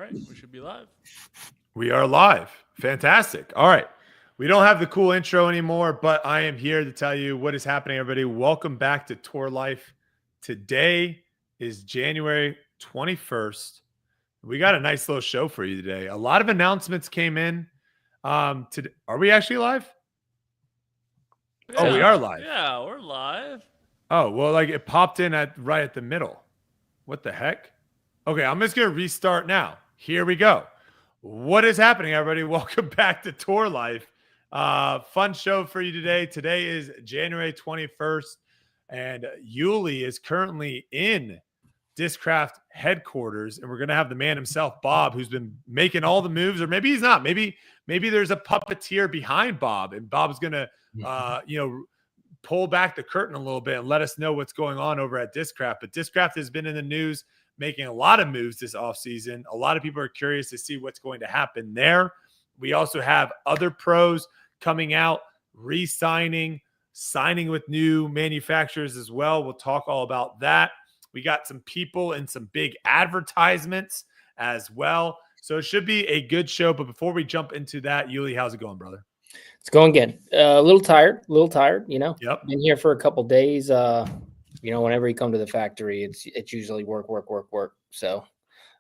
right, we should be live. We are live. Fantastic. All right. We don't have the cool intro anymore, but I am here to tell you what is happening, everybody. Welcome back to Tour Life. Today is January 21st. We got a nice little show for you today. A lot of announcements came in. Are we actually live? Yeah, oh, we are live. Yeah, we're live. Oh, well, like it popped in right at the middle. What the heck? Okay, I'm just going to restart now. Here we go. What is happening, everybody? Welcome back to Tour Life. Fun show for you today. Today is January 21st, and Yuli is currently in Discraft headquarters, and we're going to have the man himself, Bob, who's been making all the moves, or maybe he's not. Maybe there's a puppeteer behind Bob, and Bob's going to, pull back the curtain a little bit and let us know what's going on over at Discraft. But Discraft has been in the news, making a lot of moves this offseason. A lot of people are curious to see what's going to happen there. We also have other pros coming out, re-signing, signing with new manufacturers as well. We'll talk all about that. We got some people and some big advertisements as well. So it should be a good show. But before we jump into that, Yuli, how's it going, brother? It's going good. A little tired, you know. Yep. Been here for a couple days. Whenever you come to the factory, it's usually work. So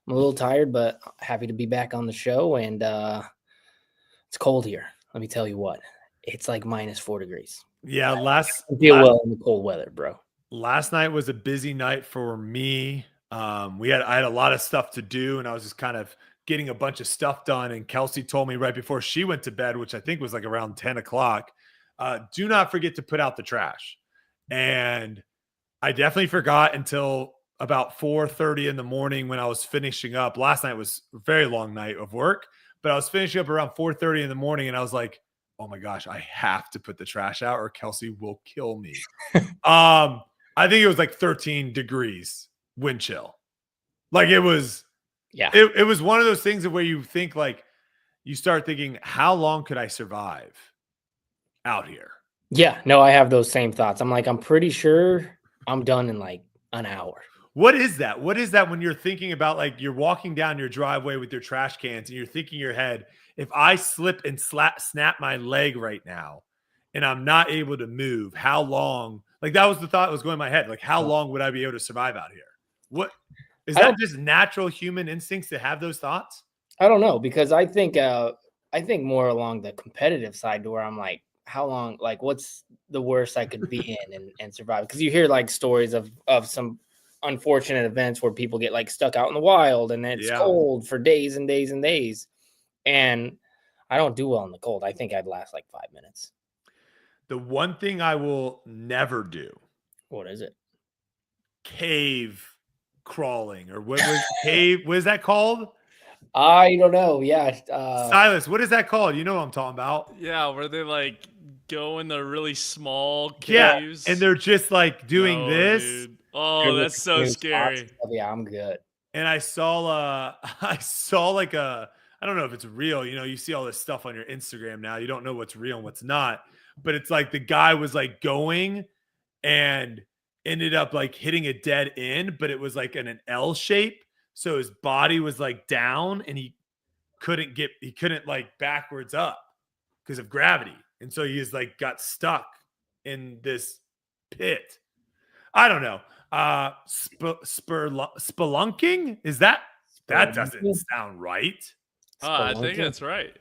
I'm a little tired, but happy to be back on the show. And it's cold here. Let me tell you what. It's like -4 degrees. Yeah, I feel well in the cold weather, bro. Last night was a busy night for me. I had a lot of stuff to do, and I was just kind of getting a bunch of stuff done. And Kelsey told me right before she went to bed, which I think was like around 10 o'clock, do not forget to put out the trash. And I definitely forgot until about 4:30 in the morning when I was finishing up. Last night was a very long night of work, but I was finishing up around 4:30 in the morning, and I was like, oh my gosh, I have to put the trash out or Kelsey will kill me. I think it was like 13 degrees wind chill. Like it was, yeah. It was one of those things where you think, like, you start thinking, how long could I survive out here? Yeah, no, I have those same thoughts. I'm like, I'm pretty sure I'm done in like an hour. What is that? What is that when you're thinking about, like, you're walking down your driveway with your trash cans and you're thinking in your head, if I slip and snap my leg right now and I'm not able to move, how long? Like, that was the thought that was going in my head. Like, how long would I be able to survive out here? What is that? Just natural human instincts to have those thoughts? I don't know, because I think more along the competitive side, to where I'm like, how long, like, what's the worst I could be in and survive? Because you hear like stories of some unfortunate events where people get like stuck out in the wild and it's cold for days and days and days. And I don't do well in the cold. I think I'd last like 5 minutes. The one thing I will never do. What is it? Cave crawling, or what was cave? What is that called? I don't know. Yeah. Silas, what is that called? You know what I'm talking about? Yeah, where they like go in the really small caves. Yeah, and they're just like doing this. Dude. Oh, that's so scary. Yeah, I'm good. And I saw like I don't know if it's real. You know, you see all this stuff on your Instagram now. You don't know what's real and what's not. But it's like the guy was like going and ended up like hitting a dead end, but it was like in an L shape. So his body was like down and he couldn't like backwards up because of gravity. And so he's like got stuck in this pit. I don't know. Spelunking? Is that doesn't sound right. I think that's right.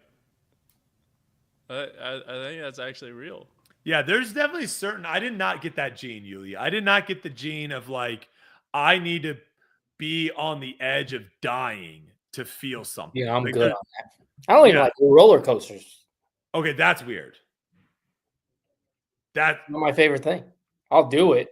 I think that's actually real. Yeah, there's definitely I did not get that gene, Yulia. I did not get the gene of like, I need to be on the edge of dying to feel something. Yeah, I'm like, good on that. I don't even like roller coasters. Okay, that's weird. That's not my favorite thing. I'll do it,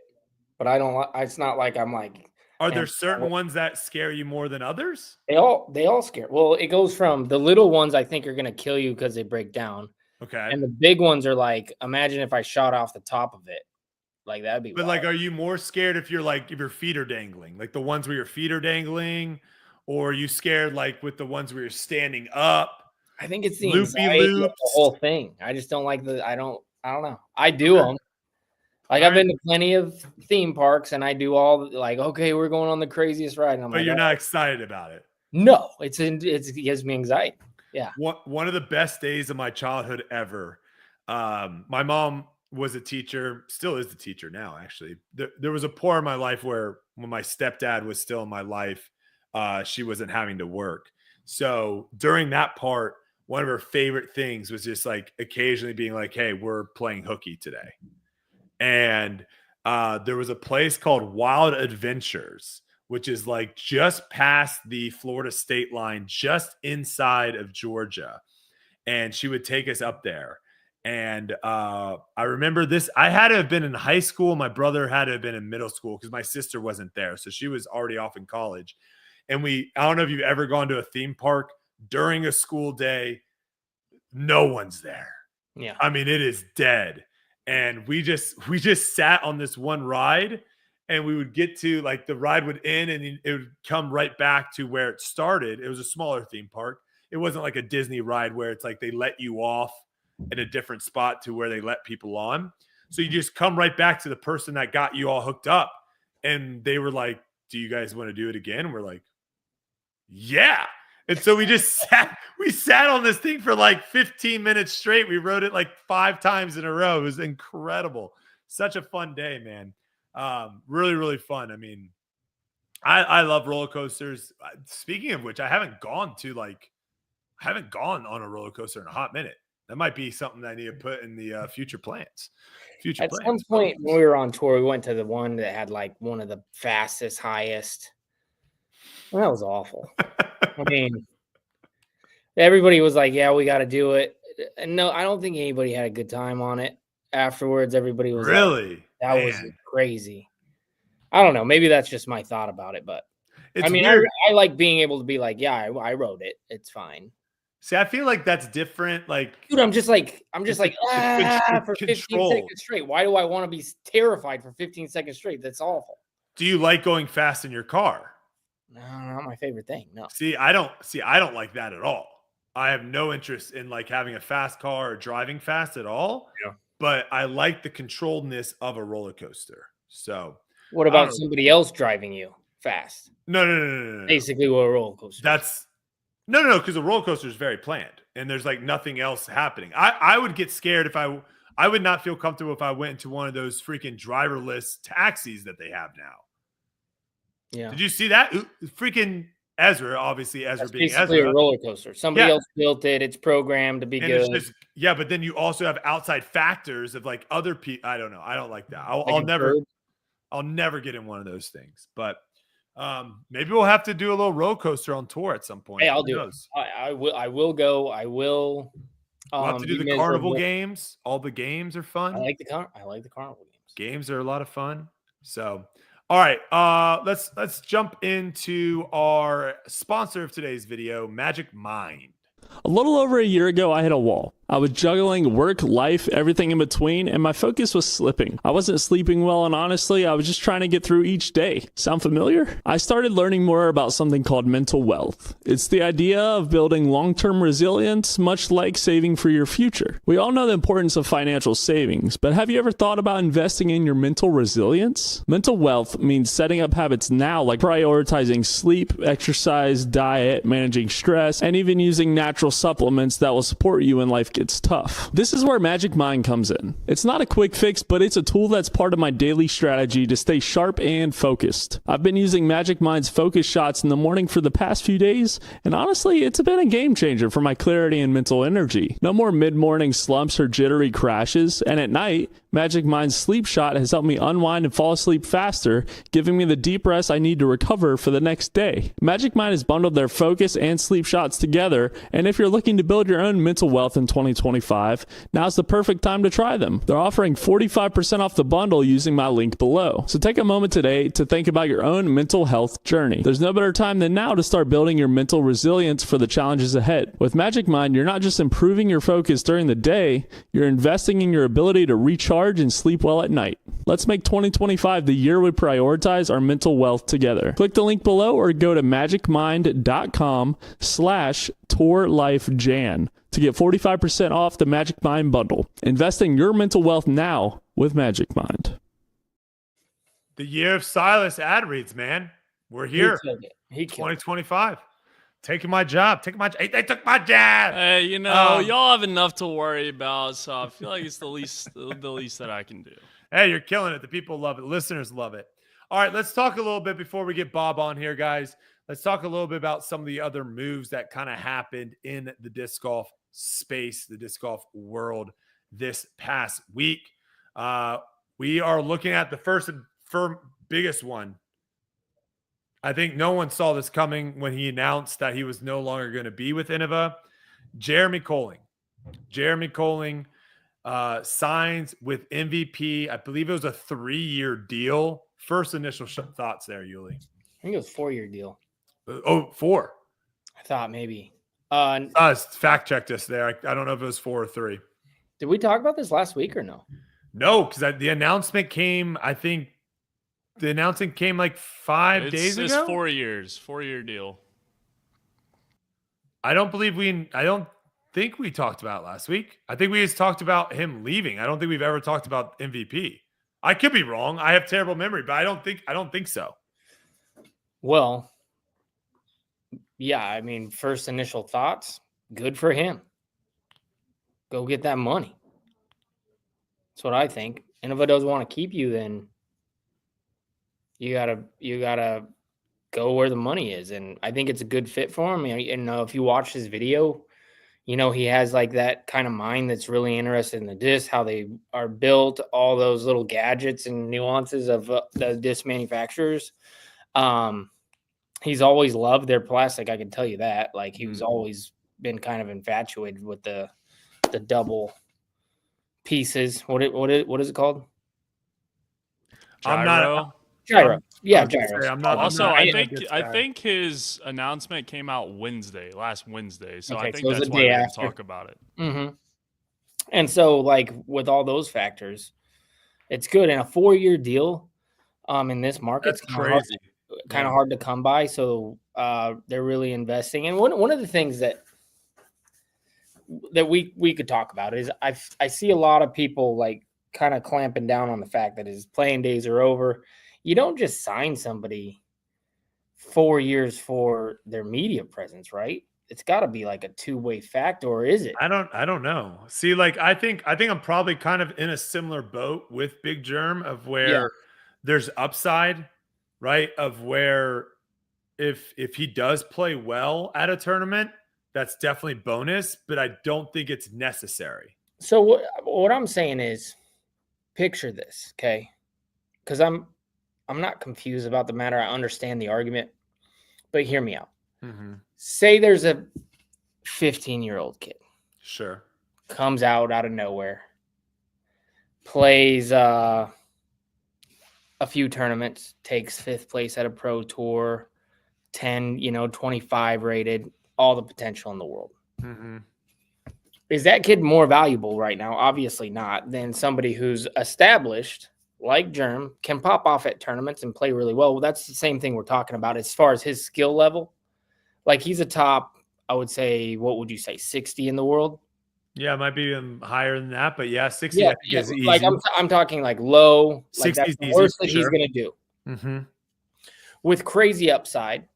but I don't. It's not like I'm like. Are there certain ones that scare you more than others? They all scare. Well, it goes from the little ones I think are gonna kill you because they break down. Okay. And the big ones are like, imagine if I shot off the top of it. Like that'd be. But wild. like, are you more scared if your feet are dangling, like the ones where your feet are dangling, or are you scared like with the ones where you're standing up? I think it's the loopy loops. The whole thing. I just don't like I don't know. I do them. Like I've been to plenty of theme parks and I do all like, okay, we're going on the craziest ride. And I'm but like, you're not excited about it. No, it gives me anxiety. Yeah. One of the best days of my childhood ever. My mom was a teacher, still is the teacher now, actually. There was a point in my life where when my stepdad was still in my life, she wasn't having to work. So during that part, one of her favorite things was just like occasionally being like, hey, we're playing hooky today. And there was a place called Wild Adventures, which is like just past the Florida state line, just inside of Georgia. And she would take us up there. And I remember this. I had to have been in high school. My brother had to have been in middle school because my sister wasn't there. So she was already off in college. And I don't know if you've ever gone to a theme park during a school day. No one's there. Yeah. I mean, it is dead. And we just sat on this one ride, and we would get to like the ride would end and it would come right back to where it started. It was a smaller theme park. It wasn't like a Disney ride where it's like they let you off in a different spot to where they let people on. So you just come right back to the person that got you all hooked up. And they were like, do you guys want to do it again? And we're like, yeah. And so we sat on this thing for like 15 minutes straight. We rode it like 5 times in a row. It was incredible. Such a fun day, man. Really, really fun. I mean, I love roller coasters. Speaking of which, I haven't gone on a roller coaster in a hot minute. That might be something that I need to put in the future plans. At some point when we were on tour, we went to the one that had like one of the fastest, highest. Well, that was awful. I mean, everybody was like, yeah, we got to do it. And no, I don't think anybody had a good time on it. Afterwards, everybody was really like, that was crazy. I don't know. Maybe that's just my thought about it. But it's I mean, I like being able to be like, yeah, I wrote it. It's fine. See, I feel like that's different. Like, dude, I'm just like for 15 seconds straight. Why do I want to be terrified for 15 seconds straight? That's awful. Do you like going fast in your car? No, not my favorite thing. No. I don't like that at all. I have no interest in like having a fast car or driving fast at all. Yeah. But I like the controlledness of a roller coaster. So what about somebody else driving you fast? No. Basically what a roller coaster. That's no, because a roller coaster is very planned and there's like nothing else happening. I would get scared if I would not feel comfortable if I went into one of those freaking driverless taxis that they have now. Yeah. Did you see that? Freaking Ezra, obviously Ezra That's being basically Ezra. A roller coaster. Somebody else built it. It's programmed to be good. It's just, but then you also have outside factors of like other people. I don't know. I don't like that. I'll never get in one of those things. But maybe we'll have to do a little roller coaster on tour at some point. Hey, I'll do it. I will go. I will. We'll have to do the carnival games. All the games are fun. I like the carnival games. Games are a lot of fun. So, all right, let's jump into our sponsor of today's video, Magic Mind. A little over a year ago, I hit a wall. I was juggling work, life, everything in between, and my focus was slipping. I wasn't sleeping well, and honestly, I was just trying to get through each day. Sound familiar? I started learning more about something called mental wealth. It's the idea of building long-term resilience, much like saving for your future. We all know the importance of financial savings, but have you ever thought about investing in your mental resilience? Mental wealth means setting up habits now, like prioritizing sleep, exercise, diet, managing stress, and even using natural supplements that will support you when life gets tough. This is where Magic Mind comes in. It's not a quick fix, but it's a tool that's part of my daily strategy to stay sharp and focused. I've been using Magic Mind's focus shots in the morning for the past few days, and honestly, it's been a game changer for my clarity and mental energy. No more mid-morning slumps or jittery crashes, and at night, Magic Mind's sleep shot has helped me unwind and fall asleep faster, giving me the deep rest I need to recover for the next day. Magic Mind has bundled their focus and sleep shots together, and if you're looking to build your own mental wealth in 2025, now's the perfect time to try them. They're offering 45% off the bundle using my link below. So take a moment today to think about your own mental health journey. There's no better time than now to start building your mental resilience for the challenges ahead. With Magic Mind, you're not just improving your focus during the day, you're investing in your ability to recharge and sleep well at night. Let's make 2025 the year we prioritize our mental wealth together. Click the link below or go to magicmind.com/tourlifejan to get 45% off the Magic Mind bundle. Invest in your mental wealth now with Magic Mind. The year of Silas ad reads, man. We're here. He killed it. 2025. taking my job. They took my job. Hey, y'all have enough to worry about, so I feel like it's the least that I can do. Hey, you're killing it. The people love it. The listeners love it. All right, let's talk a little bit before we get Bob on here, guys. Let's talk a little bit about some of the other moves that kind of happened in the disc golf space, the disc golf world this past week. We are looking at the first biggest one. I think no one saw this coming when he announced that he was no longer going to be with Innova. Jeremy Colling signs with MVP. I believe it was a 3-year deal. First initial thoughts there, Yuli. I think it was a 4-year deal. Oh, 4. I thought maybe. Fact checked us there. I don't know if it was 4 or 3. Did we talk about this last week or no? No, because the announcement came, I think the announcement came like 5 days ago. It's 4 years, 4-year deal. I don't think we talked about it last week. I think we just talked about him leaving. I don't think we've ever talked about MVP. I could be wrong. I have terrible memory, but I don't think so. Well, yeah, I mean, first initial thoughts, good for him. Go get that money. That's what I think. And if it doesn't want to keep you, then you gotta go where the money is. And I think it's a good fit for him. And if you watch his video, he has like that kind of mind that's really interested in the disc, how they are built, all those little gadgets and nuances of the disc manufacturers. He's always loved their plastic. I can tell you that. Like he was always been kind of infatuated with the double pieces. What is it called? Gyro. Gyro. Yeah, gyro. I think his announcement came out last Wednesday. So I think that's why we didn't talk about it. Mm-hmm. And so, like with all those factors, it's good. And a 4-year deal, in this market, that's crazy. Kind of hard to come by. So they're really investing. And one of the things that we could talk about is I see a lot of people like kind of clamping down on the fact that his playing days are over. You don't just sign somebody 4 years for their media presence, right? It's got to be like a two-way factor, or is it? I don't know. See, like I think I'm probably kind of in a similar boat with Big Jerm of where there's upside, right? Of where if he does play well at a tournament, that's definitely bonus, but I don't think it's necessary. So what I'm saying is, picture this, okay? Because I'm not confused about the matter. I understand the argument, but hear me out. Mm-hmm. Say there's a 15-year-old kid. Sure. Comes out of nowhere. Plays a few tournaments. Takes 5th place at a pro tour. 25 rated. All the potential in the world. Mm-hmm. Is that kid more valuable right now? Obviously not. Than somebody who's established, like Jerm, can pop off at tournaments and play really well. Well, that's the same thing we're talking about as far as his skill level. Like he's a top, I would say, what would you say, 60 in the world? Yeah, it might be even higher than that, but 60 I think is easy. Like I'm talking like low, 60 like that's is the worst that sure. he's going to do. Mm-hmm. With crazy upside.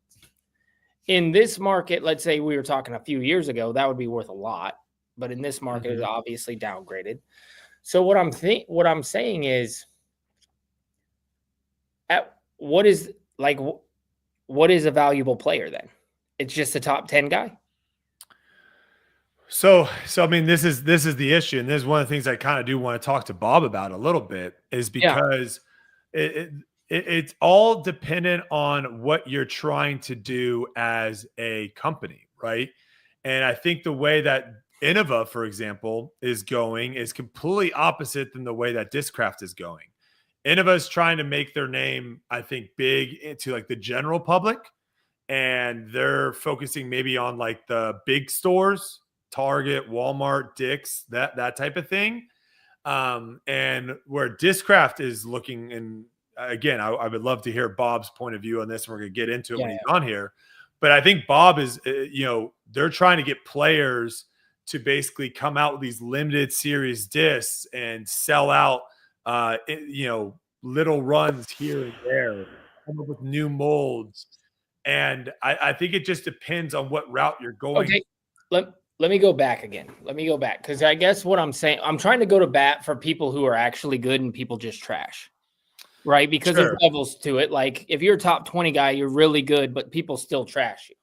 In this market, let's say we were talking a few years ago, that would be worth a lot. But in this market, it's obviously downgraded. So what I'm saying is, what is a valuable player then? It's just a top 10 guy. So I mean, this is the issue, and this is one of the things I kind of do want to talk to Bob about a little bit, is because it's all dependent on what you're trying to do as a company, right? And I think the way that Innova, for example, is going is completely opposite than the way that Discraft is going. Innova is trying to make their name, I think, big into like the general public, and they're focusing maybe on like the big stores, Target, Walmart, Dick's, that type of thing. And where Discraft is looking, and again, I would love to hear Bob's point of view on this. We're going to get into it when he's on here. But I think Bob is, they're trying to get players to basically come out with these limited series discs and sell out, little runs here and there, come up with new molds. And I think it just depends on what route you're going. Okay, let me go back again. Let me go back because I guess what I'm saying, I'm trying to go to bat for people who are actually good and people just trash, right? Because Sure. there's levels to it. Like if you're a top 20 guy, you're really good, but people still trash you.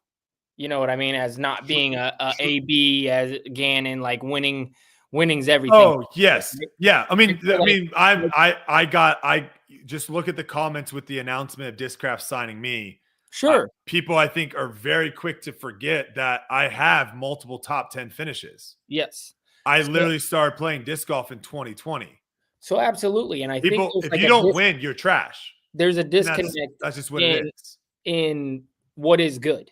You know what I mean? As not being a B, as Gannon, like winning's everything. Oh yes, yeah. I just look at the comments with the announcement of Discraft signing me. Sure. People I think are very quick to forget that I have multiple top 10 finishes. Yes. I literally started playing disc golf in 2020. So absolutely, and I think If you don't win, you're trash. There's a disconnect. That's just what it is in what is good,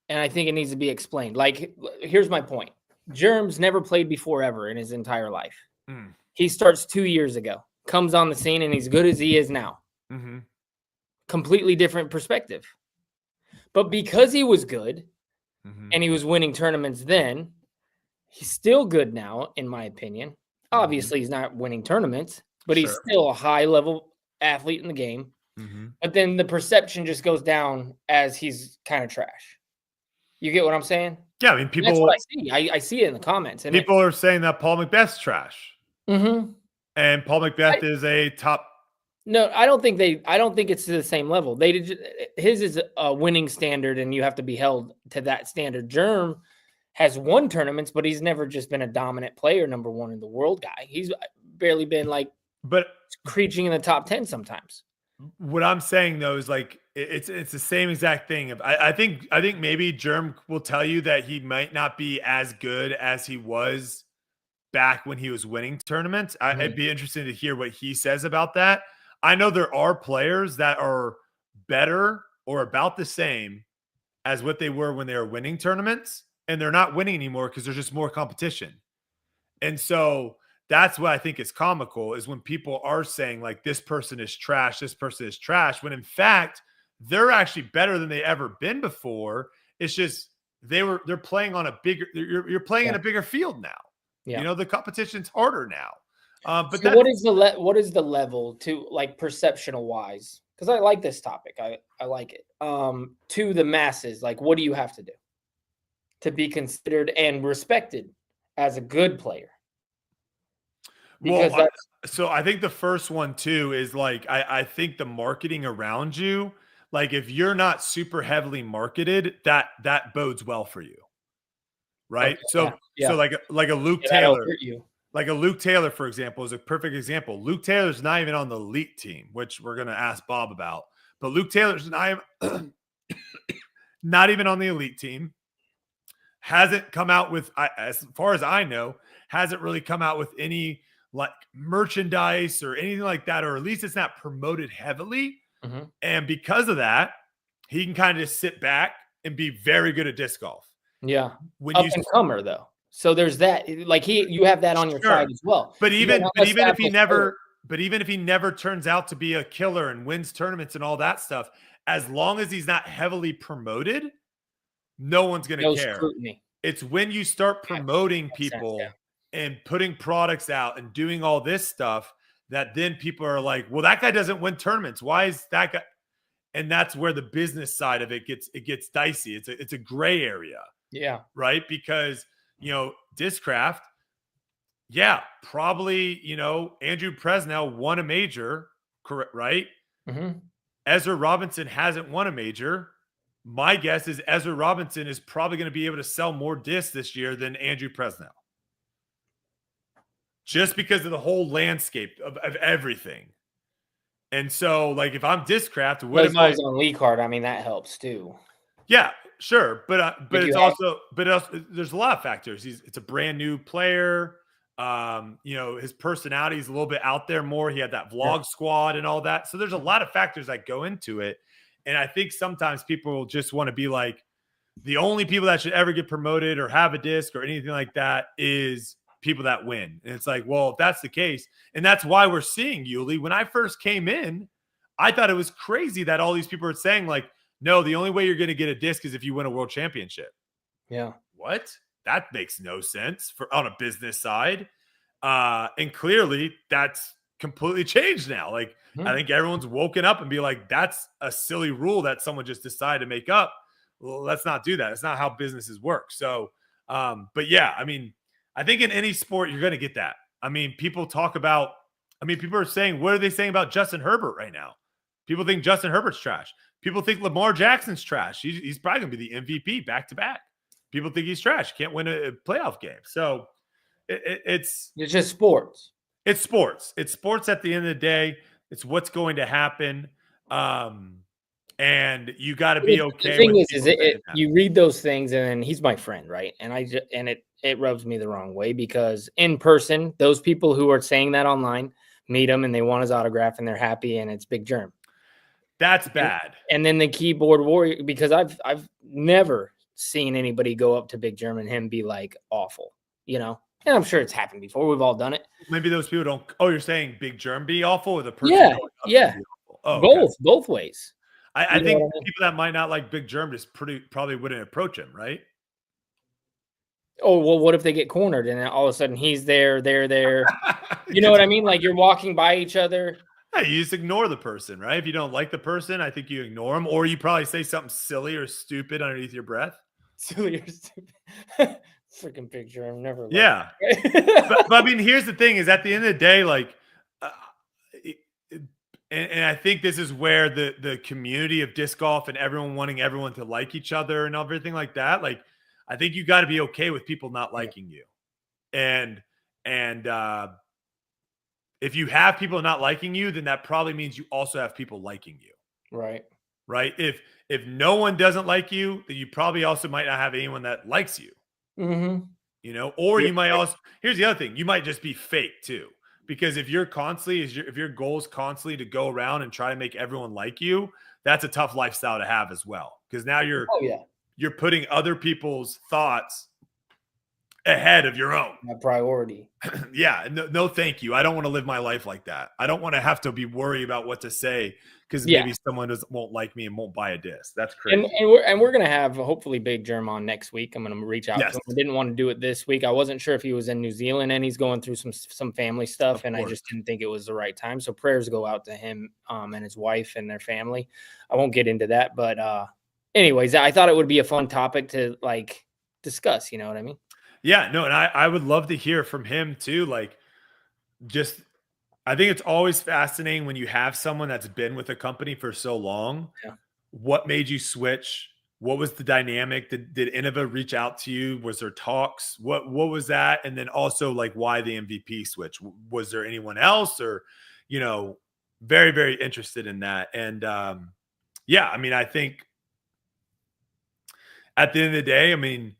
and I think it needs to be explained. Like, here's my point: Jerm's never played before ever in his entire life. He starts 2 years ago, comes on the scene, and he's good as he is now. Mm-hmm. Completely different perspective. But because he was good and he was winning tournaments then, he's still good now, in my opinion. Obviously, he's not winning tournaments, but he's still a high-level athlete in the game. But then the perception just goes down as he's kind of trash. You get what I'm saying? Yeah, I mean, people. That's what I see. I see it in the comments. And people are saying that Paul McBeth's trash. And Paul McBeth is a top. No, I don't think it's to the same level. His is a winning standard, and you have to be held to that standard. Jerm has won tournaments, but he's never just been a dominant player, number one in the world guy. He's barely been creeping in the top 10 sometimes. What I'm saying though is like it's the same exact thing. I think maybe Jerm will tell you that he might not be as good as he was back when he was winning tournaments. I'd be interested to hear what he says about that. I know there are players that are better or about the same as what they were when they were winning tournaments, and they're not winning anymore because there's just more competition. And so that's what I think is comical is when people are saying like this person is trash, when in fact they're actually better than they ever been before. It's just they're playing on a bigger you're playing in a bigger field now. Yeah. You know, the competition's harder now. But so what is the level to like perceptional wise? Because I like this topic. I like it. To the masses, like what do you have to do to be considered and respected as a good player? Because so I think the first one too is like I think the marketing around you, like if you're not super heavily marketed, that bodes well for you. Right. Okay, so like a Luke Taylor. Like a Luke Taylor, for example, is a perfect example. Luke Taylor's not even on the elite team, which we're going to ask Bob about. But Luke Taylor's not even on the elite team. Hasn't come out with, as far as I know, hasn't really come out with any like merchandise or anything like that, or at least it's not promoted heavily. And because of that, he can kind of just sit back and be very good at disc golf. Yeah. Up and comer though. So there's that, like you have that on your side as well. But even if he never turns out to be a killer and wins tournaments and all that stuff, as long as he's not heavily promoted, no one's going to care. Scrutiny. It's when you start promoting people and putting products out and doing all this stuff that then people are like, well, that guy doesn't win tournaments. Why is that guy? And that's where the business side of it gets dicey. It's a gray area. Yeah. Right. Because Discraft, probably, Andrew Presnell won a major, correct, right? Ezra Robinson hasn't won a major. My guess is Ezra Robinson is probably going to be able to sell more discs this year than Andrew Presnell. Just because of the whole landscape of everything. And so, like, if I'm Discraft, what am I on Lee card? I mean, that helps too. Yeah, sure, but it's also there's a lot of factors. It's a brand new player. His personality is a little bit out there more. He had that vlog squad and all that. So there's a lot of factors that go into it. And I think sometimes people just want to be like, the only people that should ever get promoted or have a disc or anything like that is people that win. And it's like, well, if that's the case, and that's why we're seeing Yuli. When I first came in, I thought it was crazy that all these people are saying like, no, the only way you're going to get a disc is if you win a world championship. Yeah. What? That makes no sense on a business side. And clearly that's completely changed now. Like, I think everyone's woken up and be like, that's a silly rule that someone just decided to make up. Well, let's not do that. It's not how businesses work. So, but yeah, I mean, I think in any sport, you're going to get that. I mean, people are saying, what are they saying about Justin Herbert right now? People think Justin Herbert's trash. People think Lamar Jackson's trash. He's probably going to be the MVP back to back. People think he's trash. Can't win a playoff game. So it's just sports. It's sports. It's sports at the end of the day. It's what's going to happen. And you got to be okay. The thing is you read those things, and then he's my friend, right? And it rubs me the wrong way, because in person, those people who are saying that online meet him and they want his autograph and they're happy, and it's Big Jerm. That's bad. And then the keyboard warrior, because I've never seen anybody go up to Big Jerm and him be like awful, you know? And I'm sure it's happened before. We've all done it. Maybe those people don't. Oh, you're saying Big Jerm be awful, or the person? Yeah. Oh, both ways. I think people that might not like Big Jerm just probably wouldn't approach him, right? Oh, well, what if they get cornered and then all of a sudden he's there. You know what I mean? Like, you're walking by each other. Yeah, you just ignore the person, right? If you don't like the person, I think you ignore them, or you probably say something silly or stupid underneath your breath. Silly or stupid. Freaking Big Jerm, never. Yeah. but I mean, here's the thing: is at the end of the day, like, and I think this is where the community of disc golf and everyone wanting everyone to like each other and everything like that. Like, I think you got to be okay with people not liking you, and if you have people not liking you, then that probably means you also have people liking you. Right. Right. If no one doesn't like you, then you probably also might not have anyone that likes you. Mm-hmm. You know, or you might also, here's the other thing, you might just be fake too. Because if your goal is constantly to go around and try to make everyone like you, that's a tough lifestyle to have as well. Because now you're putting other people's thoughts ahead of your own. My priority. Yeah. No, thank you. I don't want to live my life like that. I don't want to have to be worried about what to say because maybe someone won't like me and won't buy a disc. That's crazy. And we're going to have hopefully Big Jerm on next week. I'm going to reach out to him. I didn't want to do it this week. I wasn't sure if he was in New Zealand and he's going through some family stuff, and I just didn't think it was the right time. So prayers go out to him and his wife and their family. I won't get into that, but anyways, I thought it would be a fun topic to like discuss. You know what I mean? Yeah, no, and I would love to hear from him too. Like, I think it's always fascinating when you have someone that's been with a company for so long. Yeah. What made you switch? What was the dynamic? Did Innova reach out to you? Was there talks? What was that? And then also, like, why the MVP switch? Was there anyone else, or, you know, very, very interested in that. And yeah, I mean, I think at the end of the day, I mean,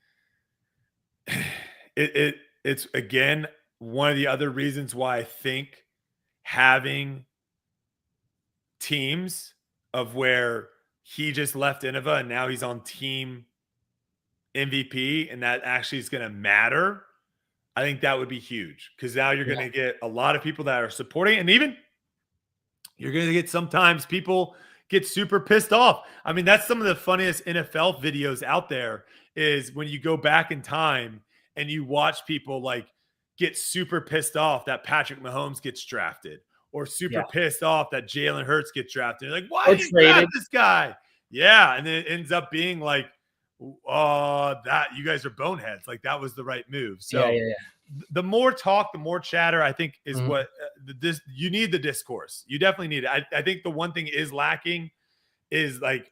it's again one of the other reasons why I think having teams of where he just left Innova and now he's on team MVP, and that actually is going to matter. I think that would be huge, because now you're going to get a lot of people that are supporting, and even you're going to get sometimes people get super pissed off. I mean, that's some of the funniest NFL videos out there, is when you go back in time and you watch people like get super pissed off that Patrick Mahomes gets drafted, or super pissed off that Jalen Hurts gets drafted. You're like, why did you draft this guy? Yeah. And then it ends up being like, that you guys are boneheads. Like, that was the right move. So the more talk, the more chatter, I think is what you need. The discourse. You definitely need it. I think the one thing is lacking is like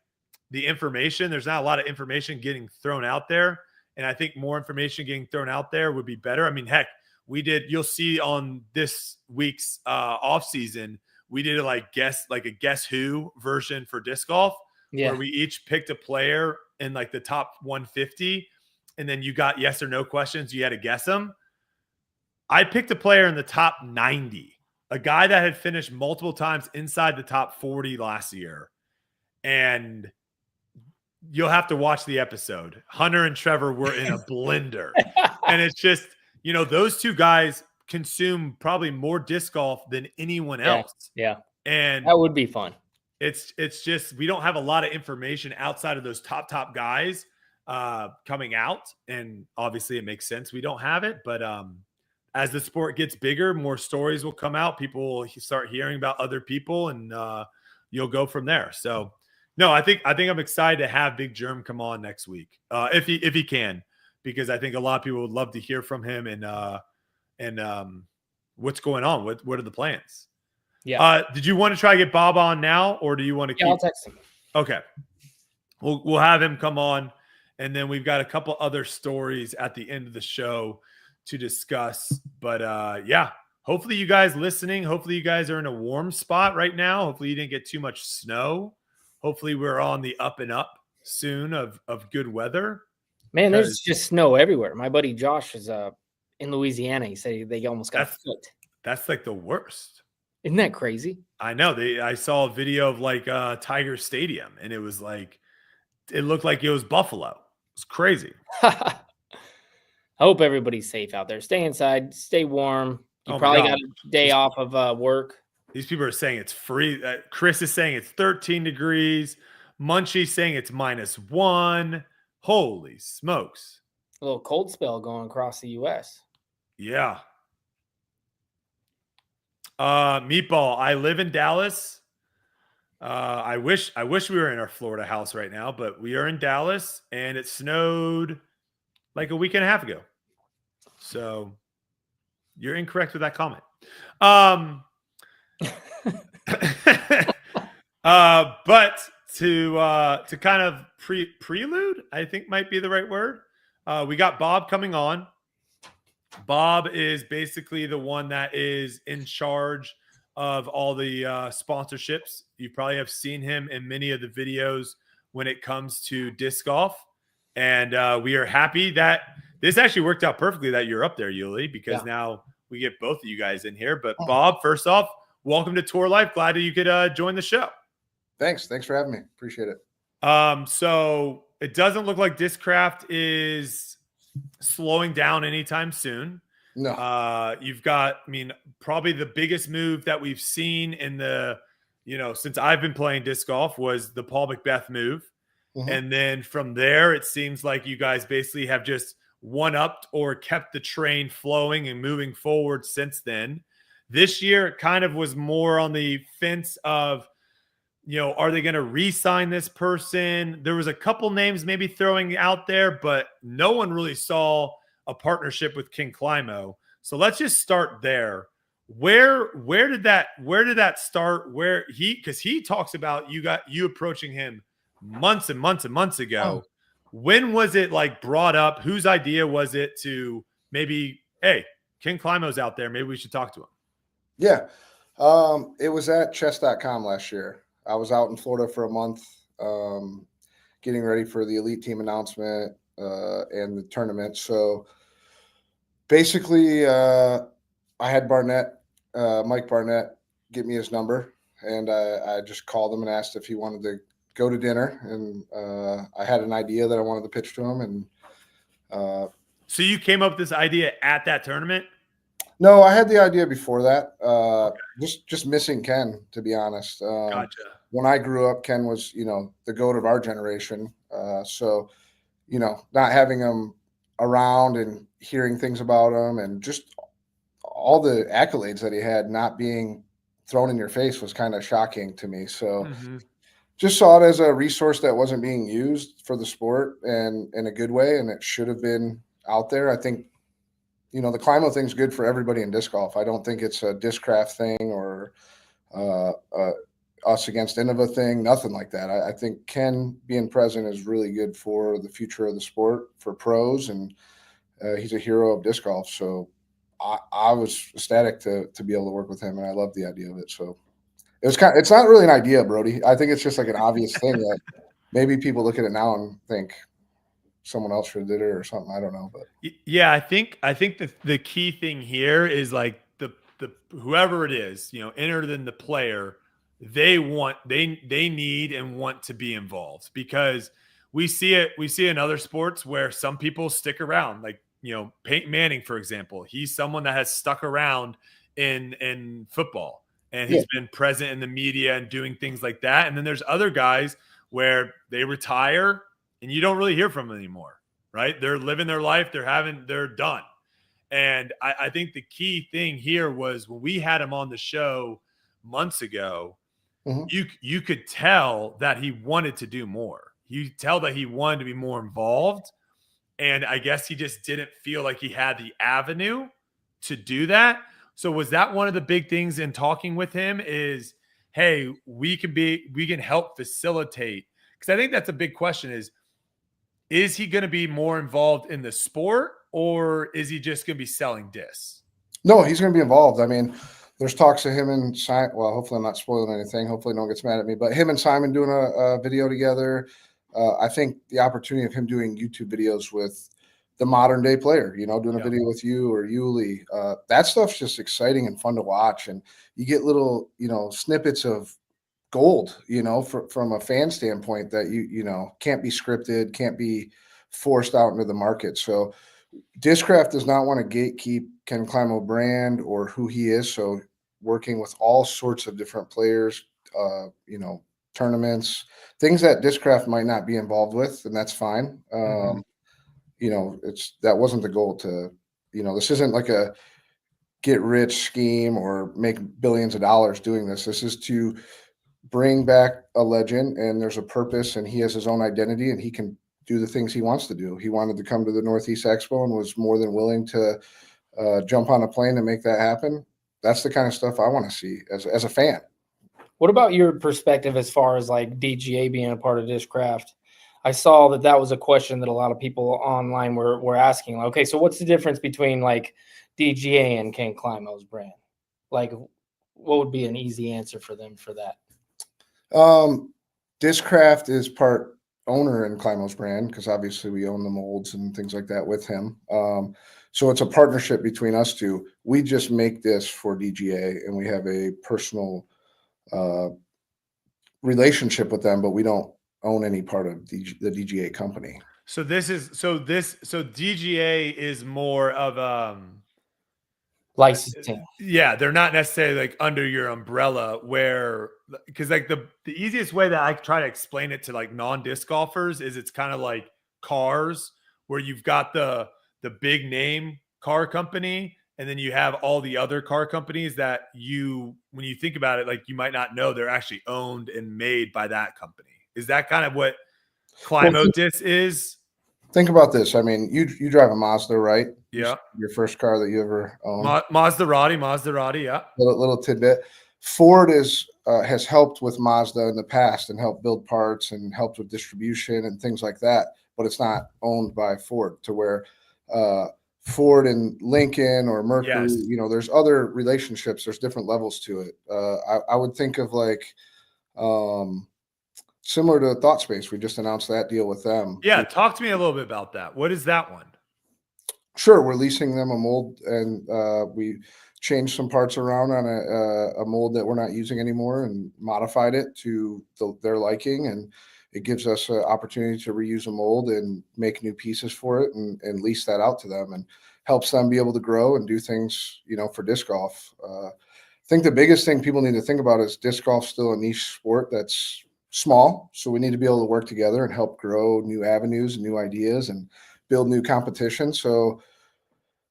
the information. There's not a lot of information getting thrown out there. And I think more information getting thrown out there would be better. I mean, heck, you'll see on this week's off season, we did a guess who version for disc golf, where we each picked a player in like the top 150, and then you got yes or no questions. You had to guess them. I picked a player in the top 90, a guy that had finished multiple times inside the top 40 last year. And you'll have to watch the episode. Hunter and Trevor were in a blender. And it's just, you know, those two guys consume probably more disc golf than anyone else. Yeah. And that would be fun. It's just, we don't have a lot of information outside of those top guys coming out. And obviously it makes sense we don't have it, but as the sport gets bigger, more stories will come out. People will start hearing about other people, and you'll go from there. So, no, I think I'm excited to have Big Jerm come on next week, if he can, because I think a lot of people would love to hear from him and what's going on. What are the plans? Yeah. Did you want to try to get Bob on now, or do you want to keep? I'll text him. Okay, we'll have him come on, and then we've got a couple other stories at the end of the show to discuss. But yeah, hopefully you guys listening, hopefully you guys are in a warm spot right now. Hopefully you didn't get too much snow. Hopefully we're on the up and up soon of good weather. Man, there's just snow everywhere. My buddy Josh is in Louisiana. He said they almost got a foot. That's like the worst. Isn't that crazy? I know. I saw a video of like Tiger Stadium, and it was like, it looked like it was Buffalo. It's crazy. I hope everybody's safe out there. Stay inside, stay warm. You probably got a day off of work. These people are saying it's free. Chris is saying it's 13 degrees. Munchie's saying it's -1. Holy smokes. A little cold spell going across the U.S. Yeah. Meatball, I live in Dallas. I wish we were in our Florida house right now, but we are in Dallas, and it snowed like a week and a half ago. So you're incorrect with that comment. But to kind of prelude, I think might be the right word. We got Bob coming on. Bob is basically the one that is in charge of all the sponsorships. You probably have seen him in many of the videos when it comes to disc golf. And we are happy that this actually worked out perfectly that you're up there, Yuli, because now we get both of you guys in here. But Bob, first off, welcome to Tour Life. Glad that you could join the show. Thanks for having me. Appreciate it. So it doesn't look like Discraft is slowing down anytime soon. No. You've got, probably the biggest move that we've seen in the, since I've been playing disc golf was the Paul Macbeth move. Mm-hmm. And then from there, it seems like you guys basically have just one-upped or kept the train flowing and moving forward since then. This year, it kind of was more on the fence of, are they going to re-sign this person? There was a couple names maybe throwing out there, but no one really saw a partnership with King Climo. So let's just start there. Where did that start? Because he talks about you approaching him months and months and months ago. When was it like brought up? Whose idea was it to maybe, hey, King Climo's out there, maybe we should talk to him? Yeah. It was at chess.com last year. I was out in Florida for a month, getting ready for the elite team announcement and the tournament. So basically, I had Mike Barnett, get me his number, and I just called him and asked if he wanted to go to dinner. And I had an idea that I wanted to pitch to him. And so you came up with this idea at that tournament? No, I had the idea before that. Just missing Ken, to be honest. Gotcha. When I grew up, Ken was, the GOAT of our generation. So, not having him around and hearing things about him and just all the accolades that he had not being thrown in your face was kind of shocking to me. So just saw it as a resource that wasn't being used for the sport and in a good way. And it should have been out there. I think, the Climo thing's good for everybody in disc golf. I don't think it's a Discraft thing or us against Innova thing, nothing like that. I think Ken being present is really good for the future of the sport, for pros, and he's a hero of disc golf. So I was ecstatic to be able to work with him, and I love the idea of it. So it's not really an idea, Brody. I think it's just like an obvious thing that maybe people look at it now and think someone else should have did it or something. I don't know, but yeah, I think the key thing here is like the whoever it is, enter than the player, they need and want to be involved, because we see in other sports where some people stick around, like, Peyton Manning, for example. He's someone that has stuck around in football, and he's been present in the media and doing things like that. And then there's other guys where they retire and you don't really hear from them anymore, right? They're living their life. They're done. And I think the key thing here was when we had him on the show months ago, you could tell that he wanted to do more. You could tell that he wanted to be more involved. And I guess he just didn't feel like he had the avenue to do that. So was that one of the big things in talking with him is, hey, we can help facilitate? Because I think that's a big question is he going to be more involved in the sport, or is he just going to be selling discs? No, he's going to be involved. I mean, there's talks of him and Simon. Well, hopefully I'm not spoiling anything. Hopefully no one gets mad at me. But him and Simon doing a video together. I think the opportunity of him doing YouTube videos with the modern day player, doing a video with you or Yuli, that stuff's just exciting and fun to watch. And you get little, snippets of gold, from a fan standpoint that you can't be scripted, can't be forced out into the market. So Discraft does not want to gatekeep Ken Climo brand or who he is. So working with all sorts of different players, tournaments, things that Discraft might not be involved with, and that's fine. That wasn't the goal to, this isn't like a get rich scheme or make billions of dollars doing this. This is to bring back a legend, and there's a purpose, and he has his own identity, and he can do the things he wants to do. He wanted to come to the Northeast Expo and was more than willing to jump on a plane and make that happen. That's the kind of stuff I want to see as a fan. What about your perspective as far as like DGA being a part of Discraft? I saw that was a question that a lot of people online were asking. Like, okay, so what's the difference between like DGA and Ken Climo's brand? Like, what would be an easy answer for them for that? Discraft is part owner in Climo's brand because obviously we own the molds and things like that with him. So it's a partnership between us two. We just make this for DGA, and we have a personal relationship with them, but we don't own any part of the DGA company. So DGA is more of licensing. Yeah, they're not necessarily like under your umbrella because like the easiest way that I try to explain it to like non-disc golfers is it's kind of like cars where you've got the big name car company, and then you have all the other car companies that when you think about it, like you might not know they're actually owned and made by that company. Is that kind of what Climo Disc is? Think about this. I mean, you drive a Mazda, right? Yeah. Your first car that you ever owned. Maserati, yeah. Little tidbit. Ford has helped with Mazda in the past and helped build parts and helped with distribution and things like that, but it's not owned by Ford to where Ford and Lincoln or Mercury, Yes. There's other relationships. There's different levels to it. I would think of like similar to ThoughtSpace. We just announced that deal with them. Yeah, talk to me a little bit about that. What is that one? Sure, we're leasing them a mold, and we changed some parts around on a mold that we're not using anymore and modified it to their liking, and it gives us an opportunity to reuse a mold and make new pieces for it and lease that out to them, and helps them be able to grow and do things, for disc golf. I think the biggest thing people need to think about is disc golf still a niche sport that's small. So we need to be able to work together and help grow new avenues, new ideas, and build new competition. So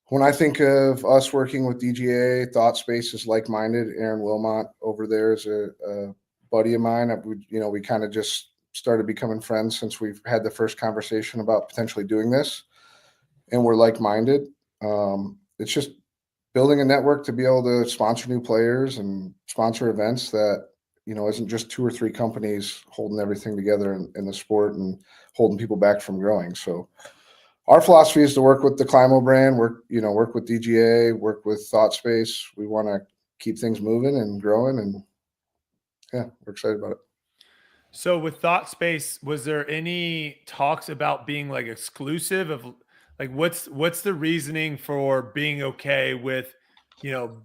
when I think of us working with DGA, ThoughtSpace is like-minded. Aaron Wilmot over there is a buddy of mine. We kind of just started becoming friends since we've had the first conversation about potentially doing this, and we're like-minded. It's just building a network to be able to sponsor new players and sponsor events that, isn't just 2 or 3 companies holding everything together in the sport and holding people back from growing. So our philosophy is to work with the Climo brand, work with DGA, work with ThoughtSpace. We want to keep things moving and growing, and yeah, we're excited about it. So with ThoughtSpace, was there any talks about being like exclusive of like, what's the reasoning for being okay with,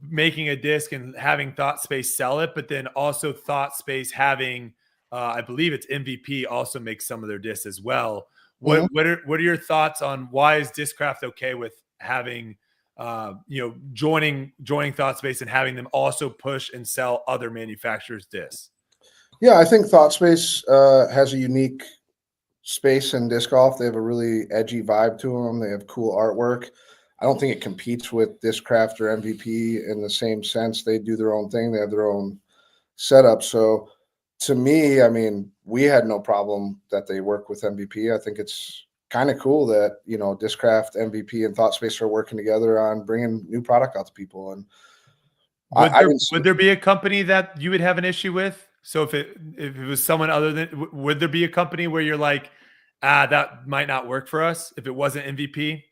making a disc and having ThoughtSpace sell it, but then also ThoughtSpace having, I believe it's MVP also makes some of their discs as well. What are your thoughts on why is Discraft okay with having, joining ThoughtSpace and having them also push and sell other manufacturers' discs? Yeah, I think ThoughtSpace has a unique space in disc golf. They have a really edgy vibe to them. They have cool artwork. I don't think it competes with Discraft or MVP in the same sense. They do their own thing. They have their own setup. So to me, I mean, we had no problem that they work with MVP. I think it's kind of cool that, you know, Discraft, MVP, and ThoughtSpace are working together on bringing new product out to people. And would there be a company that you would have an issue with? So if it was someone other than, would there be a company where you're like, that might not work for us if it wasn't MVP?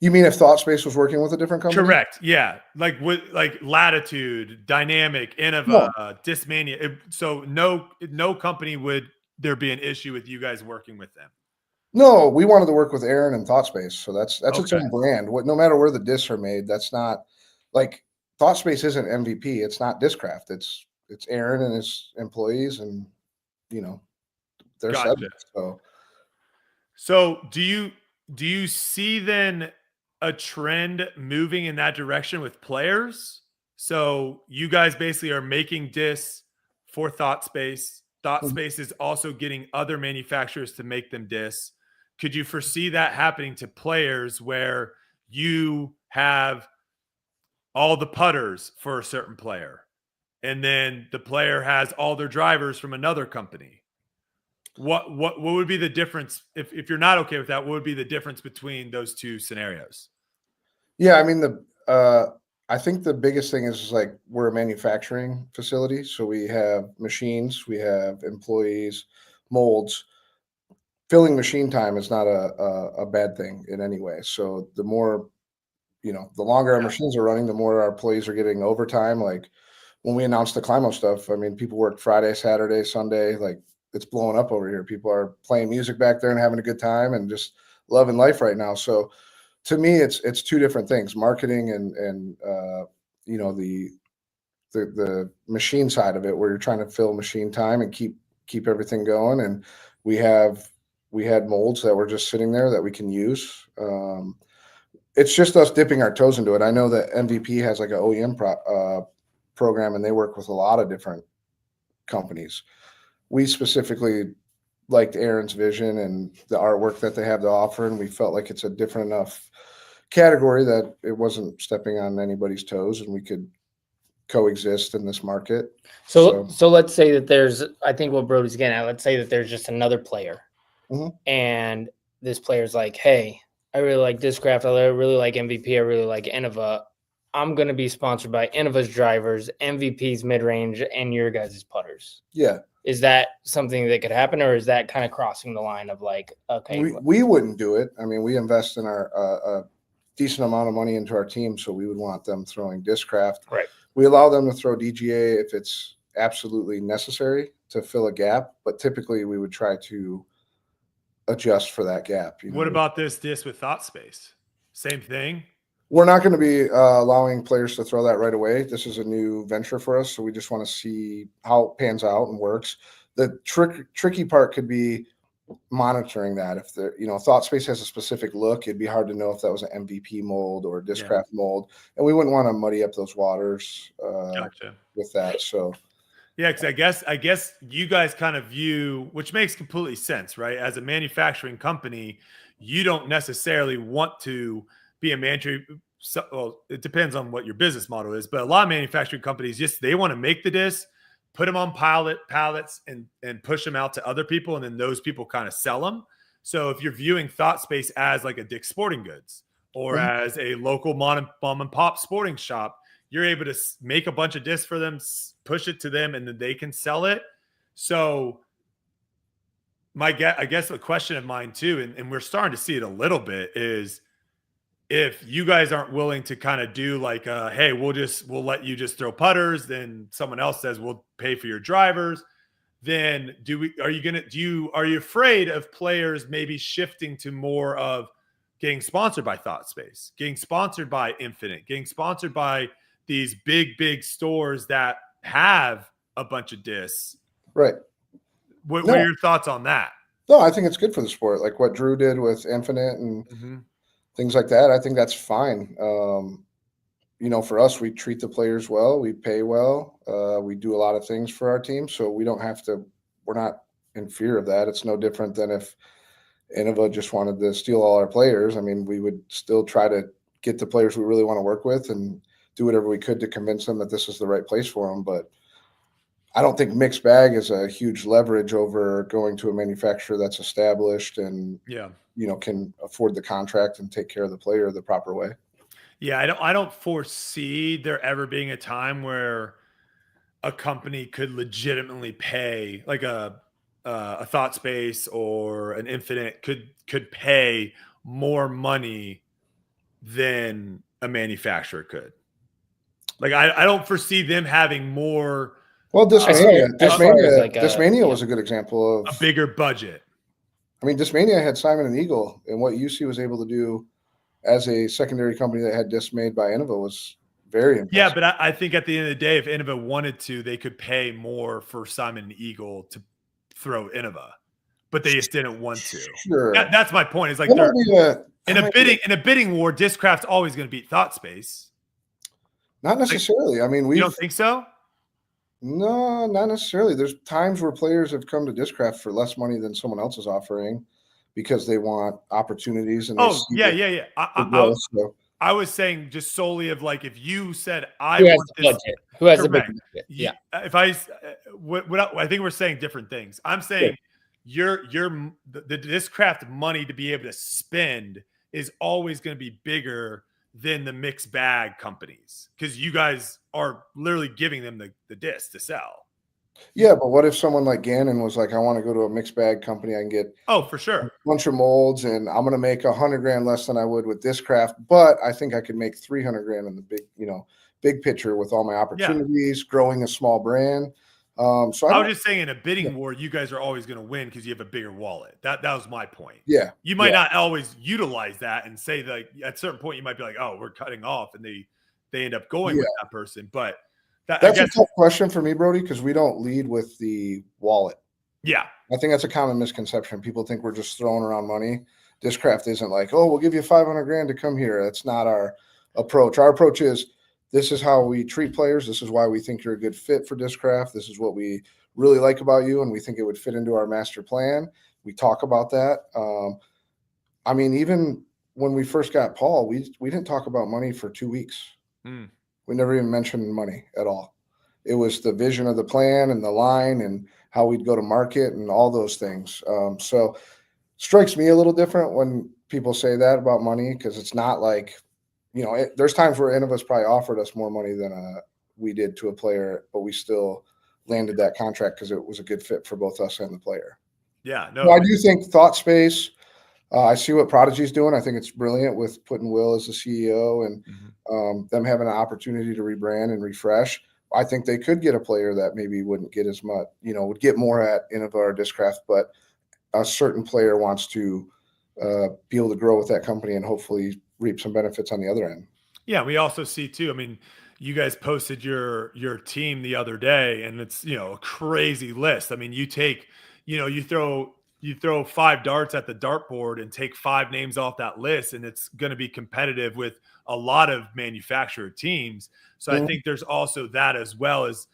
You mean if ThoughtSpace was working with a different company? Correct. Yeah. Like Latitude, Dynamic, Innova, Discmania. So no company would there be an issue with you guys working with them? No, we wanted to work with Aaron and ThoughtSpace. So that's its Okay. own brand. No matter where the discs are made, that's not like ThoughtSpace isn't MVP. It's not Discraft. It's Aaron and his employees, and you know, their Gotcha. subjects. So do you see then a trend moving in that direction with players? So you guys basically are making discs for ThoughtSpace. ThoughtSpace is also getting other manufacturers to make them discs. Could you foresee that happening to players where you have all the putters for a certain player, and then the player has all their drivers from another company? What would be the difference if you're not okay with that? What would be the difference between those two scenarios? Yeah, I mean I think the biggest thing is like we're a manufacturing facility, so we have machines, we have employees, molds. Filling machine time is not a bad thing in any way. So the more, you know, the longer our machines are running, the more our employees are getting overtime. Like when we announced the Climo stuff, I mean, people worked Friday, Saturday, Sunday. Like it's blowing up over here. People are playing music back there and having a good time and just loving life right now. So to me, it's two different things: marketing and you know, the machine side of it, where you're trying to fill machine time and keep everything going. And we had molds that were just sitting there that we can use. It's just us dipping our toes into it. I know that MVP has like an OEM program, and they work with a lot of different companies. We specifically liked Aaron's vision and the artwork that they have to offer, and we felt like it's a different enough category that it wasn't stepping on anybody's toes, and we could coexist in this market. So let's say that there's, I think what Brody's getting at, let's say that there's just another player, and this player's like, hey, I really like Discraft, I really like MVP, I really like Innova. I'm going to be sponsored by Innova's drivers, MVP's mid-range, and your guys' putters. Yeah. Is that something that could happen, or is that kind of crossing the line of like, okay, we wouldn't do it. I mean, we invest in our a decent amount of money into our team, so we would want them throwing Discraft. Right. We allow them to throw DGA if it's absolutely necessary to fill a gap, but typically we would try to adjust for that gap. You know? What about this disc with ThoughtSpace? Same thing? We're not going to be allowing players to throw that right away. This is a new venture for us, so we just want to see how it pans out and works. The tricky part could be monitoring that. If the, you know, ThoughtSpace has a specific look, it'd be hard to know if that was an MVP mold or a Discraft mold, and we wouldn't want to muddy up those waters with that. So yeah, because I guess you guys kind of view, which makes completely sense, right? As a manufacturing company, you don't necessarily want to be a manager. So, well, it depends on what your business model is, but a lot of manufacturing companies they want to make the disc, put them on pallets and push them out to other people, and then those people kind of sell them. So if you're viewing ThoughtSpace as like a Dick's Sporting Goods or as a local mom and pop sporting shop, you're able to make a bunch of discs for them, push it to them, and then they can sell it. So I guess a question of mine too, and we're starting to see it a little bit, is if you guys aren't willing to kind of do like, hey, we'll let you just throw putters, then someone else says we'll pay for your drivers, then are you afraid of players maybe shifting to more of getting sponsored by ThoughtSpace, getting sponsored by Infinite, getting sponsored by these big stores that have a bunch of discs? Right. What are your thoughts on that? No, I think it's good for the sport. Like what Drew did with Infinite and things like that. I think that's fine. You know, for us, we treat the players well. We pay well. We do a lot of things for our team. So we don't have to, we're not in fear of that. It's no different than if Innova just wanted to steal all our players, I mean, we would still try to get the players we really want to work with and do whatever we could to convince them that this is the right place for them. But I don't think mixed bag is a huge leverage over going to a manufacturer that's established and can afford the contract and take care of the player the proper way. Yeah, I don't foresee there ever being a time where a company could legitimately pay, like a Thought Space or an Infinite could pay more money than a manufacturer could. Like I don't foresee them having more. Well, Discmania was a good example of a bigger budget. I mean, Discmania had Simon and Eagle, and what UC was able to do as a secondary company that had disc made by Innova was very impressive. Yeah, but I think at the end of the day, if Innova wanted to, they could pay more for Simon and Eagle to throw Innova, but they just didn't want to. Sure. That's my point. It's like in a bidding war, Discraft's always going to beat Thought Space. Not necessarily. I mean, you don't think so? No, not necessarily. There's times where players have come to Discraft for less money than someone else is offering because they want opportunities. And yeah. I was saying just solely of like, if you said I want this budget, who has a big budget? Yeah. If I think we're saying different things. I'm saying the Discraft money to be able to spend is always going to be bigger than the mixed bag companies, because you guys are literally giving them the disc to sell. Yeah, but what if someone like Gannon was like, I want to go to a mixed bag company, I can get for sure a bunch of molds, and I'm going to make $100,000 less than I would with Discraft, but I think I could make $300,000 in the big picture with all my opportunities, growing a small brand. So I was just saying, in a bidding war, you guys are always going to win because you have a bigger wallet. That was my point. Yeah, you might not always utilize that and say that at a certain point you might be like, oh, we're cutting off, and they end up going with that person. But that's a tough question for me, Brody, because we don't lead with the wallet. Yeah, I think that's a common misconception. People think we're just throwing around money. Discraft isn't like, oh, we'll give you $500,000 to come here. That's not our approach. Our approach is, this is how we treat players. This is why we think you're a good fit for Discraft. This is what we really like about you, and we think it would fit into our master plan. We talk about that. I mean, even when we first got Paul, we didn't talk about money for 2 weeks. We never even mentioned money at all. It was the vision of the plan and the line and how we'd go to market and all those things. So strikes me a little different when people say that about money, because it's not like, there's times where Innova's probably offered us more money than we did to a player, but we still landed that contract because it was a good fit for both us and the player. Yeah, no, I do think Thought Space. I see what Prodigy's doing. I think it's brilliant with putting Will as the CEO and them having an opportunity to rebrand and refresh. I think they could get a player that maybe wouldn't get as much, would get more at Innova or Discraft, but a certain player wants to be able to grow with that company and hopefully reap some benefits on the other end. Yeah, we also see too, I mean, you guys posted your team the other day, and it's, a crazy list. I mean, you take, you throw 5 darts at the dartboard and take 5 names off that list, and it's going to be competitive with a lot of manufacturer teams. So I think there's also that, as well as,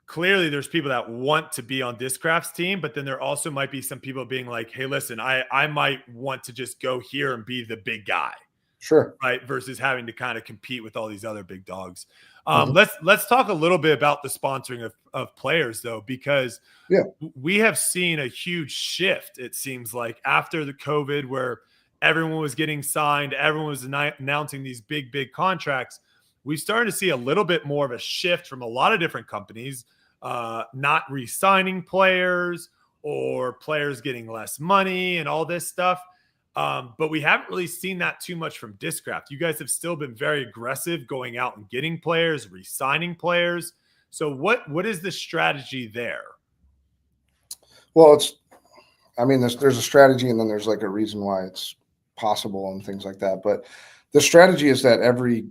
clearly there's people that want to be on Discraft's team, but then there also might be some people being like, hey, listen, I might want to just go here and be the big guy. Sure. Right. Versus having to kind of compete with all these other big dogs. Let's talk a little bit about the sponsoring of players, though, because we have seen a huge shift, it seems like, after the COVID, where everyone was getting signed, everyone was announcing these big contracts. We've started to see a little bit more of a shift from a lot of different companies, not re-signing players or players getting less money and all this stuff. But we haven't really seen that too much from Discraft. You guys have still been very aggressive going out and getting players, re-signing players. So what is the strategy there? Well, there's a strategy, and then there's like a reason why it's possible and things like that. But the strategy is that every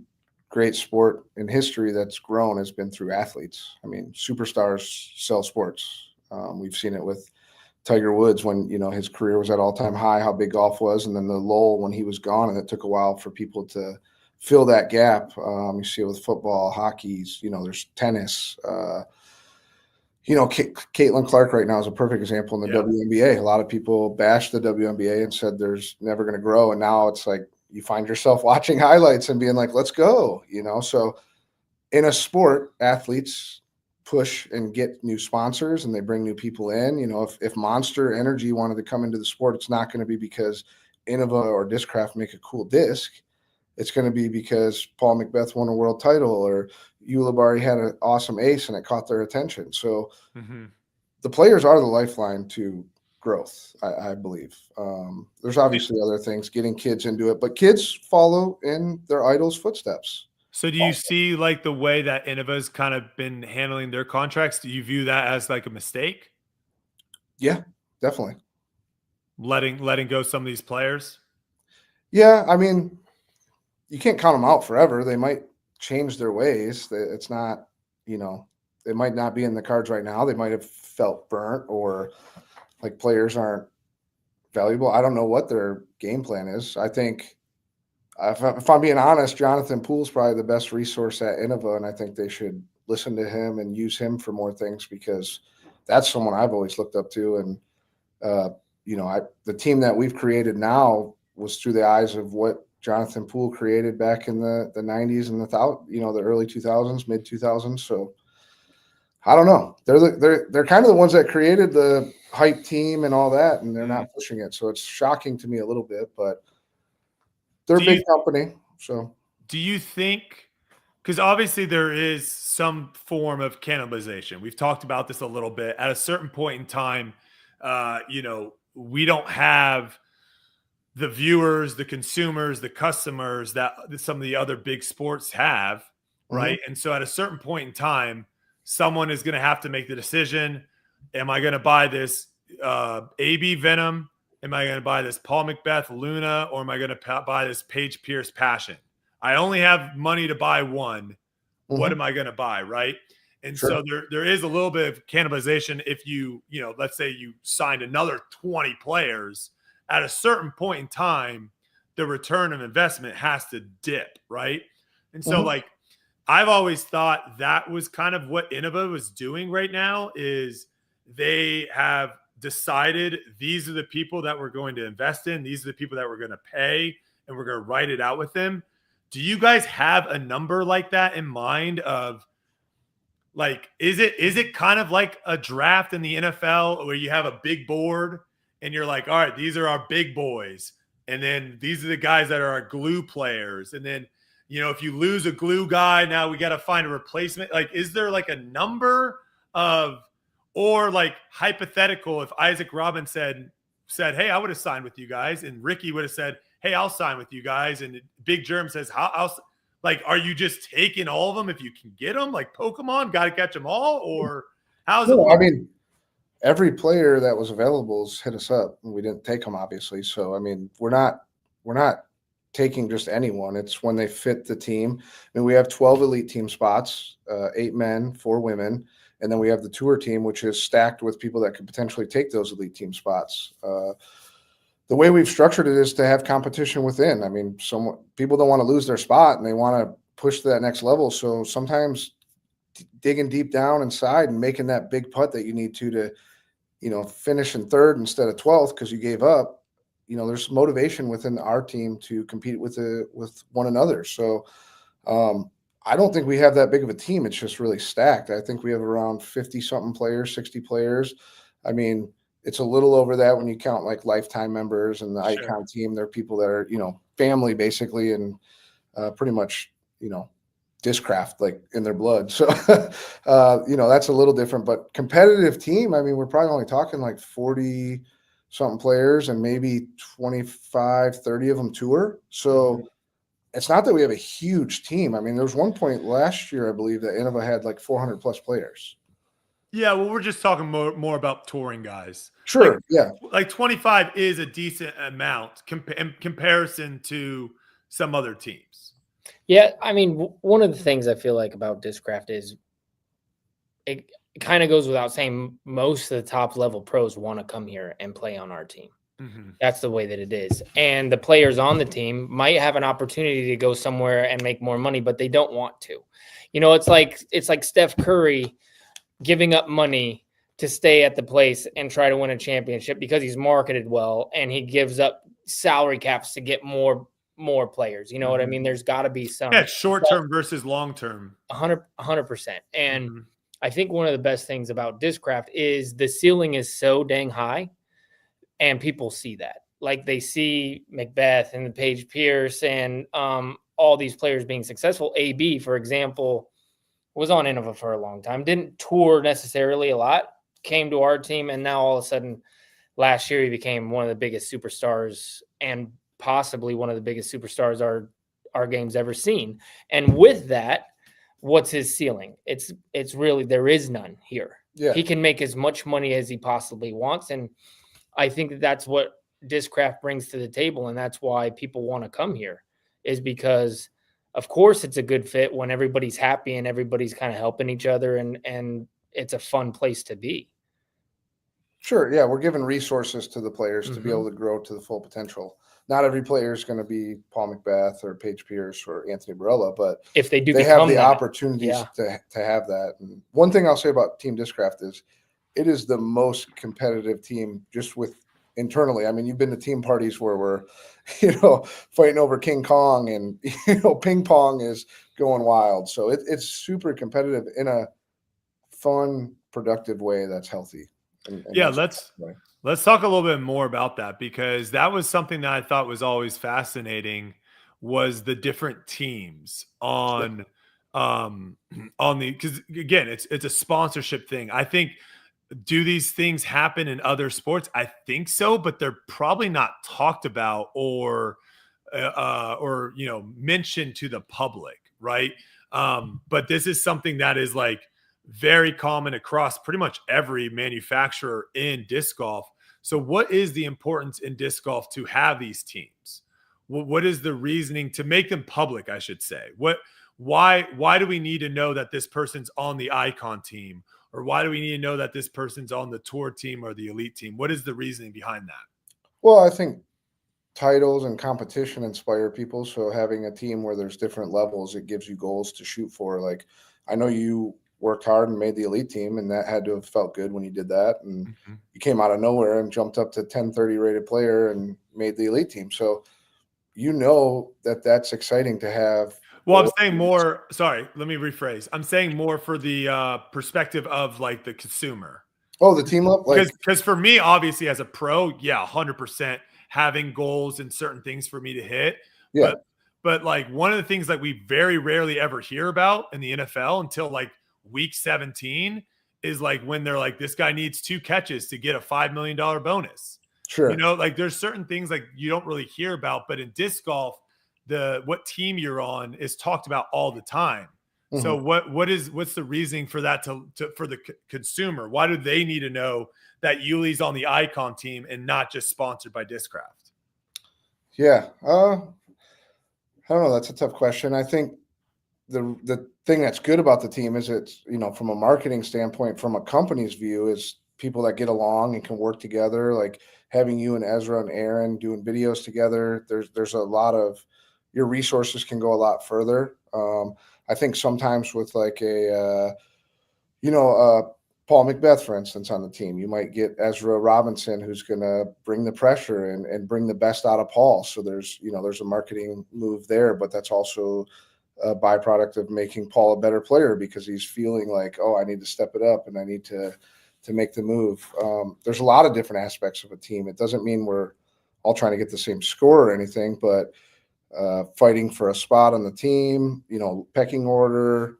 great sport in history that's grown has been through athletes. I mean, superstars sell sports. We've seen it with Tiger Woods when, his career was at all-time high, how big golf was, and then the lull when he was gone, and it took a while for people to fill that gap. You see it with football, hockey, there's tennis. Caitlin Clark right now is a perfect example in the Yeah. WNBA. A lot of people bashed the WNBA and said there's never going to grow. And now it's like you find yourself watching highlights and being like, let's go, So in a sport, athletes push and get new sponsors and they bring new people in. If Monster Energy wanted to come into the sport, it's not going to be because Innova or Discraft make a cool disc. It's going to be because Paul Macbeth won a world title or Ulibarri had an awesome ace and it caught their attention. So the players are the lifeline to growth, I believe. There's obviously other things, getting kids into it, but kids follow in their idols' footsteps. So do you see like the way that Innova's kind of been handling their contracts? Do you view that as like a mistake? Yeah, definitely. Letting go some of these players? Yeah, I mean, you can't count them out forever. They might change their ways. It's not, it might not be in the cards right now. They might have felt burnt or like players aren't valuable. I don't know what their game plan is. I think if I'm being honest, Jonathan Poole's probably the best resource at Innova, and I think they should listen to him and use him for more things because that's someone I've always looked up to. And, the team that we've created now was through the eyes of what Jonathan Poole created back in the 90s and the early 2000s, mid 2000s. So I don't know. They're kind of the ones that created the hype team and all that, and they're not pushing it. So it's shocking to me a little bit, but they're a big company. So do you think, because obviously there is some form of cannibalization. We've talked about this a little bit. At a certain point in time, we don't have the viewers, the consumers, the customers that some of the other big sports have, right? And so at a certain point in time, someone is going to have to make the decision. Am I going to buy this AB Venom? Am I going to buy this Paul Macbeth Luna? Or am I going to buy this Paige Pierce Passion? I only have money to buy one. What am I going to buy, right? And so there is a little bit of cannibalization if let's say you signed another 20 players. At a certain point in time, the return of investment has to dip, right? And so, I've always thought that was kind of what Innova was doing right now is they have decided these are the people that we're going to invest in. These are the people that we're going to pay, and we're going to write it out with them. Do you guys have a number like that in mind of like, is it kind of like a draft in the NFL where you have a big board and you're like, all right, these are our big boys. And then these are the guys that are our glue players. And then, if you lose a glue guy, now we got to find a replacement. Like, is there like a number of, or like hypothetical, if Isaac Robin said, hey, I would have signed with you guys. And Ricky would have said, hey, I'll sign with you guys. And Big Jerm says, like, are you just taking all of them if you can get them? Like Pokemon, got to catch them all? Or how's it work? I mean, every player that was available hit us up, and we didn't take them, obviously. So, I mean, we're not taking just anyone. It's when they fit the team. I mean, we have 12 elite team spots, 8 men, 4 women. And then we have the tour team, which is stacked with people that could potentially take those elite team spots. The way we've structured it is to have competition within. I mean, people don't want to lose their spot and they want to push to that next level. So sometimes digging deep down inside and making that big putt that you need to finish in 3rd instead of 12th because you gave up. There's motivation within our team to compete with one another. So I don't think we have that big of a team. It's just really stacked. I think we have around 50 something players, 60 players. I mean, it's a little over that when you count like lifetime members and the Icon team. They're people that are, family basically, and pretty much, Discraft like in their blood. So, that's a little different, but competitive team. I mean, we're probably only talking like 40 something players and maybe 25, 30 of them tour. So it's not that we have a huge team. I mean, there was one point last year, I believe, that Innova had like 400 plus players. Yeah, well, we're just talking more about touring guys. Sure, like 25 is a decent amount in comparison to some other teams. Yeah, I mean, one of the things I feel like about Discraft is it kind of goes without saying, most of the top level pros want to come here and play on our team. That's the way that it is. And the players on the team might have an opportunity to go somewhere and make more money, but they don't want to. It's like Steph Curry giving up money to stay at the place and try to win a championship because he's marketed well and he gives up salary caps to get more players. You know what I mean? There's got to be some short-term versus long-term. 100%. And I think one of the best things about Discraft is the ceiling is so dang high and people see that. Like they see Macbeth and the Paige Pierce and all these players being successful. AB, for example, was on Innova for a long time, didn't tour necessarily a lot, came to our team, and now all of a sudden last year he became one of the biggest superstars and possibly one of the biggest superstars our game's ever seen. And with that, what's his ceiling? It's really, there is none here. Yeah. He can make as much money as he possibly wants. And I think that's what Discraft brings to the table. And that's why people want to come here, is because of course it's a good fit when everybody's happy and everybody's kind of helping each other and it's a fun place to be. Sure. Yeah. We're giving resources to the players to be able to grow to the full potential. Not every player is going to be Paul Macbeth or Paige Pierce or Anthony Barella, but if they do, they have the that, opportunities to have that. And one thing I'll say about Team Discraft is it is the most competitive team just with internally. I mean, you've been to team parties where we're, fighting over King Kong and, ping pong is going wild. So it's super competitive in a fun, productive way that's healthy. And yeah, let's talk a little bit more about that, because that was something that I thought was always fascinating, was the different teams on the, because again, it's a sponsorship thing. I think, do these things happen in other sports? I think so, but they're probably not talked about or mentioned to the public, right? But this is something that is like very common across pretty much every manufacturer in disc golf. So what is the importance in disc golf to have these teams? What is the reasoning to make them public, I should say? Why do we need to know that this person's on the icon team? Or why do we need to know that this person's on the tour team or the elite team? What is the reasoning behind that? Well, I think titles and competition inspire people. So having a team where there's different levels, it gives you goals to shoot for. Like, I know you worked hard and made the elite team, and that had to have felt good when you did that. And you came out of nowhere and jumped up to 1030 rated player and made the elite team. So that's exciting to have. Well, I'm saying more, sorry, let me rephrase. I'm saying more for the perspective of like the consumer. Oh, the team up? Because for me, obviously as a pro, 100% having goals and certain things for me to hit. Yeah. But like one of the things that we very rarely ever hear about in the NFL until like week 17 is like when they're like, this guy needs 2 catches to get a $5 million bonus. Sure. Like there's certain things like you don't really hear about, but in disc golf, what team you're on is talked about all the time. So what's the reasoning for that for the consumer? Why do they need to know that Yuli's on the icon team and not just sponsored by Discraft? Yeah. I don't know. That's a tough question. I think the thing that's good about the team is it's, from a marketing standpoint, from a company's view, is people that get along and can work together, like having you and Ezra and Aaron doing videos together. There's a lot of, your resources can go a lot further. I think sometimes with like Paul Macbeth, for instance, on the team, you might get Ezra Robinson, who's going to bring the pressure and bring the best out of Paul. So there's a marketing move there, but that's also a byproduct of making Paul a better player because he's feeling like, oh, I need to step it up and I need to make the move. There's a lot of different aspects of a team. It doesn't mean we're all trying to get the same score or anything, but fighting for a spot on the team, pecking order,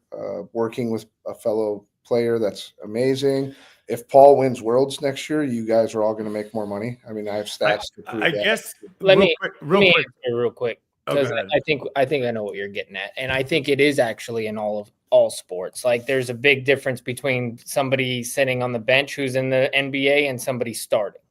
working with a fellow player. That's amazing. If Paul wins Worlds next year, you guys are all going to make more money. I mean, I have stats to prove that. Guess let me real quick because Okay. I think I know what you're getting at, and I think it is actually in all sports. Like, there's a big difference between somebody sitting on the bench who's in the NBA and somebody starting.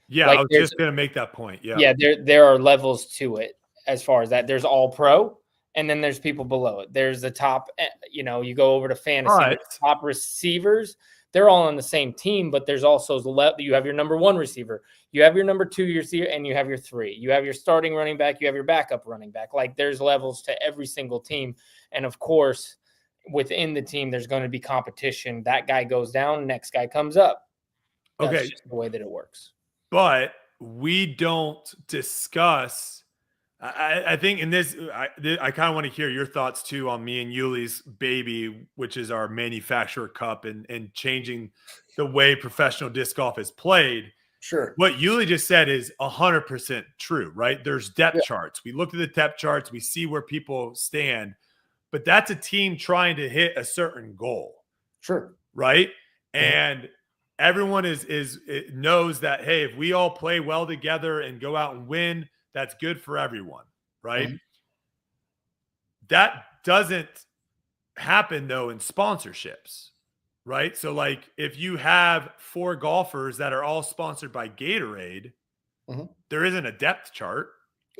Yeah, like, I was just going to make that point. Yeah, there are levels to it. As far as that, there's all pro, and then there's people below it. There's the top, you go over to fantasy, Right. top receivers, they're all on the same team, but there's also you have your number 1 receiver, you have your number 2 receiver, and you have your 3. You have your starting running back, you have your backup running back. Like, there's levels to every single team. And of course, within the team, there's going to be competition. That guy goes down, next guy comes up. That's Okay. just the way that it works. But we don't discuss. I think in this, I kind of want to hear your thoughts too on me and Yuli's baby, which is our manufacturer cup and changing the way professional disc golf is played. Sure. What Yuli just said is 100% true, right? There's depth charts. We look at the depth charts. We see where people stand, but that's a team trying to hit a certain goal. Sure. Right. And everyone knows that, hey, if we all play well together and go out and win, that's good for everyone, right? That doesn't happen, though, in sponsorships, right? So, like, if you have 4 golfers that are all sponsored by Gatorade, there isn't a depth chart.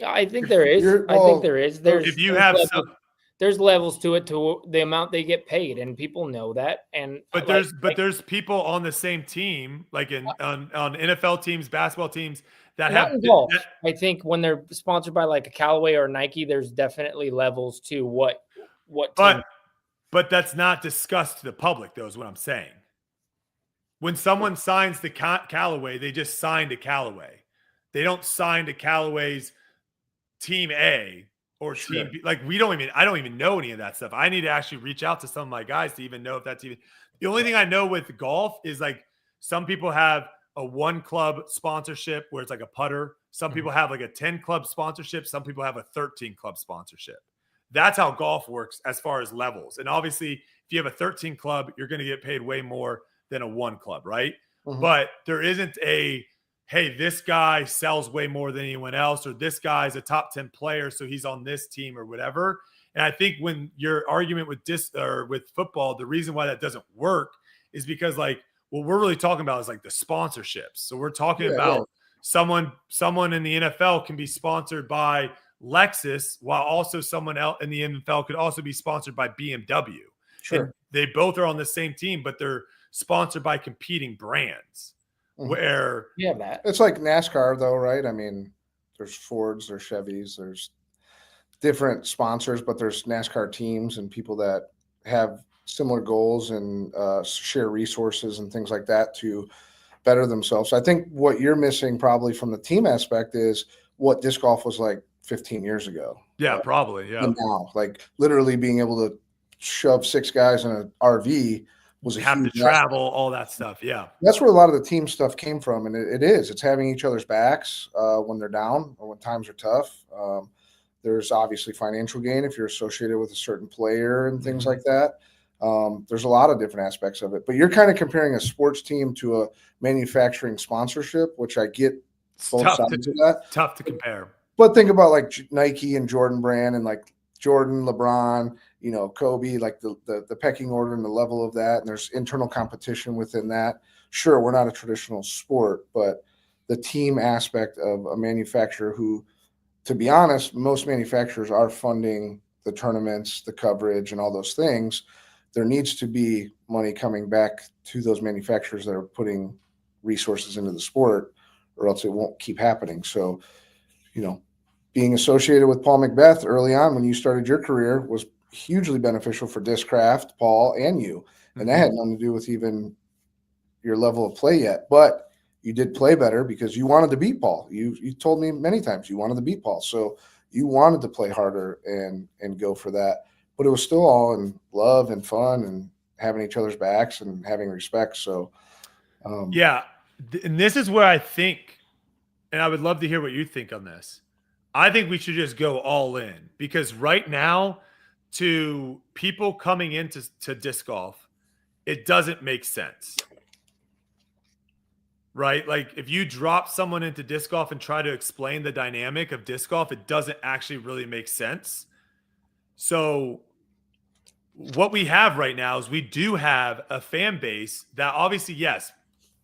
I think there is. I think there is. There's levels to it, to the amount they get paid, and people know that. But there's people on the same team, like on NFL teams, basketball teams, that have golf. I think when they're sponsored by like a Callaway or Nike, there's definitely levels to what. But that's not discussed to the public, though, is what I'm saying. When someone signs to Callaway, they just signed to Callaway. They don't sign to Callaway's Team A or Team B. Like I don't even know any of that stuff. I need to actually reach out to some of my guys to even know if that's even. The only thing I know with golf is like some people have a 1 club sponsorship where it's like a putter. Some people have like a 10 club sponsorship. Some people have a 13 club sponsorship. That's how golf works as far as levels. And obviously, if you have a 13 club, you're going to get paid way more than a 1 club, right? But there isn't a, hey, this guy sells way more than anyone else, or this guy's a top 10 player, so he's on this team or whatever. And I think when your argument with with football, the reason why that doesn't work is because like, what we're really talking about is like the sponsorships. So we're talking about someone in the NFL can be sponsored by Lexus, while also someone else in the NFL could also be sponsored by BMW. Sure. And they both are on the same team, but they're sponsored by competing brands. Where it's like NASCAR, though, right? I mean, there's Fords, there's Chevys, there's different sponsors, but there's NASCAR teams and people that have similar goals and share resources and things like that to better themselves. So I think what you're missing probably from the team aspect is what disc golf was like 15 years ago. Yeah, probably. Yeah. And now, like literally being able to shove 6 guys in an RV was have to travel, all that stuff. Yeah. That's where a lot of the team stuff came from. And it's having each other's backs when they're down or when times are tough. There's obviously financial gain if you're associated with a certain player and things like that. There's a lot of different aspects of it, but you're kind of comparing a sports team to a manufacturing sponsorship, which I get both sides of that. Tough to compare. But think about like Nike and Jordan brand and like Jordan, LeBron, Kobe, like the pecking order and the level of that. And there's internal competition within that. Sure, we're not a traditional sport, but the team aspect of a manufacturer who, to be honest, most manufacturers are funding the tournaments, the coverage, and all those things. There needs to be money coming back to those manufacturers that are putting resources into the sport, or else it won't keep happening. So, being associated with Paul Macbeth early on when you started your career was hugely beneficial for Discraft, Paul, and you. And that had nothing to do with even your level of play yet. But you did play better because you wanted to beat Paul. You told me many times you wanted to beat Paul. So you wanted to play harder and go for that. But it was still all in love and fun and having each other's backs and having respect. So, and this is where I think, and I would love to hear what you think on this. I think we should just go all in because right now, to people coming into disc golf, it doesn't make sense. Right? Like if you drop someone into disc golf and try to explain the dynamic of disc golf, it doesn't actually really make sense. So what we have right now is we do have a fan base that obviously, yes,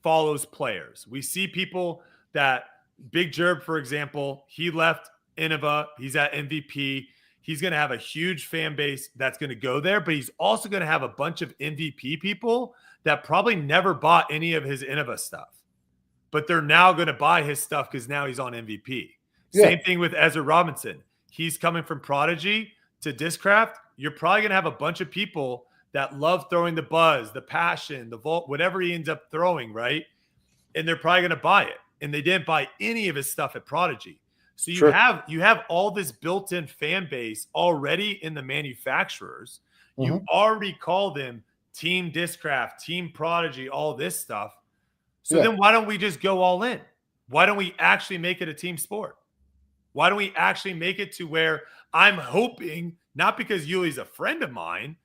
follows players. We see people that Big Jerm, for example, he left Innova. He's at MVP. He's going to have a huge fan base that's going to go there, but he's also going to have a bunch of MVP people that probably never bought any of his Innova stuff, but they're now going to buy his stuff because now he's on MVP. Yeah. Same thing with Ezra Robinson. He's coming from Prodigy to Discraft. You're probably going to have a bunch of people that love throwing the buzz, the passion, the vault, whatever he ends up throwing, right? And they're probably going to buy it. And they didn't buy any of his stuff at Prodigy. So you have all this built-in fan base already in the manufacturers. You already call them Team Discraft, Team Prodigy, all this stuff. So then why don't we just go all in? Why don't we actually make it a team sport? Why don't we actually make it to where I'm hoping, not because Yuli's a friend of mine,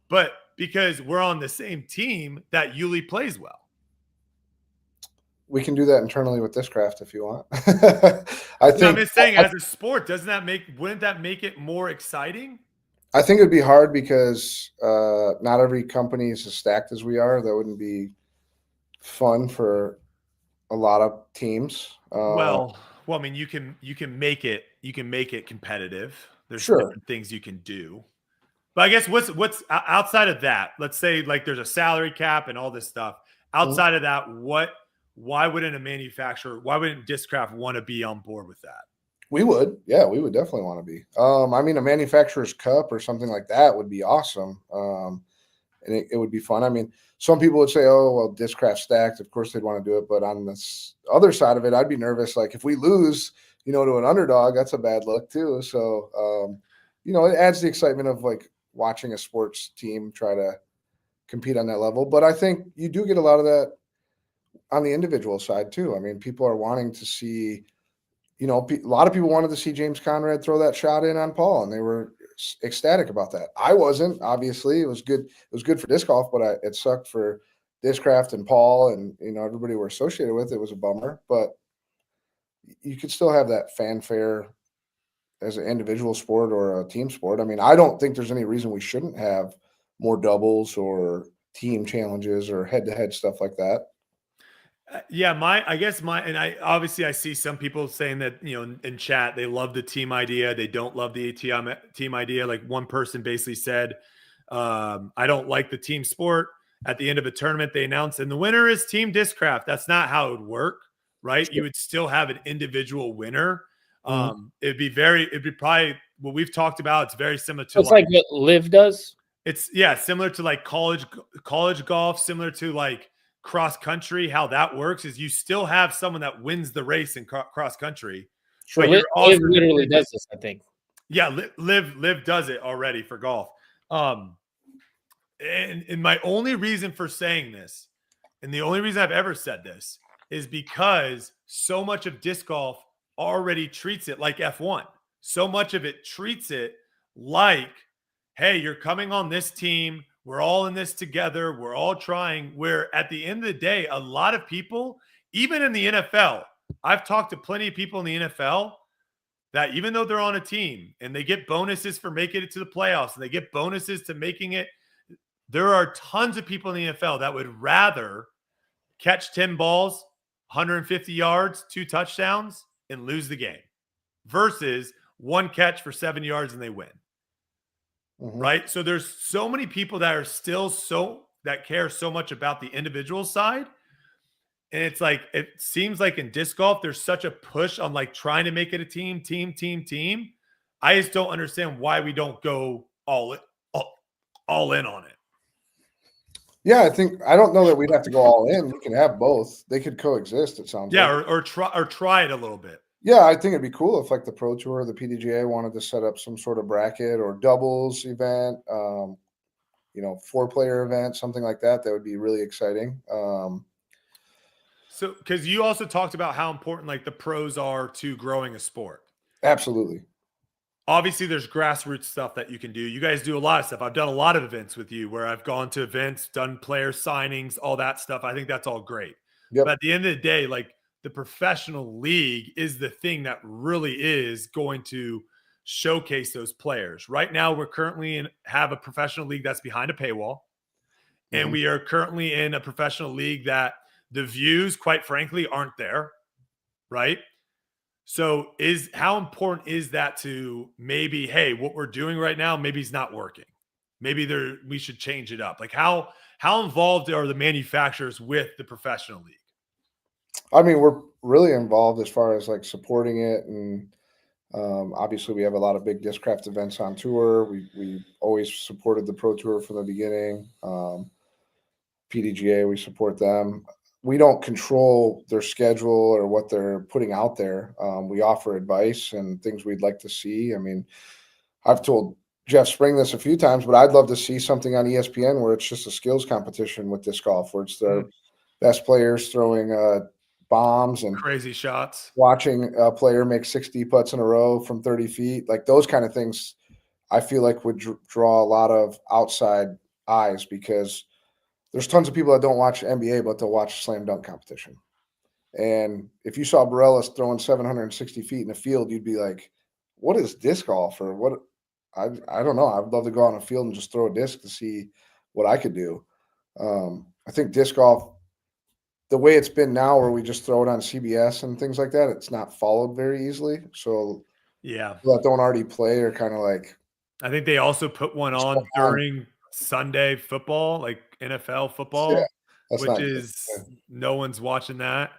but because we're on the same team, that Yuli plays well? We can do that internally with Discraft if you want. I'm just saying, as a sport, wouldn't that make it more exciting? I think it would be hard because not every company is as stacked as we are. That wouldn't be fun for a lot of teams. Well, I mean, you can make it competitive. There's different things you can do. But I guess what's outside of that? Let's say like there's a salary cap and all this stuff. Outside of that, why wouldn't Discraft want to be on board with that? We would. Yeah, we would definitely want to be. I mean, a manufacturer's cup or something like that would be awesome. And it would be fun. I mean, some people would say, oh, well, Discraft stacked. Of course they'd want to do it. But on this other side of it, I'd be nervous. Like if we lose, to an underdog, that's a bad look too. So, it adds the excitement of like watching a sports team try to compete on that level. But I think you do get a lot of that on the individual side too. I mean, people are wanting to see, a lot of people wanted to see James Conrad throw that shot in on Paul, and they were ecstatic about that. I wasn't, obviously. It was good. It was good for disc golf, but it sucked for Discraft and Paul and, everybody we're associated with. It was a bummer, but you could still have that fanfare as an individual sport or a team sport. I mean, I don't think there's any reason we shouldn't have more doubles or team challenges or head-to-head stuff like that. I see some people saying that, in chat, they love the team idea. They don't love the team idea. Like one person basically said, I don't like the team sport. At the end of a tournament, they announce, and the winner is Team Discraft. That's not how it would work, right? Sure. You would still have an individual winner. It'd be probably what we've talked about. It's very similar to like what Liv does. It's similar to like college golf, similar to like cross country. How that works is you still have someone that wins the race in cross country. Sure, Liv literally does this, I think. Yeah, Liv does it already for golf. And my only reason for saying this, and the only reason I've ever said this, is because so much of disc golf already treats it like F1. So much of it treats it like, hey, you're coming on this team. We're all in this together. We're all trying. Where at the end of the day, a lot of people, even in the NFL, I've talked to plenty of people in the NFL that even though they're on a team and they get bonuses for making it to the playoffs and they get bonuses to making it, there are tons of people in the NFL that would rather catch 10 balls, 150 yards, 2 touchdowns, and lose the game versus one catch for 7 yards and they win. Right? So there's so many people that are still that care so much about the individual side. And it's like, it seems like in disc golf, there's such a push on like trying to make it a team. I just don't understand why we don't go all in on it. Yeah, I don't know that we'd have to go all in. We can have both. They could coexist, it sounds like. Or try it a little bit. Yeah, I think it'd be cool if like the Pro Tour or the PDGA wanted to set up some sort of bracket or doubles event, 4-player event, something like that. That would be really exciting. So, because you also talked about how important like the pros are to growing a sport. Absolutely. Obviously, there's grassroots stuff that you can do. You guys do a lot of stuff. I've done a lot of events with you where I've gone to events, done player signings, all that stuff. I think that's all great. Yep. But at the end of the day, like the professional league is the thing that really is going to showcase those players. Right now, we're currently have a professional league that's behind a paywall. And we are currently in a professional league that the views, quite frankly, aren't there. Right? So how important is that to maybe, hey, what we're doing right now, maybe it's not working. Maybe we should change it up. Like how involved are the manufacturers with the professional league? I mean, we're really involved as far as like supporting it and Obviously, we have a lot of big Discraft events on tour. We always supported the Pro Tour from the beginning. PDGA, we support them. We don't control their schedule or what they're putting out there. We offer advice and things we'd like to see. I mean, I've told Jeff Spring this a few times, but I'd love to see something on ESPN where it's just a skills competition with disc golf, where it's their best players throwing bombs and crazy shots, watching a player make 60 putts in a row from 30 feet. Like those kind of things, I feel like would draw a lot of outside eyes, because there's tons of people that don't watch NBA, but they'll watch slam dunk competition. And if you saw Bareilles throwing 760 feet in a field, you'd be like, what is disc golf? Or what? I don't know. I'd love to go on a field and just throw a disc to see what I could do. I think disc golf, the way it's been now, where we just throw it on CBS and things like that, it's not followed very easily. So yeah, people that don't already play are kind of like. I think they also put one on during Sunday football, like NFL football, which is no one's watching that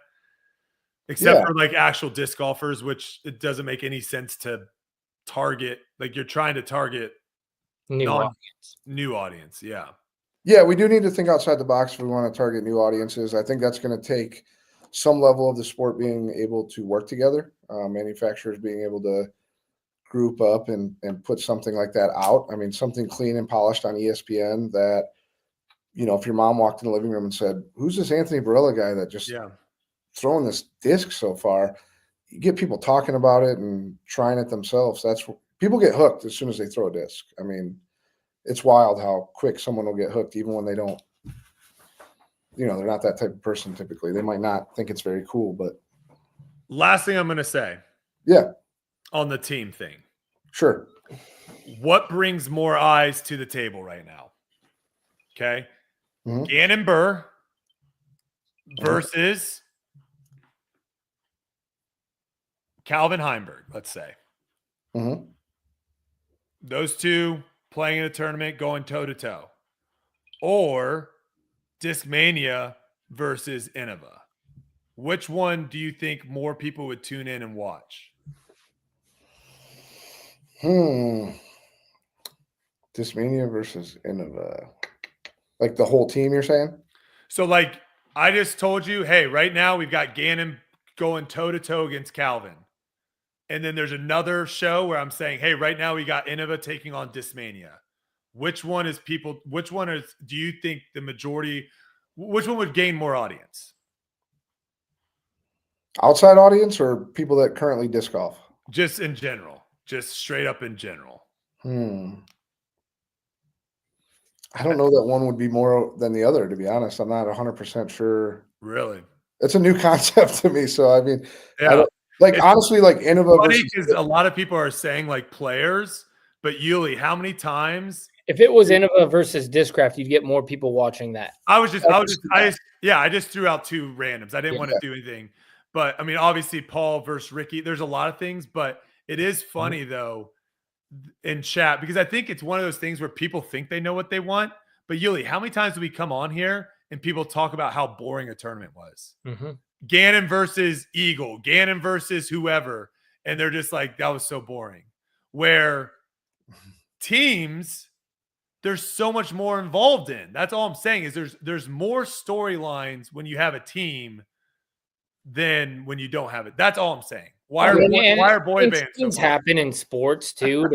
except for like actual disc golfers, which it doesn't make any sense to target. Like you're trying to target new audience. Yeah. Yeah, we do need to think outside the box if we want to target new audiences. I think that's going to take some level of the sport being able to work together, manufacturers being able to group up and put something like that out. I mean, something clean and polished on ESPN that, you know, if your mom walked in the living room and said, who's this Anthony Barilla guy that just throwing this disc so far? You get people talking about it and trying it themselves. That's people get hooked as soon as they throw a disc. I mean, it's wild how quick someone will get hooked, even when they don't, you know, they're not that type of person typically. They might not think it's very cool, but. Last thing I'm going to say. Yeah. On the team thing. Sure. What brings more eyes to the table right now? Okay. Mm-hmm. Gannon Burr versus Calvin Heimberg, let's say. Mm-hmm. Those two playing in a tournament, going toe-to-toe. Or Discmania versus Innova. Which one do you think more people would tune in and watch? Discmania versus Innova. Like the whole team, you're saying? So, like, I just told you, hey, right now we've got Gannon going toe-to-toe against Calvin. And then there's another show where I'm saying, hey, right now we got Innova taking on Discmania. Which one do you think the majority, which one would gain more audience? Outside audience or people that currently disc golf? Just in general. Just straight up in general. I don't know that one would be more than the other, to be honest. I'm not 100% sure. Really? It's a new concept to me. So, I mean, yeah. Honestly, like Innova. Funny because a lot of people are saying like players, but Yuli, how many times? If it was Innova versus Discraft, you'd get more people watching that. I just threw out two randoms. I didn't want to do anything. But I mean, obviously Paul versus Ricky, there's a lot of things, but it is funny though in chat, because I think it's one of those things where people think they know what they want. But Yuli, how many times do we come on here and people talk about how boring a tournament was? Mm-hmm. Gannon versus Eagle, Gannon versus whoever. And they're just like, that was so boring. Where teams, there's so much more involved in. That's all I'm saying is there's more storylines when you have a team than when you don't have it. That's all I'm saying. Why are boy bands? Things happen in sports too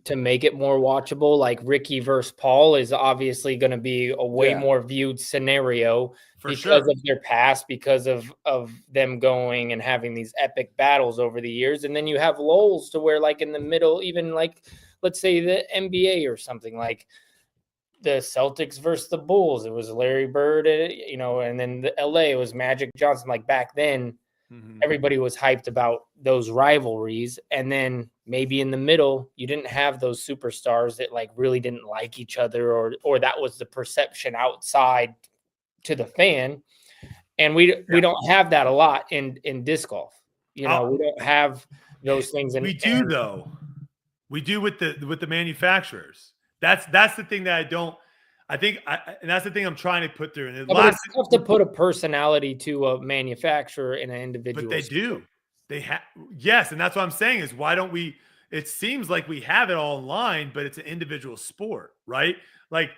to make it more watchable. Like Ricky versus Paul is obviously going to be a way more viewed scenario because of their past, because of them going and having these epic battles over the years. And then you have lulls to where, like in the middle, even like let's say the NBA or something, like the Celtics versus the Bulls. It was Larry Bird, and then the LA, it was Magic Johnson. Like back then, everybody was hyped about those rivalries. And then maybe in the middle, you didn't have those superstars that like really didn't like each other, or that was the perception outside to the fan. And we don't have that a lot in disc golf. We don't have those things. We do though. We do with the manufacturers. That's the thing that and that's the thing I'm trying to put through. And it's tough to put a personality to a manufacturer in an individual. But they do. Yes, and that's what I'm saying is why don't we? It seems like we have it all in line, but it's an individual sport, right? Like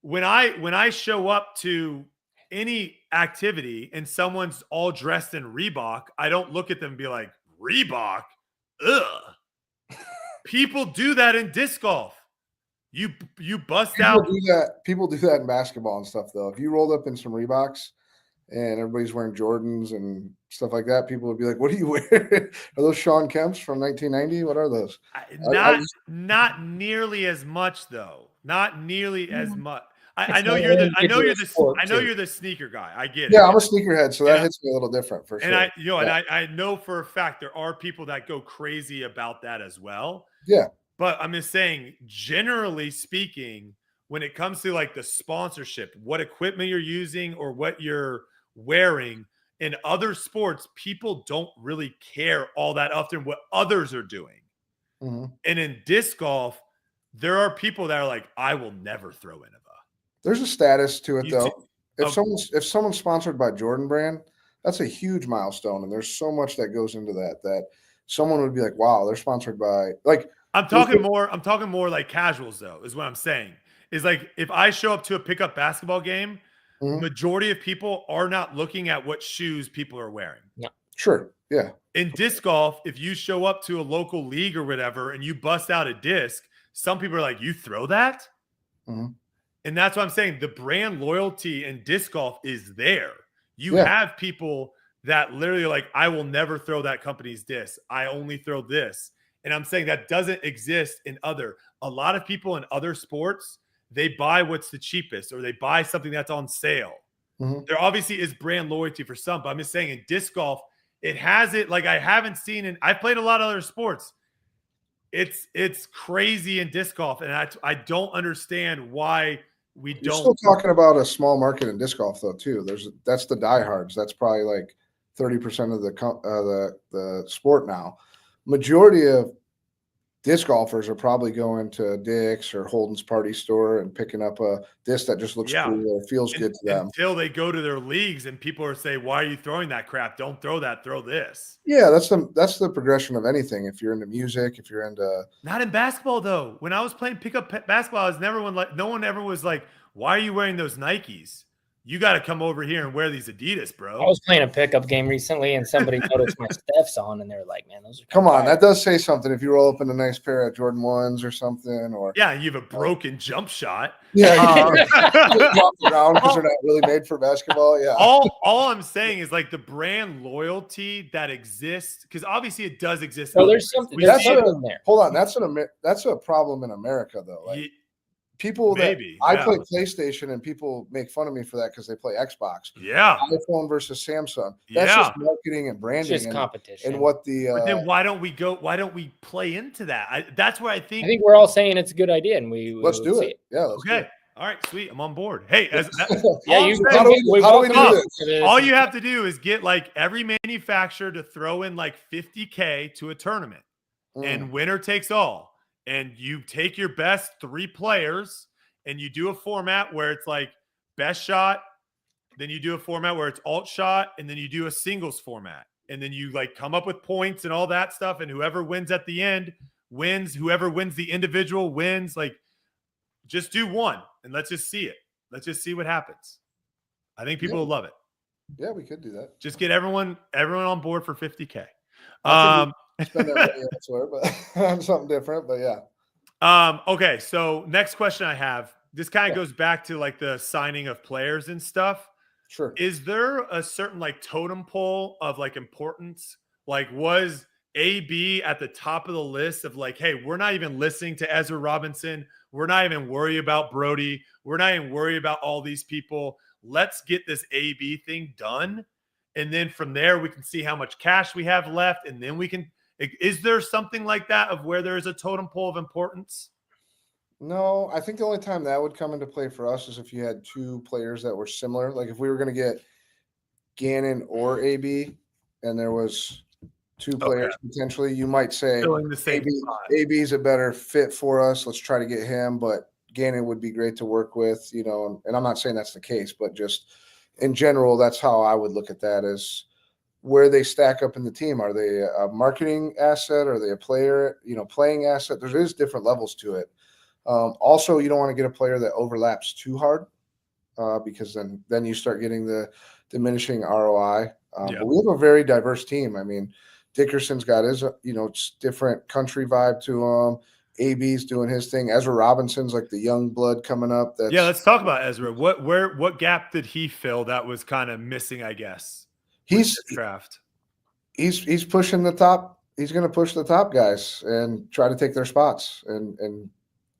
when I show up to any activity and someone's all dressed in Reebok, I don't look at them and be like, Reebok? Ugh. People do that in disc golf. You bust out. People do that in basketball and stuff, though. If you rolled up in some Reeboks and everybody's wearing Jordans and stuff like that, people would be like, "What are you wearing? Are those Sean Kemp's from 1990? What are those?" Not nearly as much, though. Not nearly as much. I It's know not you're an individual sport, you're the sneaker guy. I get it. Yeah, I'm a sneakerhead, so that hits me a little different for sure. And I know for a fact there are people that go crazy about that as well. Yeah. But I'm just saying, generally speaking, when it comes to like the sponsorship, what equipment you're using or what you're wearing in other sports, people don't really care all that often what others are doing. Mm-hmm. And in disc golf, there are people that are like, I will never throw Innova. There's a status to it, though. If someone's sponsored by Jordan Brand, that's a huge milestone, and there's so much that goes into that someone would be like, wow, they're sponsored by like. I'm talking more like casuals, though, is what I'm saying. Is like if I show up to a pickup basketball game, majority of people are not looking at what shoes people are wearing. Yeah. Sure. Yeah. In disc golf, if you show up to a local league or whatever and you bust out a disc, some people are like, you throw that? Mm-hmm. And that's what I'm saying. The brand loyalty in disc golf is there. You have people that literally are like, I will never throw that company's disc. I only throw this. And I'm saying that doesn't exist in a lot of people in other sports, they buy what's the cheapest or they buy something that's on sale. Mm-hmm. There obviously is brand loyalty for some, but I'm just saying in disc golf, it has it like I haven't seen I've played a lot of other sports. It's crazy in disc golf. And I don't understand why You're still talking about a small market in disc golf, though, too. That's the diehards. That's probably like 30% of the sport now. Majority of disc golfers are probably going to Dick's or Holden's Party Store and picking up a disc that just looks cool or feels good to them. Until they go to their leagues and people are saying, why are you throwing that crap? Don't throw that, throw this. Yeah, that's the progression of anything. If you're into music, if you're into not in basketball though. When I was playing pickup basketball, no one ever was like, why are you wearing those Nikes? You got to come over here and wear these Adidas, bro. I was playing a pickup game recently, and somebody noticed my Steph's on, and they were like, "Man, those are." Come on, that does say something. If you roll up in a nice pair of Jordan 1s or something, or you have a broken jump shot. Yeah, around because they're not really made for basketball. Yeah. All I'm saying is like the brand loyalty that exists, because obviously it does exist. So there's something. There's something there. Hold on, that's a problem in America, though. Like, people I play PlayStation and people make fun of me for that because they play Xbox. Yeah. iPhone versus Samsung. That's just marketing and branding. It's just competition. And what the but then why don't we play into that? That's where I think we're all saying it's a good idea, and let's do it. Yeah. Let's do it. All right, sweet. I'm on board. Hey, how do we do this? All you have to do is get like every manufacturer to throw in like $50K to a tournament, and winner takes all. And you take your best 3 players and you do a format where it's like best shot. Then you do a format where it's alt shot. And then you do a singles format. And then you like come up with points and all that stuff. And whoever wins at the end wins. Whoever wins the individual wins. Like just do one and let's just see it. Let's just see what happens. I think people will love it. Yeah, we could do that. Just get everyone on board for $50K. Spend that money elsewhere, but on something different. But yeah. Okay. So next question I have. This kind of goes back to like the signing of players and stuff. Sure. Is there a certain like totem pole of like importance? Like was AB at the top of the list of like, hey, we're not even listening to Ezra Robinson. We're not even worried about Brody. We're not even worried about all these people. Let's get this AB thing done. And then from there, we can see how much cash we have left. And then we can. Is there something like that of where there is a totem pole of importance? No, I think the only time that would come into play for us is if you had 2 players that were similar. Like if we were going to get Gannon or AB and there was 2 players potentially, you might say AB is a better fit for us. Let's try to get him, but Gannon would be great to work with, and I'm not saying that's the case, but just in general, that's how I would look at that as where they stack up in the team. Are they a marketing asset? Are they a player, playing asset? There is different levels to it. Also, you don't want to get a player that overlaps too hard because then you start getting the diminishing ROI. But we have a very diverse team. I mean, Dickerson's got his, different country vibe to him. AB's doing his thing. Ezra Robinson's like the young blood coming up. Let's talk about Ezra. What gap did he fill that was kind of missing, I guess? He's pushing the top. He's going to push the top guys and try to take their spots. And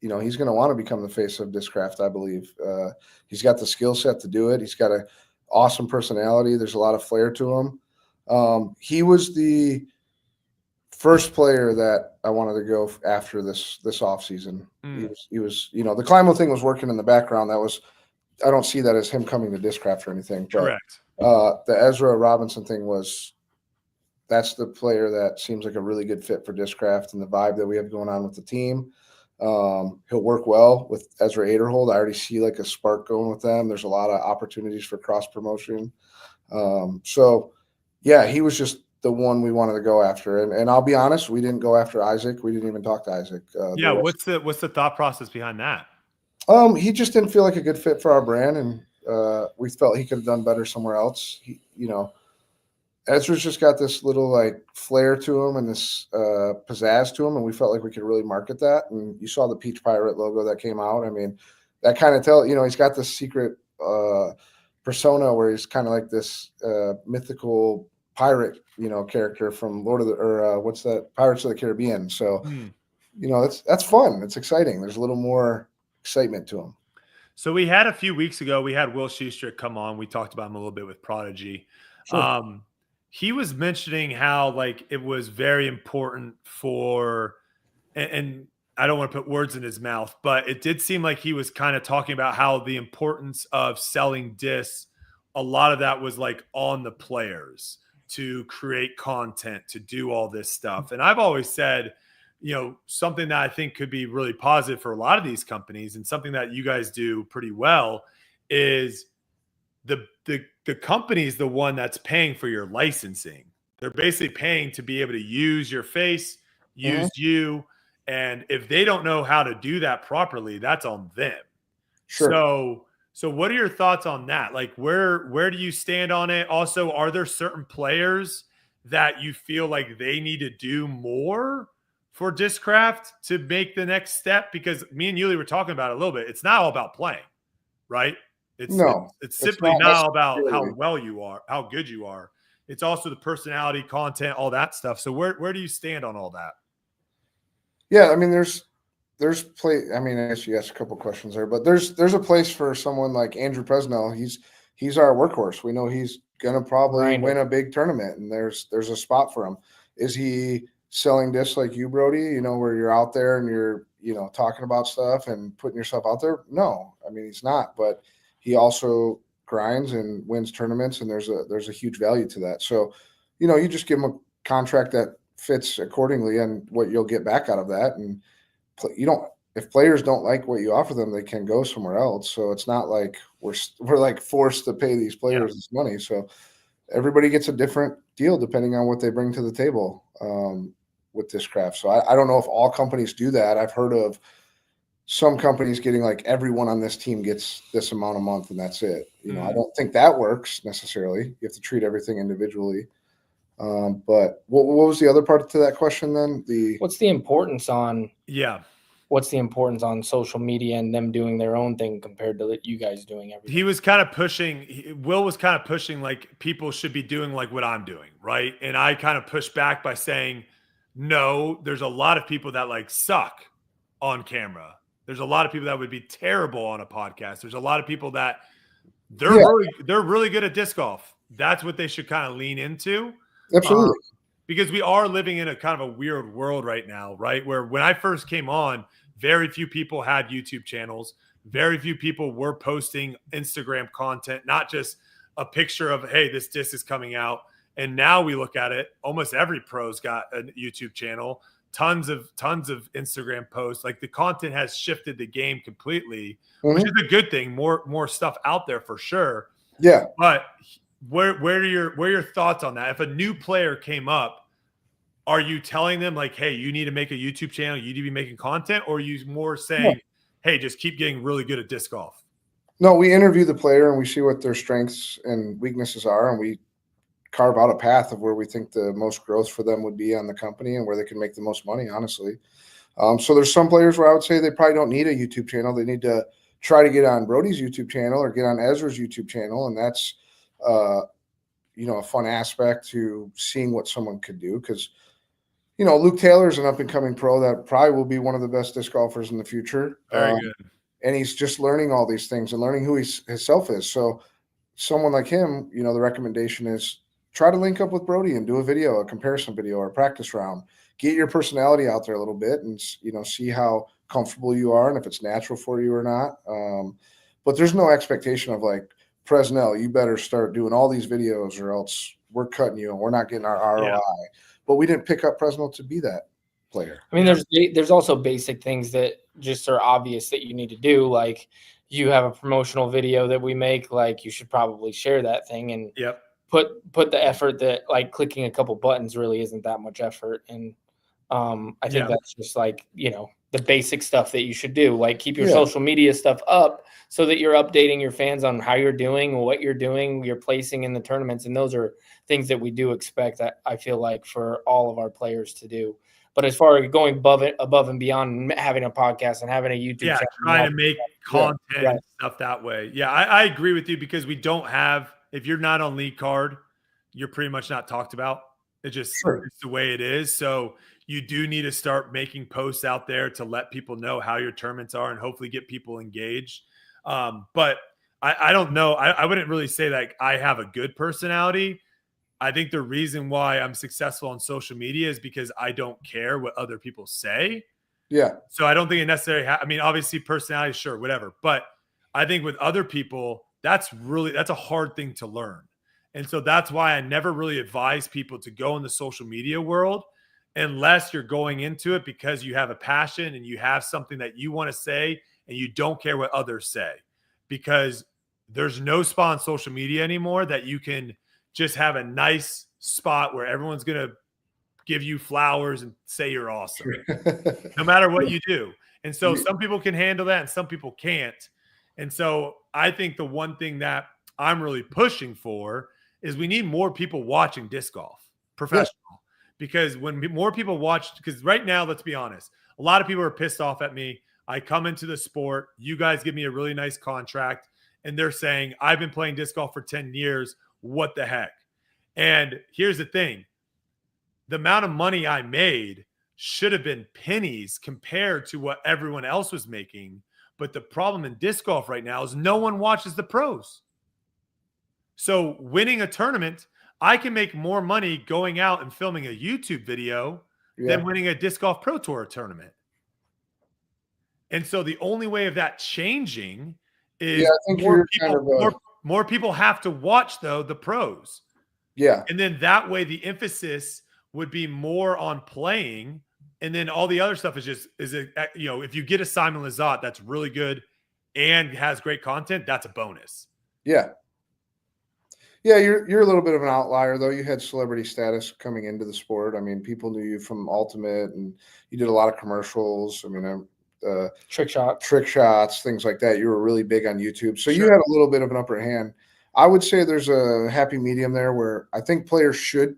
he's going to want to become the face of Discraft, I believe. He's got the skill set to do it. He's got an awesome personality. There's a lot of flair to him. He was the first player that I wanted to go after this offseason. He was, the Climo thing was working in the background. I don't see that as him coming to Discraft or anything. But, correct. The Ezra Robinson thing that's the player that seems like a really good fit for Discraft and the vibe that we have going on with the team. He'll work well with Ezra Aderhold. I already see like a spark going with them. There's a lot of opportunities for cross promotion. He was just the one we wanted to go after. And I'll be honest, we didn't go after Isaac. We didn't even talk to Isaac. What's the thought process behind that? He just didn't feel like a good fit for our brand, and we felt he could have done better somewhere else. Ezra's just got this little like flair to him and this pizzazz to him, and we felt like we could really market that. And you saw the Peach Pirate logo that came out. I mean, that kind of he's got this secret persona where he's kind of like this mythical pirate, character from what's that? Pirates of the Caribbean. So, that's fun. It's exciting. There's a little more excitement to him. So we had a few weeks ago, we had Will Schustrick come on. We talked about him a little bit with Prodigy. Sure. He was mentioning how like it was very important and I don't want to put words in his mouth, but it did seem like he was kind of talking about how the importance of selling discs, a lot of that was like on the players to create content, to do all this stuff. And I've always said, something that I think could be really positive for a lot of these companies and something that you guys do pretty well is the company is the one that's paying for your licensing. They're basically paying to be able to use your face, use you. And if they don't know how to do that properly, that's on them. Sure. So what are your thoughts on that? Like where do you stand on it? Also, are there certain players that you feel like they need to do more for Discraft to make the next step? Because me and Yuli were talking about it a little bit. It's not all about playing, right? It's simply not about how well you are, how good you are. It's also the personality, content, all that stuff. So where do you stand on all that? Yeah, I mean, there's I mean, I guess you asked a couple questions there, but there's a place for someone like Andrew Presnell. He's our workhorse. We know he's gonna probably win a big tournament, and there's a spot for him. Is he selling discs like you, Brody? Where you're out there and you're talking about stuff and putting yourself out there? No, I mean he's not, but he also grinds and wins tournaments, and there's a huge value to that. So, you just give him a contract that fits accordingly and what you'll get back out of that. And if players don't like what you offer them, they can go somewhere else. So it's not like we're like forced to pay these players this money. So everybody gets a different deal depending on what they bring to the table with Discraft. So I don't know if all companies do that. I've heard of some companies getting like everyone on this team gets this amount a month and that's it. I don't think that works necessarily. You have to treat everything individually. But what was the other part to that question then? What's the importance on social media and them doing their own thing compared to you guys doing everything? Will was kind of pushing like people should be doing like what I'm doing, right? And I kind of pushed back by saying, no, there's a lot of people that like suck on camera. There's a lot of people that would be terrible on a podcast. There's a lot of people that they're really good at disc golf. That's what they should kind of lean into. Absolutely. Because we are living in a kind of a weird world right now, right? Where when I first came on, very few people had YouTube channels. Very few people were posting Instagram content, not just a picture of, hey, this disc is coming out. And now we look at it, almost every pro's got a YouTube channel, tons of Instagram posts. Like the content has shifted the game completely, which is a good thing. More stuff out there for sure. Yeah. But where are your thoughts on that? If a new player came up, are you telling them like, hey, you need to make a YouTube channel, you need to be making content, or are you more saying, hey, just keep getting really good at disc golf? No, we interview the player and we see what their strengths and weaknesses are, and we carve out a path of where we think the most growth for them would be on the company and where they can make the most money, honestly. So there's some players where I would say they probably don't need a YouTube channel. They need to try to get on Brody's YouTube channel or get on Ezra's YouTube channel. And that's, a fun aspect to seeing what someone could do. Because, Luke Taylor's an up and coming pro that probably will be one of the best disc golfers in the future. Very good. And he's just learning all these things and learning who himself is. So someone like him, the recommendation is try to link up with Brody and do a comparison video or a practice round. Get your personality out there a little bit and, see how comfortable you are and if it's natural for you or not. But there's no expectation of like, Presnell, you better start doing all these videos or else we're cutting you and we're not getting our ROI. Yeah. But we didn't pick up Presnell to be that player. I mean, there's also basic things that just are obvious that you need to do. Like you have a promotional video that we make, like you should probably share that thing and put the effort that like clicking a couple buttons really isn't that much effort. And I think that's just like, the basic stuff that you should do, like keep your social media stuff up so that you're updating your fans on how you're doing, what you're doing, your placing in the tournaments. And those are things that we do expect that I feel like for all of our players to do. But as far as going above and beyond having a podcast and having a YouTube channel, trying to make content and stuff that way. Yeah, I agree with you because we don't have, if you're not on league card, you're pretty much not talked about. It's just it's the way it is. So you do need to start making posts out there to let people know how your tournaments are and hopefully get people engaged. But I don't know. I wouldn't really say that I have a good personality. I think the reason why I'm successful on social media is because I don't care what other people say. Yeah. So I don't think it necessarily I mean, obviously personality, sure, whatever. But I think with other people, that's a hard thing to learn. And so that's why I never really advise people to go in the social media world unless you're going into it because you have a passion and you have something that you want to say and you don't care what others say. Because there's no spot on social media anymore that you can just have a nice spot where everyone's going to give you flowers and say you're awesome, no matter what you do. And so some people can handle that and some people can't. And so I think the one thing that I'm really pushing for is we need more people watching disc golf professional, because when more people watch, because right now, let's be honest, a lot of people are pissed off at me. I come into the sport, you guys give me a really nice contract, and they're saying, I've been playing disc golf for 10 years. What the heck? And here's the thing. The amount of money I made should have been pennies compared to what everyone else was making. But the problem in disc golf right now is no one watches the pros. So winning a tournament, I can make more money going out and filming a YouTube video than winning a disc golf pro tour tournament. And so the only way of that changing is more people have to watch the pros. Yeah. And then that way the emphasis would be more on playing. And then all the other stuff is if you get a Simon Lizotte that's really good and has great content, that's a bonus. Yeah. Yeah, you're a little bit of an outlier, though. You had celebrity status coming into the sport. I mean, people knew you from Ultimate, and you did a lot of commercials. I mean, trick shots, things like that. You were really big on YouTube. So you had a little bit of an upper hand. I would say there's a happy medium there where I think players should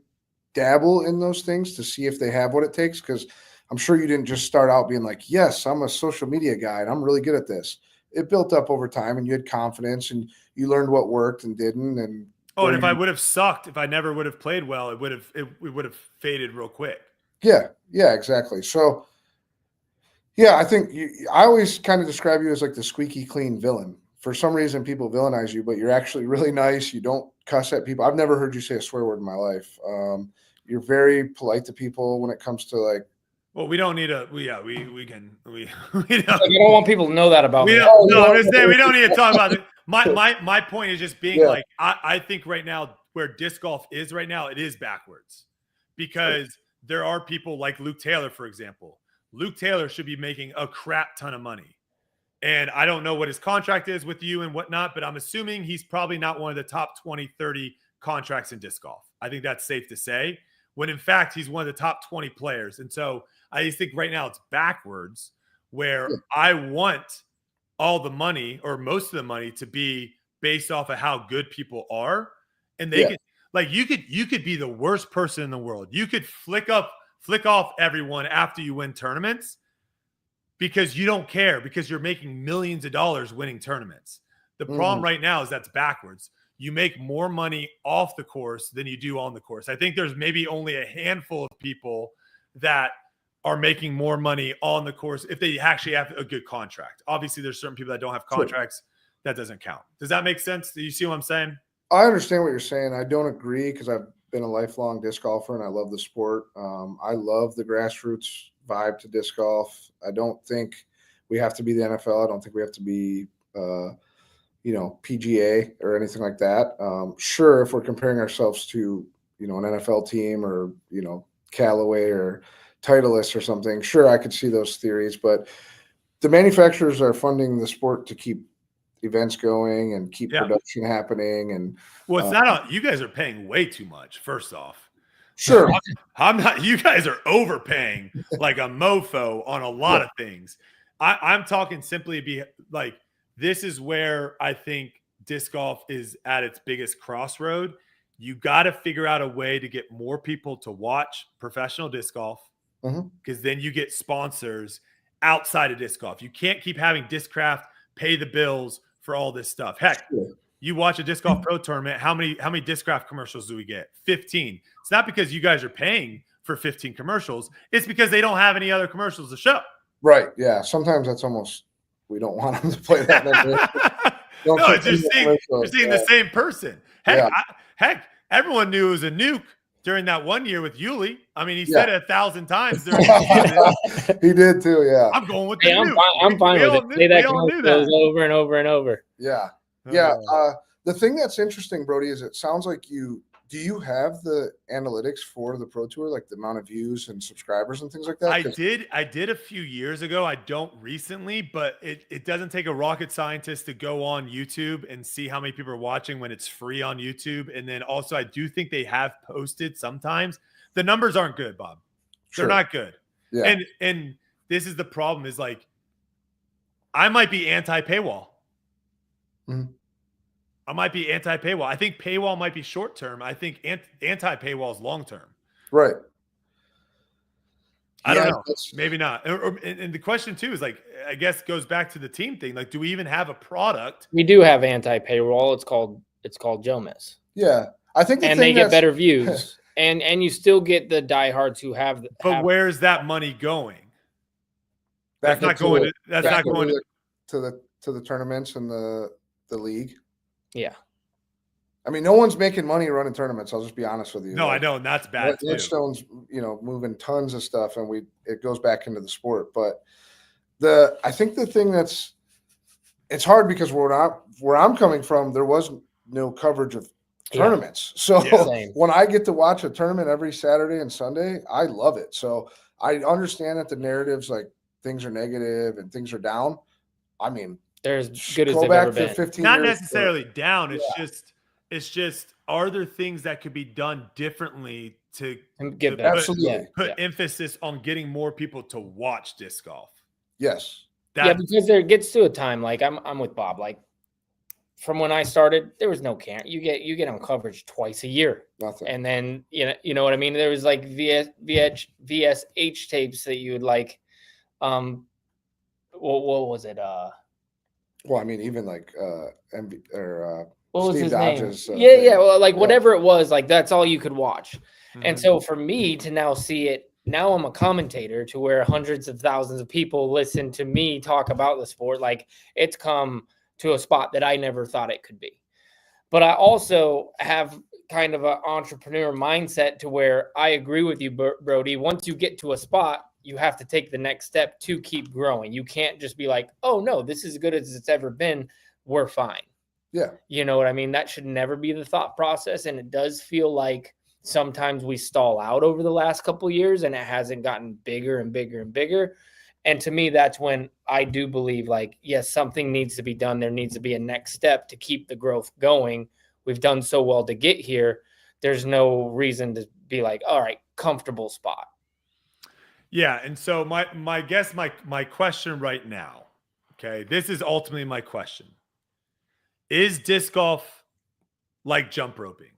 dabble in those things to see if they have what it takes, because I'm sure you didn't just start out being like, yes, I'm a social media guy and I'm really good at this. It built up over time and you had confidence and you learned what worked and didn't. And if I would have sucked, if I never would have played well, it would have faded real quick. Yeah, exactly. So, yeah, I think I always kind of describe you as like the squeaky clean villain. For some reason, people villainize you, but you're actually really nice. You don't cuss at people. I've never heard you say a swear word in my life. You're very polite to people when it comes to like. Well, we don't need we can. We don't. You don't want people to know that about me. No, I'm just saying we don't need to talk about it. My point is just being like, I think right now where disc golf is right now, it is backwards, because there are people like Luke Taylor, for example. Luke Taylor should be making a crap ton of money. And I don't know what his contract is with you and whatnot, but I'm assuming he's probably not one of the top 20, 30 contracts in disc golf. I think that's safe to say, when in fact he's one of the top 20 players. And so I just think right now it's backwards, where I want all the money or most of the money to be based off of how good people are. And they could, like, you could be the worst person in the world. You could flick off everyone after you win tournaments because you don't care, because you're making millions of dollars winning tournaments. The problem right now is that's backwards. You make more money off the course than you do on the course. I think there's maybe only a handful of people that are making more money on the course if they actually have a good contract. Obviously, there's certain people that don't have contracts. That doesn't count. Does that make sense? Do you see what I'm saying? I understand what you're saying. I don't agree, because I've been a lifelong disc golfer and I love the sport. I love the grassroots vibe to disc golf. I don't think we have to be the NFL. I don't think we have to be, PGA or anything like that. Sure, if we're comparing ourselves to, an NFL team or, Callaway or Titleist or something, sure, I could see those theories. But the manufacturers are funding the sport to keep events going and keep production happening. And well, it's not you guys are paying way too much, first off. Sure. I'm not, you guys are overpaying like a mofo on a lot of things. I'm talking simply this is where I think disc golf is at its biggest crossroad. You got to figure out a way to get more people to watch professional disc golf, because then you get sponsors outside of disc golf. You can't keep having Discraft pay the bills for all this stuff. Heck, you watch a disc golf pro tournament, how many Discraft commercials do we get? 15. It's not because you guys are paying for 15 commercials. It's because they don't have any other commercials to show. Right. Yeah. Sometimes that's almost, we don't want them to play that many. No, it's you're seeing the same person. Heck, everyone knew it was a nuke during that one year with Yuli. I mean, he said it 1,000 times during the season. He did too, yeah. I'm going with the nuke. I'm fine with it. Say that over and over and over. Yeah. Yeah. The thing that's interesting, Brody, is it sounds like do you have the analytics for the Pro Tour, like the amount of views and subscribers and things like that? I did a few years ago. I don't recently, but it doesn't take a rocket scientist to go on YouTube and see how many people are watching when it's free on YouTube. And then also, I do think they have posted sometimes. The numbers aren't good, Bob. They're not good. Yeah. And this is the problem, is like, I might be anti-paywall. I might be anti-paywall. I think paywall might be short-term. I think anti-paywall is long-term. Right. I don't know. Maybe not. And the question, too, is like, I guess goes back to the team thing. Like, do we even have a product? We do have anti-paywall. It's called Joe Miss. Yeah. I think they get better views. and you still get the diehards who have. But where's that money going? That's not going to the tournaments and the league. Yeah. I mean, no one's making money running tournaments. I'll just be honest with you. No, I know, and that's bad too. Lidstone's, moving tons of stuff, and it goes back into the sport. But I think the thing it's hard, because where I'm coming from, there was no coverage of tournaments. So when I get to watch a tournament every Saturday and Sunday, I love it. So I understand that the narratives, like, things are negative and things are down. I mean, they're as good as they've ever been. 15 Not years necessarily down. It's just, are there things that could be done differently to get better? Put emphasis on getting more people to watch disc golf? Yes. Because there gets to a time, like I'm with Bob. Like, from when I started, there was no camera. You get on coverage twice a year. Nothing. And then you know what I mean? There was like VSH tapes that you would like. What was it? Well, I mean, even like MV or what was Steve his Dodge's, name? Well, like whatever it was, like that's all you could watch. And so for me to now see it, now I'm a commentator to where hundreds of thousands of people listen to me talk about the sport. Like, it's come to a spot that I never thought it could be. But I also have kind of an entrepreneur mindset to where I agree with you, Brody. Once you get to a spot, you have to take the next step to keep growing. You can't just be like, oh no, this is as good as it's ever been. We're fine. Yeah. You know what I mean? That should never be the thought process. And it does feel like sometimes we stall out over the last couple of years, and it hasn't gotten bigger and bigger and bigger. And to me, that's when I do believe, like, yes, something needs to be done. There needs to be a next step to keep the growth going. we've done so well to get here. There's no reason to be like, all right, comfortable spot. Yeah, and so my question right now, okay, this is ultimately my question. Is disc golf like jump roping?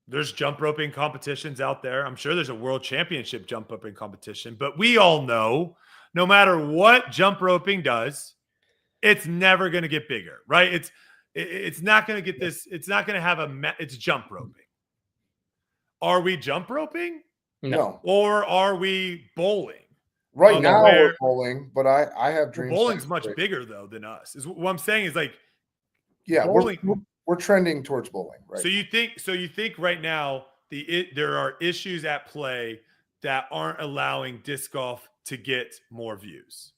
There's jump roping competitions out there. I'm sure there's a world championship jump roping competition, but we all know no matter what jump roping does, it's never going to get bigger, right? It's not going to get this. It's not going to have it's jump roping. Are we jump roping? No. Or are we bowling? Right now we're bowling, but I have dreams. Bowling's much bigger though than us. Is what I'm saying is like, yeah, bowling, we're trending towards bowling, right? So you think right now there are issues at play that aren't allowing disc golf to get more views.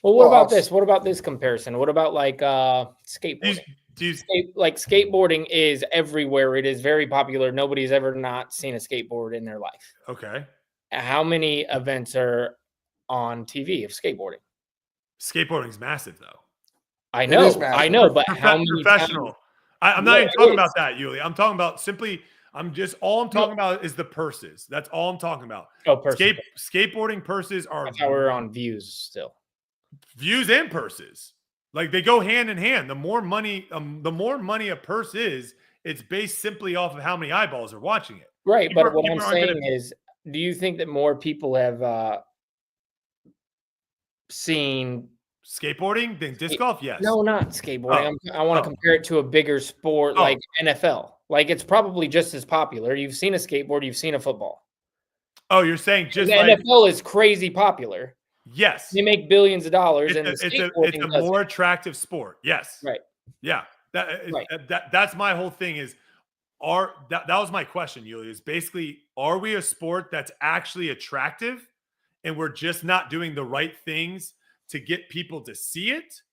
Well, what about this? What about this comparison? What about like skateboarding? Skateboarding is everywhere. It is very popular. Nobody's ever not seen a skateboard in their life. Okay. How many events are on TV of skateboarding? Skateboarding's massive, though. I know, but how many professional? I'm not even talking about that, Yuli. I'm talking about simply. All I'm talking about is the purses. That's all I'm talking about. Oh, purses. Skateboarding purses are. That's how we're on views still. Views and purses, like they go hand in hand. The more money a purse is, it's based simply off of how many eyeballs are watching it. Right, but what I'm saying is, do you think that more people have seen skateboarding than disc golf? Yes. No, not skateboarding. I want to compare it to a bigger sport like NFL. Like it's probably just as popular. You've seen a skateboard, you've seen a football. Oh, you're saying just the NFL is crazy popular. Yes, they make billions of dollars, it's a more attractive sport. Yes, right. Yeah, that's my whole thing. Is that was my question, Yulia? Is basically, are we a sport that's actually attractive, and we're just not doing the right things to get people to see it,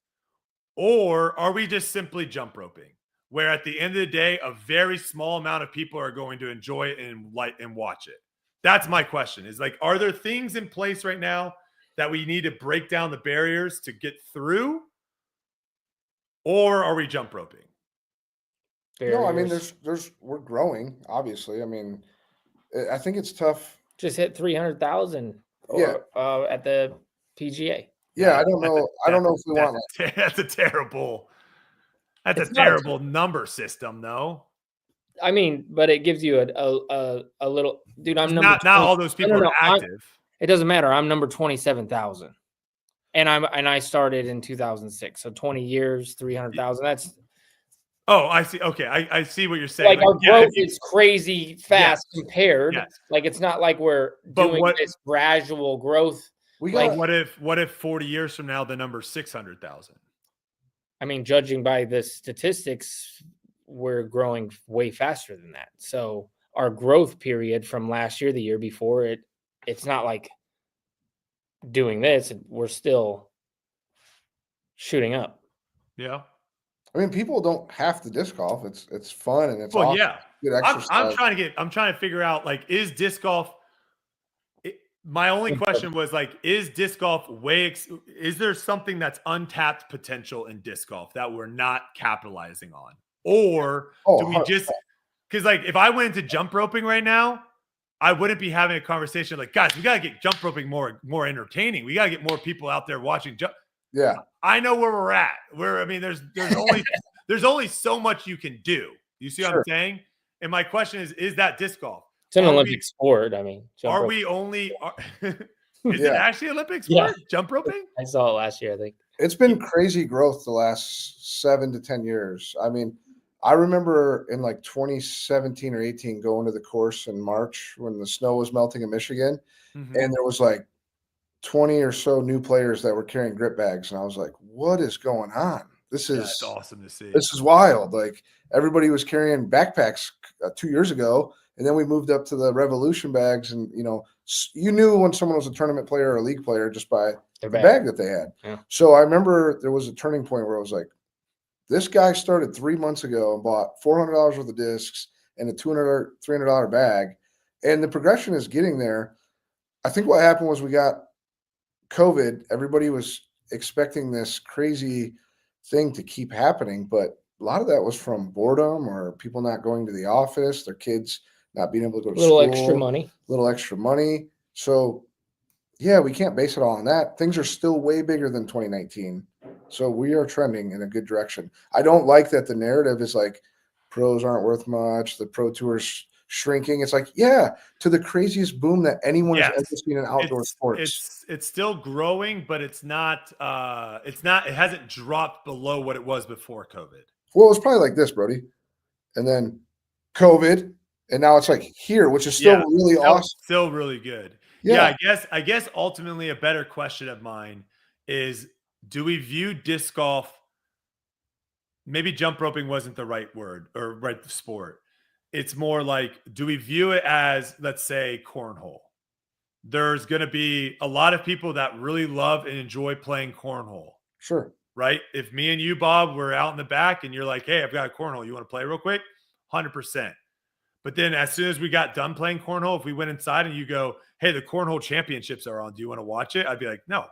or are we just simply jump roping, where at the end of the day, a very small amount of people are going to enjoy it and watch it? That's my question. Is like, are there things in place right now that we need to break down the barriers to get through, or are we jump roping? No, I mean, we're growing, obviously. I mean, I think it's tough. Just hit 300,000 at the PGA. Yeah, I don't know. I don't know if we want that. That's a terrible number system, though. I mean, but it gives you a little, dude. I'm not all those people are active. It doesn't matter. I'm number 27,000, and I started in 2006. So 20 years, 300,000. That's. Oh, I see. Okay, I see what you're saying. Like our growth is crazy fast compared. Yes. Like it's not like we're doing this gradual growth. What if 40 years from now the number's 600,000? I mean, judging by the statistics, we're growing way faster than that. So our growth period from last year, the year before it's not like doing this. We're still shooting up. Yeah. I mean, people don't have to disc golf. It's fun and it's awesome. Yeah. Good exercise. I'm trying to figure out, like, is disc golf? My only question was, like, is disc golf is there something that's untapped potential in disc golf that we're not capitalizing on? Or do we just, because like if I went into jump roping right now, I wouldn't be having a conversation like, guys, we got to get jump roping more entertaining. We got to get more people out there watching jump. Yeah. I know where we're at. There's only so much you can do. You see what I'm saying? And my question is that disc golf? It's an Olympic sport. I mean, are we only? Is it actually Olympic sport? Yeah. Jump roping? I saw it last year. I think it's been crazy growth the last 7 to 10 years. I mean, I remember in like 2017 or 18 going to the course in March when the snow was melting in Michigan, and there was like 20 or so new players that were carrying grip bags, and I was like, "What is going on? This is awesome to see. This is wild!" Like everybody was carrying backpacks 2 years ago. And then we moved up to the Revolution bags, and you knew when someone was a tournament player or a league player just by the bag that they had. Yeah. So I remember there was a turning point where I was like, this guy started 3 months ago and bought $400 worth of discs and a $200, $300 bag, and the progression is getting there. I think what happened was we got COVID. Everybody was expecting this crazy thing to keep happening, but a lot of that was from boredom or people not going to the office, their kids not being able to go to Little school, little extra money. So yeah, we can't base it all on that. Things are still way bigger than 2019. So we are trending in a good direction. I don't like that the narrative is like pros aren't worth much, the pro tour's shrinking. It's like, yeah, to the craziest boom that anyone has ever seen in outdoor sports. It's still growing, but it's not it hasn't dropped below what it was before COVID. Well, it's probably like this, Brody. And then COVID, and now it's like here, which is still really awesome. Still really good. Yeah, I guess ultimately a better question of mine is, do we view disc golf, maybe jump roping wasn't the right word or right sport. It's more like, do we view it as, let's say, cornhole? There's going to be a lot of people that really love and enjoy playing cornhole. Sure. Right? If me and you, Bob, were out in the back and you're like, hey, I've got a cornhole, you want to play real quick? 100%. But then as soon as we got done playing cornhole, if we went inside and you go, hey, the cornhole championships are on, do you want to watch it? I'd be like, no.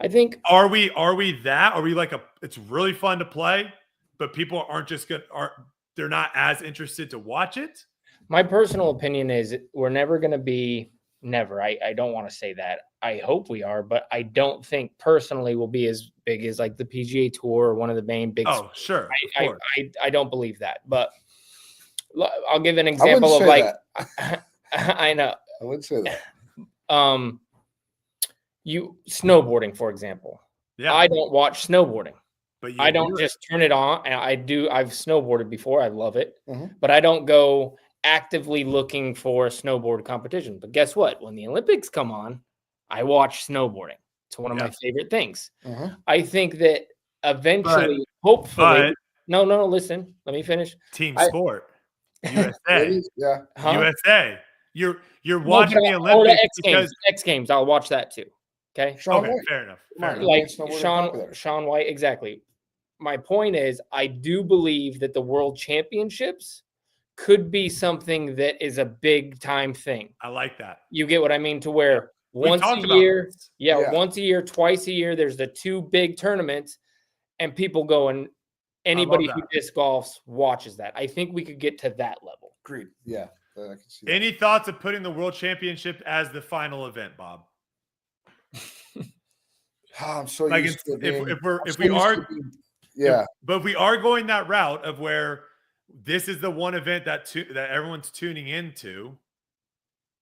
I think are we like it's really fun to play, but people aren't just good, they're not as interested to watch it? My personal opinion is we're never going to be I don't want to say that. I hope we are, but I don't think personally we'll be as big as like the PGA Tour or one of the main big. Oh, sure. I don't believe that, but I'll give an example of like I know. I would say that. You snowboarding, for example. Yeah. I don't watch snowboarding. But I don't just turn it on. And I've snowboarded before. I love it. Mm-hmm. But I don't go actively looking for a snowboard competition. But guess what? When the Olympics come on, I watch snowboarding. It's one of my favorite things. Mm-hmm. I think that eventually, hopefully, no, listen, let me finish. Team sport. USA. USA. You're watching the Olympics because X Games. I'll watch that too. Okay. Fair enough. Like Sean White. Exactly. My point is, I do believe that the World Championships could be something that is a big time thing. I like that. You get what I mean? To where once a year, once a year, twice a year, there's the two big tournaments, and people go and anybody who disc golfs watches that. I think we could get to that level. Agreed. Yeah. I can see Any thoughts of putting the World Championship as the final event, Bob? I'm so like used to being, if we are going that route of where this is the one event that everyone's tuning into,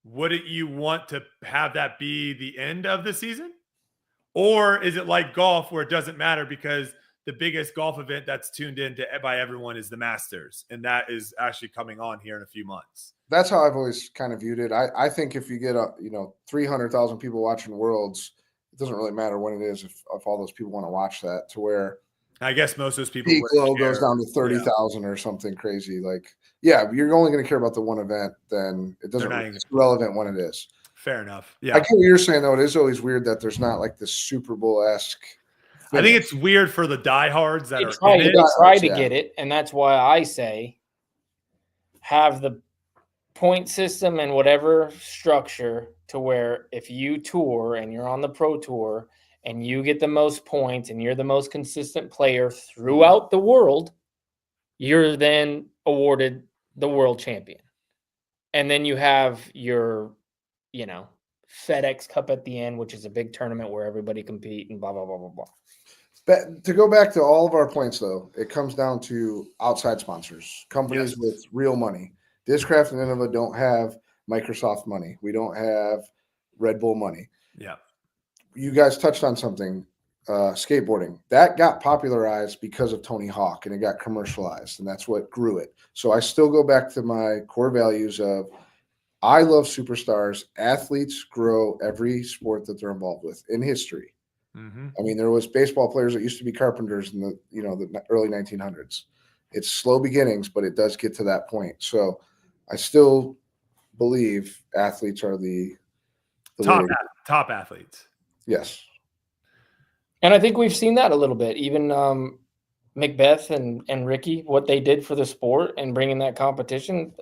wouldn't you want to have that be the end of the season? Or is it like golf where it doesn't matter because the biggest golf event that's tuned in by everyone is the Masters, and that is actually coming on here in a few months? That's how I've always kind of viewed it. I think if you get 300,000 people watching Worlds, it doesn't really matter when it is if all those people want to watch that, to where I guess most of those people peak low goes down to 30,000 or something crazy. Like, yeah, you're only going to care about the one event, then it doesn't really, it's relevant when it is. Fair enough. Yeah. I get what you're saying, though. It is always weird that there's not like this Super Bowl-esque. I think it's weird for the diehards that are try to get it, and that's why I say have the point system and whatever structure to where if you tour and you're on the pro tour and you get the most points and you're the most consistent player throughout the world, you're then awarded the world champion. And then you have your, FedEx Cup at the end, which is a big tournament where everybody compete and blah, blah, blah, blah, blah. But to go back to all of our points, though, it comes down to outside sponsors, companies with real money. Discraft and Innova don't have Microsoft money. We don't have Red Bull money. Yeah. You guys touched on something, skateboarding. That got popularized because of Tony Hawk, and it got commercialized, and that's what grew it. So I still go back to my core values of I love superstars. Athletes grow every sport that they're involved with in history. Mm-hmm. I mean, there was baseball players that used to be carpenters in the early 1900s. It's slow beginnings, but it does get to that point. So I still believe athletes are the top athletes. Yes. And I think we've seen that a little bit. Even Macbeth and Ricky, what they did for the sport and bringing that competition,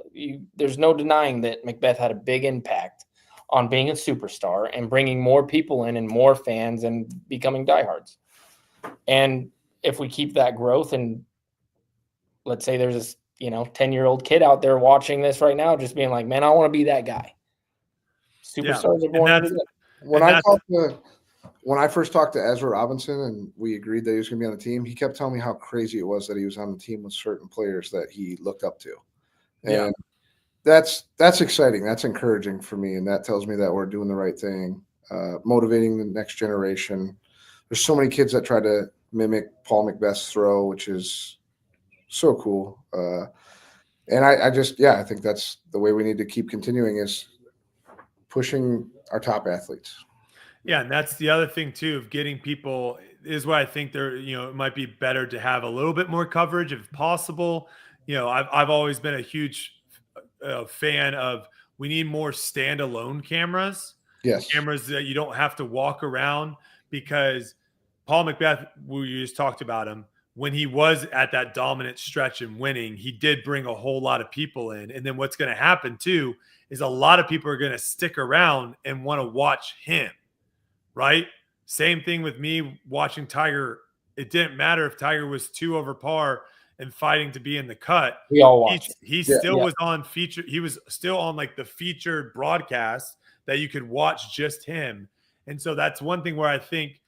there's no denying that Macbeth had a big impact on being a superstar and bringing more people in and more fans and becoming diehards. And if we keep that growth and let's say there's this, 10-year-old kid out there watching this right now, just being like, man, I want to be that guy. Superstars are born every day. When I first talked to Ezra Robinson and we agreed that he was going to be on the team, he kept telling me how crazy it was that he was on the team with certain players that he looked up to. And that's exciting. That's encouraging for me. And that tells me that we're doing the right thing, motivating the next generation. There's so many kids that try to mimic Paul Macbeth's throw, which is so cool. And I think that's the way we need to keep continuing is pushing our top athletes. Yeah, and that's the other thing too of getting people is why I think there, it might be better to have a little bit more coverage if possible. I've always been a huge fan of we need more standalone cameras. Yes, cameras that you don't have to walk around, because Paul Macbeth, we just talked about him, when he was at that dominant stretch and winning, he did bring a whole lot of people in. And then what's going to happen too is a lot of people are going to stick around and want to watch him. Right? Same thing with me watching Tiger. It didn't matter if Tiger was 2 over par and fighting to be in the cut. We all watched. He still was on feature. He was still on like the featured broadcast that you could watch just him. And so that's one thing where I think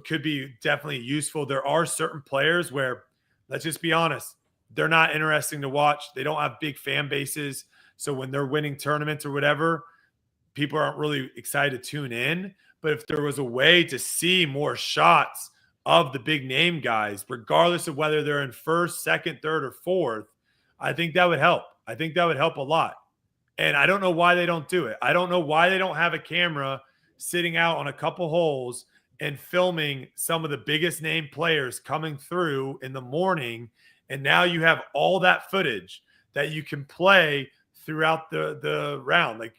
could be definitely useful. There are certain players where, let's just be honest, they're not interesting to watch. They don't have big fan bases. So when they're winning tournaments or whatever, people aren't really excited to tune in. But if there was a way to see more shots of the big name guys, regardless of whether they're in first, second, third, or fourth, I think that would help. I think that would help a lot. And I don't know why they don't do it. I don't know why they don't have a camera sitting out on a couple holes and filming some of the biggest name players coming through in the morning. And now you have all that footage that you can play throughout the round. Like,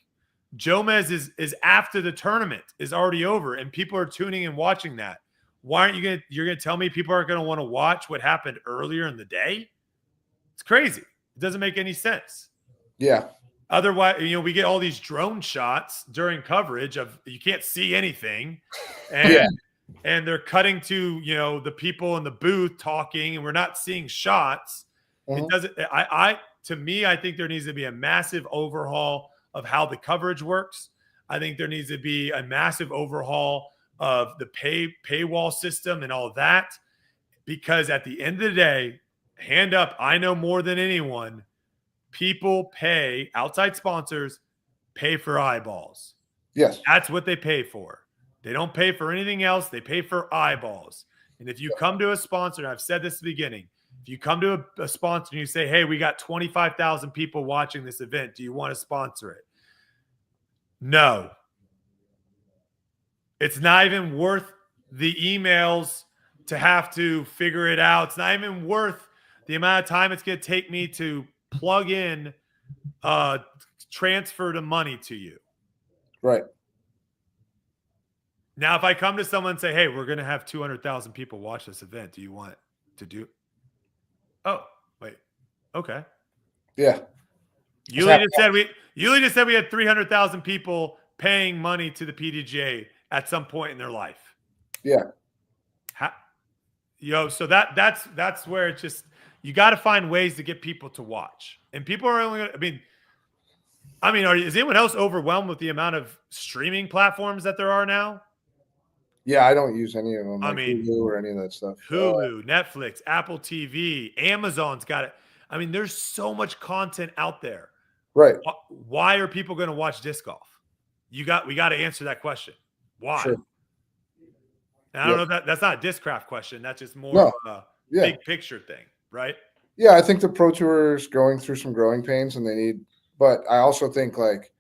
Jomez is after the tournament is already over and people are tuning and watching that. Why aren't you're going to tell me people aren't going to want to watch what happened earlier in the day? It's crazy. It doesn't make any sense. Yeah. Otherwise, we get all these drone shots during coverage of you can't see anything. And and they're cutting to, the people in the booth talking and we're not seeing shots. Mm-hmm. It doesn't to me, I think there needs to be a massive overhaul of how the coverage works. I think there needs to be a massive overhaul of the paywall system and all of that, because at the end of the day, hand up, I know more than anyone, people pay, outside sponsors pay for eyeballs. Yes. That's what they pay for. They don't pay for anything else. They pay for eyeballs. And if you come to a sponsor, and I've said this at the beginning, if you come to a sponsor and you say, hey, we got 25,000 people watching this event, do you want to sponsor it? No. It's not even worth the emails to have to figure it out. It's not even worth the amount of time it's going to take me to plug in, transfer the money to you. Right. Now, if I come to someone and say, hey, we're going to have 200,000 people watch this event, do you want to do? Oh, wait. Okay. Yeah. Yuli just said we had 300,000 people paying money to the PDGA at some point in their life. Yeah. So that's where it's just, you got to find ways to get people to watch. And people are only going to, is anyone else overwhelmed with the amount of streaming platforms that there are now? Yeah, I don't use any of them. Like Hulu or any of that stuff. Hulu, Netflix, Apple TV, Amazon's got it. There's so much content out there. Right. Why are people going to watch disc golf? We got to answer that question. Why? Sure. And I don't know if that's not a Discraft question. That's just more of a big picture thing, right? Yeah, I think the Pro Tour is going through some growing pains and but I also think like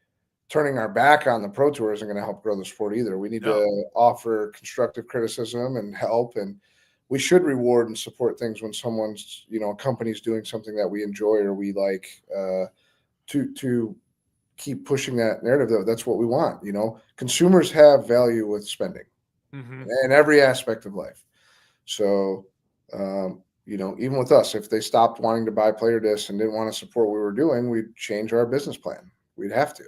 turning our back on the Pro Tour isn't going to help grow the sport either. We need to offer constructive criticism and help, and we should reward and support things when someone's, a company's doing something that we enjoy or we like, to keep pushing that narrative. Though that's what we want. Consumers have value with spending in every aspect of life. So, even with us, if they stopped wanting to buy player discs and didn't want to support what we were doing, we'd change our business plan. We'd have to.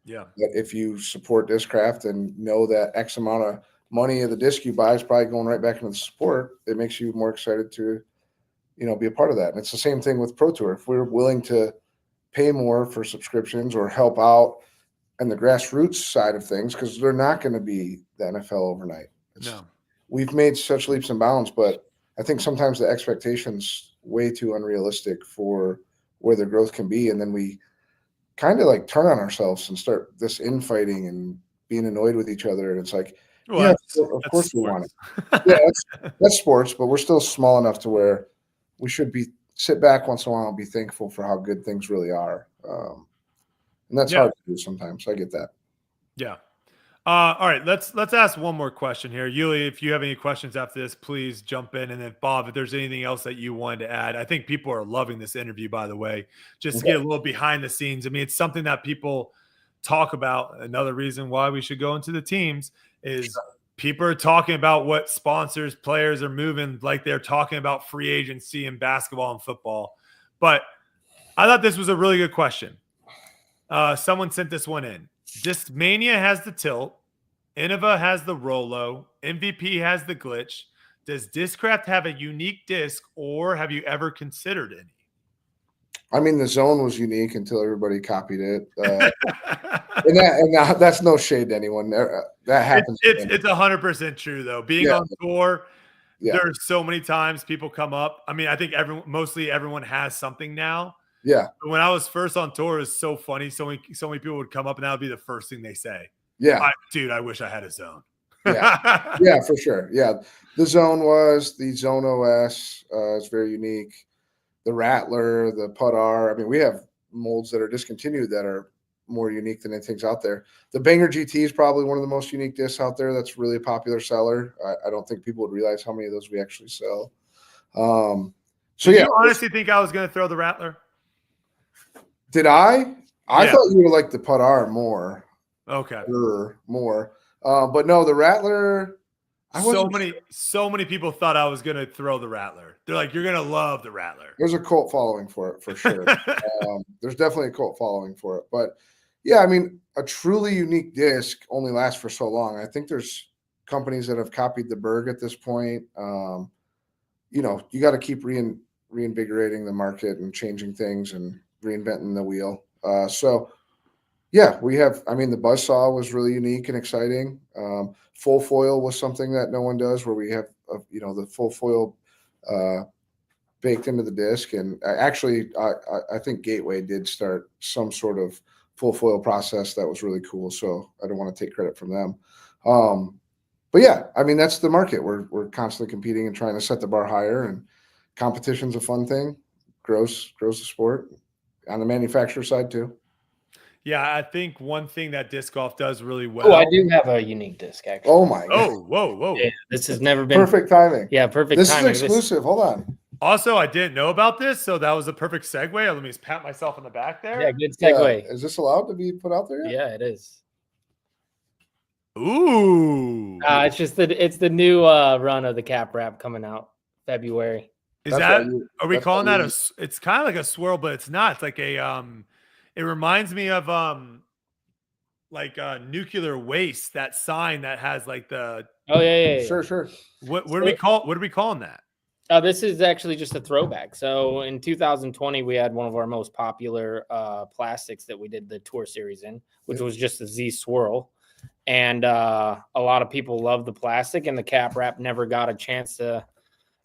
Yeah. But if you support Discraft and know that X amount of money of the disc you buy is probably going right back into the sport, it makes you more excited to be a part of that. And it's the same thing with Pro Tour. If we're willing to pay more for subscriptions or help out and the grassroots side of things, because they're not going to be the NFL overnight. No. We've made such leaps and bounds, but I think sometimes the expectations way too unrealistic for where the growth can be. And then we kind of like turn on ourselves and start this infighting and being annoyed with each other. And it's like, Well, of course we want it. Yeah, that's sports, but we're still small enough to where we should sit back once in a while and be thankful for how good things really are. And that's hard to do sometimes. I get that. Yeah. All right. Let's ask one more question here. Yuli, if you have any questions after this, please jump in. And then Bob, if there's anything else that you wanted to add, I think people are loving this interview, by the way, just to get a little behind the scenes. I mean, it's something that people talk about. Another reason why we should go into the teams is people are talking about what sponsors, players are moving, like they're talking about free agency in basketball and football. But I thought this was a really good question. Someone sent this one in. Discmania has the tilt. Innova has the Rolo. MVP has the glitch. Does Discraft have a unique disc, or have you ever considered any? I mean, the zone was unique until everybody copied it. And that's no shade to anyone. That happens. It's 100% true, though. Being on tour, there's so many times people come up. I mean, I think mostly everyone has something now. Yeah. But when I was first on tour, it was so funny. So many people would come up, and that would be the first thing they say. Yeah. Dude, I wish I had a zone. Yeah, for sure. Yeah. The zone Zone OS is very unique. The Rattler, the Tattar. I mean, we have molds that are discontinued that are more unique than anything's out there. The Banger GT is probably one of the most unique discs out there. That's really a popular seller. I don't think people would realize how many of those we actually sell. Did you honestly think I was going to throw the Rattler? Did I? I thought you would like the Tattar more. Okay. More. But no, the Rattler. So many people thought I was going to throw the Rattler. They're like, you're going to love the Rattler. There's a cult following for it, for sure. There's definitely a cult following for it. But yeah, I mean, a truly unique disc only lasts for so long. I think there's companies that have copied the Berg at this point. You got to keep reinvigorating the market and changing things and reinventing the wheel. We have, I mean, the Buzzsaw was really unique and exciting. Full foil was something that no one does, where we have, the full foil baked into the disc. And I think Gateway did start some sort of full foil process that was really cool. So I don't want to take credit from them. But yeah, I mean, that's the market. We're constantly competing and trying to set the bar higher, and competition's a fun thing. Grows the sport on the manufacturer side too. Yeah, I think one thing that disc golf does really well. Oh, I do have a unique disc, actually. Oh my God. Oh, whoa. Yeah, this has never been perfect timing. Yeah, perfect timing. This is exclusive. Hold on. Also, I didn't know about this, so that was a perfect segue. Let me just pat myself on the back there. Yeah, good segue. Is this allowed to be put out there yet? Yeah, it is. Ooh. It's the new run of the cap wrap coming out February. Are we calling that it's kind of like a swirl, but it's not. It's like a it reminds me of nuclear waste, that sign that has like the Sure. What are we calling that? This is actually just a throwback. So in 2020, we had one of our most popular plastics that we did the tour series in, which was just the Z Swirl. And a lot of people love the plastic, and the cap wrap never got a chance to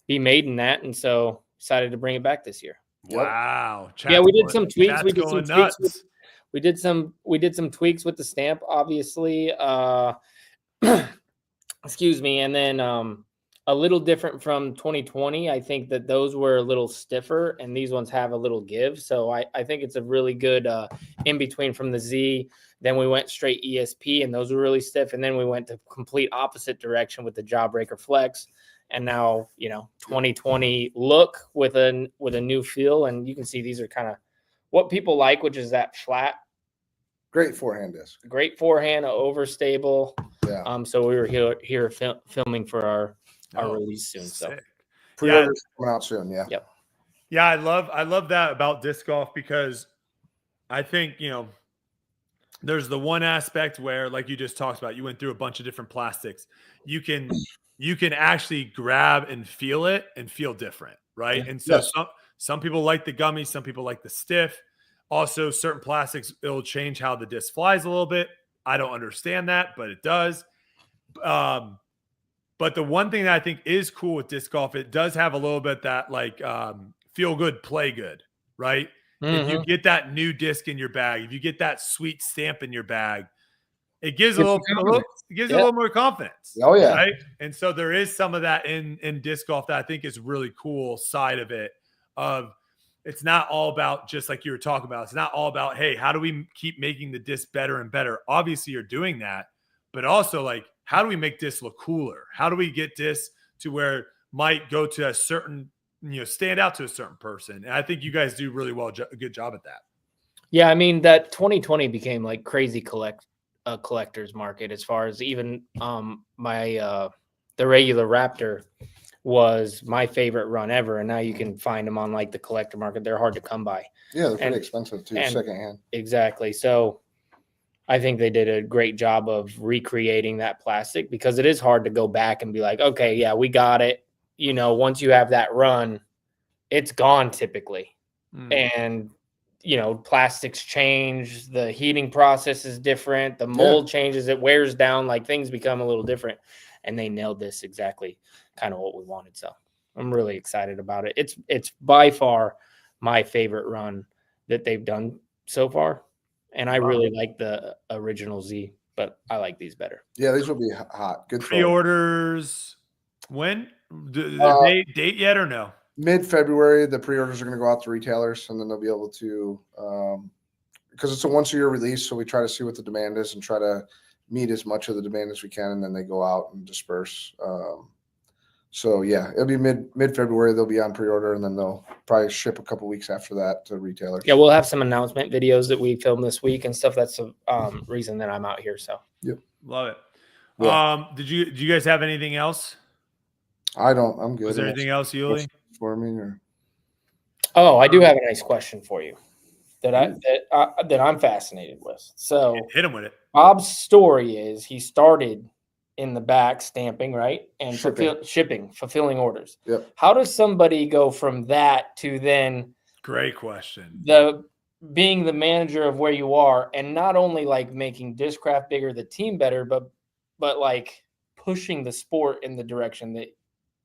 be made in that. And so decided to bring it back this year. Wow. Yeah, we did some tweaks. We did some tweaks with the stamp, obviously. Excuse me. And then a little different from 2020. I think that those were a little stiffer, and these ones have a little give. So I think it's a really good in between from the Z. Then we went straight ESP, and those were really stiff. And then we went to complete opposite direction with the Jawbreaker Flex. And now, 2020 look with a new feel. And you can see these are kind of what people like, which is that flat. Great forehand disc. Great forehand, overstable. Yeah. So we were here filming for our release soon. Sick. So pre-orders coming out soon. Yeah. Yep. Yeah, I love that about disc golf, because I think, there's the one aspect where, like you just talked about, you went through a bunch of different plastics. You can you can actually grab and feel it and feel different, right? And so Yes. some people like the gummy, some people like the stiff. Also, certain plastics, it'll change how the disc flies a little bit. I don't understand that, but it does. But the one thing that I think is cool with disc golf, it does have a little bit that like feel good, play good, right? If you get that new disc in your bag, if you get that sweet stamp in your bag, it gives a little more confidence. Oh, yeah. Right. And so there is some of that in disc golf that I think is really cool side of it. Of it's not all about just like you were talking about. It's not all about, hey, how do we keep making the disc better and better? Obviously, you're doing that, but also like, how do we make disc look cooler? How do we get disc to where it might go to a certain, stand out to a certain person? And I think you guys do really well, a good job at that. Yeah, I mean that 2020 became like crazy collector's market as far as even the regular Raptor was my favorite run ever, and now you can find them on like the collector market. They're hard to come by. Yeah, they're pretty expensive too, secondhand. Exactly. So I think they did a great job of recreating that plastic, because it is hard to go back and be like, okay, yeah, we got it. Once you have that run, it's gone typically. And plastics change, the heating process is different, the mold changes, it wears down, like things become a little different, and they nailed this exactly kind of what we wanted. So I'm really excited about it. It's by far my favorite run that they've done so far, and I really like the original Z, but I like these better. Yeah, these will be hot. Good pre-orders. When date yet or no? Mid-February, the pre-orders are going to go out to retailers, and then they'll be able to, because it's a once-a-year release, so we try to see what the demand is and try to meet as much of the demand as we can, and then they go out and disperse. So yeah, it'll be mid-February. They'll be on pre-order, and then they'll probably ship a couple weeks after that to retailers. Yeah, we'll have some announcement videos that we filmed this week and stuff. That's the reason that I'm out here. So yep, love it. Yeah. Do you guys have anything else? I don't. I'm good. Was there anything else, Yuli? For me, or? Oh, I do have a nice question for you that I'm fascinated with. So hit him with it. Bob's story is he started in the back stamping, right? And fulfilling orders. Yep. How does somebody go from that to then great question. Being the manager of where you are, and not only like making Discraft bigger, the team better, but like pushing the sport in the direction that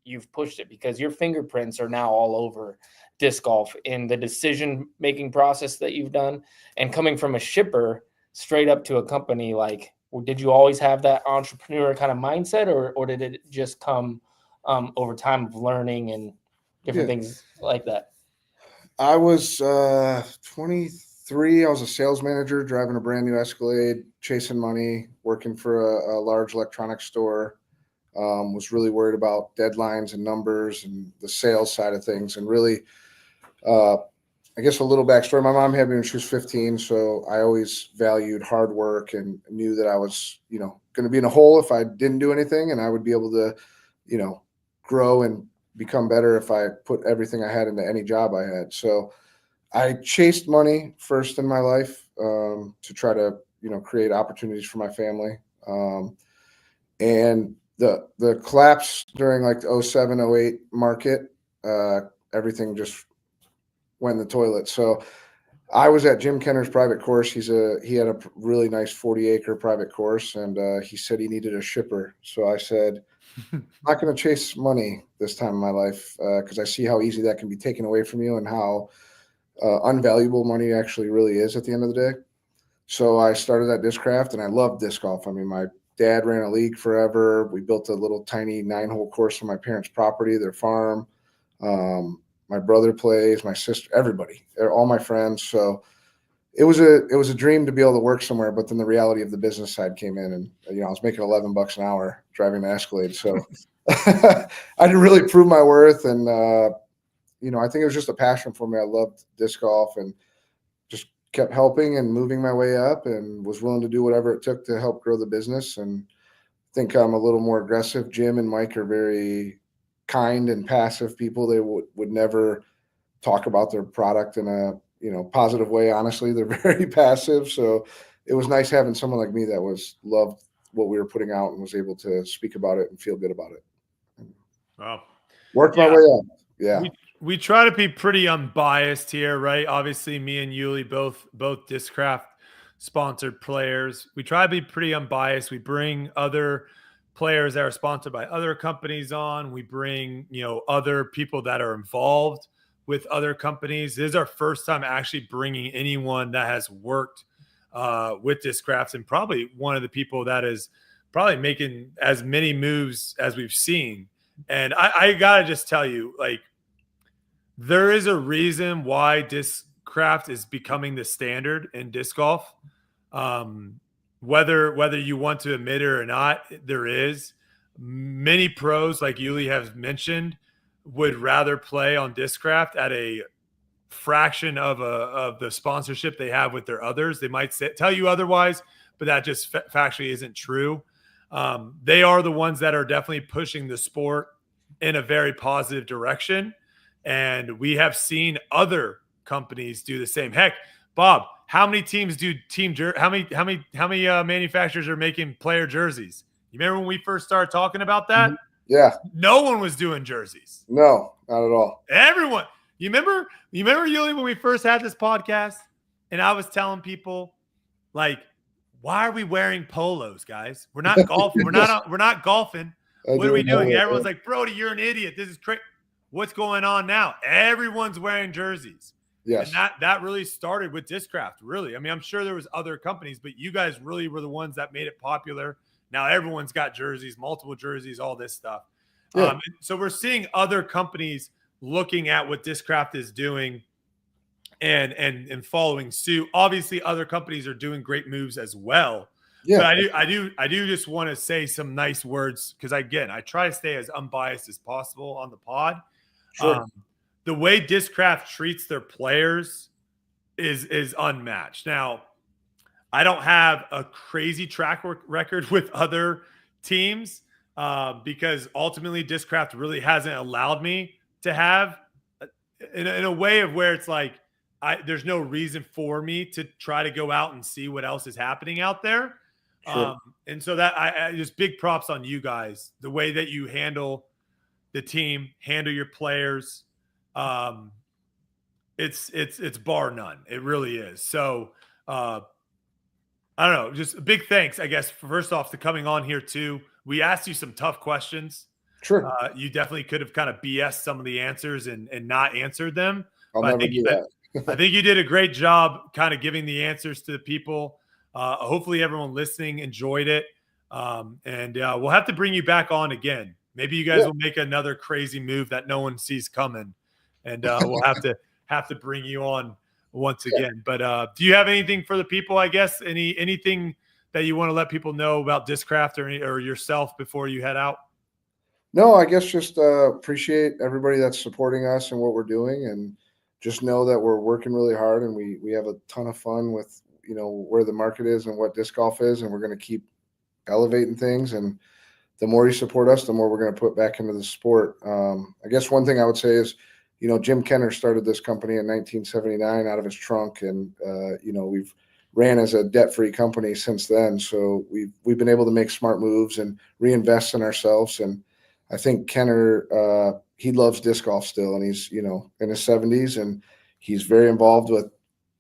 you've pushed it, because your fingerprints are now all over disc golf in the decision-making process that you've done, and coming from a shipper straight up to a company. Like, did you always have that entrepreneur kind of mindset, or did it just come over time of learning and different things like that? I was 23. I was a sales manager driving a brand new Escalade, chasing money, working for a large electronics store. Was really worried about deadlines and numbers and the sales side of things. And really, I guess a little backstory. My mom had me when she was 15. So I always valued hard work and knew that I was, going to be in a hole if I didn't do anything, and I would be able to, grow and become better if I put everything I had into any job I had. So I chased money first in my life to try to, create opportunities for my family. And the collapse during like the 07, 08 market, everything just went in the toilet. So I was at Jim Kenner's private course. He had a really nice 40-acre private course, and he said he needed a shipper. So I said, I'm not going to chase money this time in my life, because I see how easy that can be taken away from you and how unvaluable money actually really is at the end of the day. So I started at Discraft, and I loved disc golf. I mean, my dad ran a league forever. We built a little tiny 9-hole course on my parents' property, their farm. My brother plays, my sister, everybody, all my friends. So it was a dream to be able to work somewhere, but then the reality of the business side came in, and I was making $11 an hour driving an Escalade. So I didn't really prove my worth, and I think it was just a passion for me. I loved disc golf and just kept helping and moving my way up, and was willing to do whatever it took to help grow the business. And I think I'm a little more aggressive. Jim and Mike are very kind and passive people. They would never talk about their product in a positive way. Honestly, they're very passive. So it was nice having someone like me that loved what we were putting out and was able to speak about it and feel good about it. Well, Worked my way up. Yeah. We try to be pretty unbiased here, right? Obviously, me and Yuli both Discraft sponsored players. We try to be pretty unbiased. We bring other players that are sponsored by other companies on. We bring, other people that are involved with other companies. This is our first time actually bringing anyone that has worked with Discraft, and probably one of the people that is probably making as many moves as we've seen. And I gotta just tell you, like, there is a reason why Discraft is becoming the standard in disc golf. Whether you want to admit it or not, there is. Many pros, like Yuli has mentioned, would rather play on Discraft at a fraction of the sponsorship they have with their others. They might tell you otherwise, but that just factually isn't true. They are the ones that are definitely pushing the sport in a very positive direction. And we have seen other companies do the same. Heck, Bob, how many teams do how many manufacturers are making player jerseys? You remember when we first started talking about that? Yeah. No one was doing jerseys. No, not at all. Everyone. You remember Yuli, when we first had this podcast, and I was telling people, like, why are we wearing polos, guys? We're not golfing. We're not golfing. What are we doing? Everyone's like, Brody, you're an idiot. This is crazy. What's going on now? Everyone's wearing jerseys. Yes. And that really started with Discraft, really. I mean, I'm sure there was other companies, but you guys really were the ones that made it popular. Now everyone's got jerseys, multiple jerseys, all this stuff. Yeah. So we're seeing other companies looking at what Discraft is doing and following suit. Obviously, other companies are doing great moves as well. Yeah. But I do just want to say some nice words, because again, I try to stay as unbiased as possible on the pod. Sure. The way Discraft treats their players is unmatched. Now, I don't have a crazy track record with other teams because ultimately Discraft really hasn't allowed me to have in a way of where it's like there's no reason for me to try to go out and see what else is happening out there. Sure. And so that I just big props on you guys, the way that you handle the team, handle your players. It's bar none. It really is. So I don't know, just a big thanks, I guess, first off, to coming on here too. We asked you some tough questions. Sure. You definitely could have kind of BS some of the answers and not answered them. I think you did a great job kind of giving the answers to the people. Hopefully everyone listening enjoyed it. And we'll have to bring you back on again. Maybe you guys will make another crazy move that no one sees coming. And we'll have to bring you on once again. But do you have anything for the people, I guess? Anything that you want to let people know about Discraft or yourself before you head out? No, I guess just appreciate everybody that's supporting us and what we're doing, and just know that we're working really hard, and we have a ton of fun with, where the market is and what disc golf is, and we're going to keep elevating things. And the more you support us, the more we're going to put back into the sport. I guess one thing I would say is, Jim Kenner started this company in 1979 out of his trunk, and we've ran as a debt-free company since then. So we've been able to make smart moves and reinvest in ourselves. And I think Kenner, he loves disc golf still, and he's in his 70s, and he's very involved with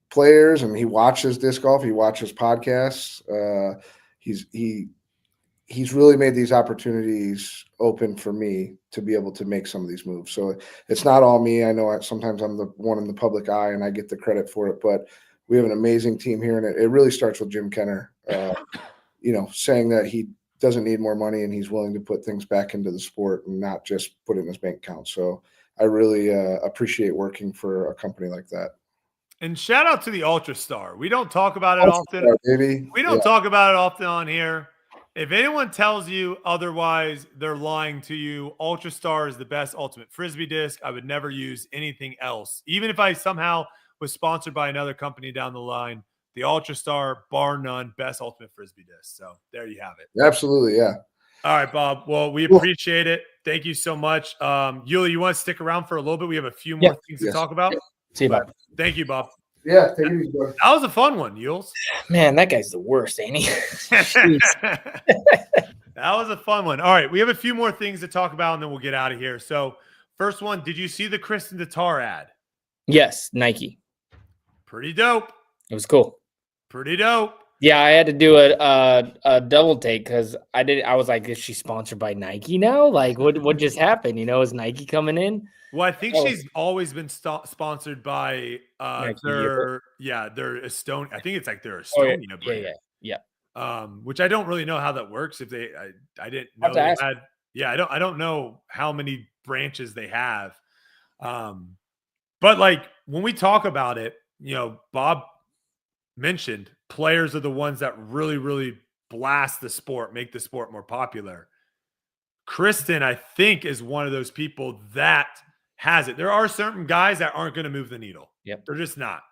players, and he watches disc golf. He watches podcasts. He's really made these opportunities open for me to be able to make some of these moves. So it's not all me. I know sometimes I'm the one in the public eye and I get the credit for it, but we have an amazing team here. And it really starts with Jim Kenner, saying that he doesn't need more money and he's willing to put things back into the sport and not just put it in his bank account. So I really appreciate working for a company like that. And shout out to the Ultra Star. We don't talk about it often. Baby. We don't talk about it often on here. If anyone tells you otherwise, they're lying to you. Ultra Star is the best ultimate Frisbee disc. I would never use anything else. Even if I somehow was sponsored by another company down the line, the Ultra Star, bar none, best ultimate Frisbee disc. So there you have it. Absolutely, yeah. All right, Bob. Well, we appreciate it. Thank you so much. Yuli, you want to stick around for a little bit? We have a few more things to talk about. See you, Bob. Thank you, Bob. Yeah, take it easy, bro. That was a fun one, Yules. Man, that guy's the worst, ain't he? That was a fun one. All right, we have a few more things to talk about, and then we'll get out of here. So, first one, did you see the Kristin Tattar ad? Yes, Nike. Pretty dope. It was cool. Pretty dope. Yeah, I had to do a double take because I was like, is she sponsored by Nike now? Like, what just happened? Is Nike coming in? Well, I think she's always been sponsored by their Estonia. I think it's like their Estonia brand. Yeah. Which I don't really know how that works. If I didn't know they had. Yeah, I don't know how many branches they have. But like when we talk about it, Bob mentioned players are the ones that really, really blast the sport, make the sport more popular. Kristin, I think, is one of those people that has it. There are certain guys that aren't going to move the needle. Yep. They're just not.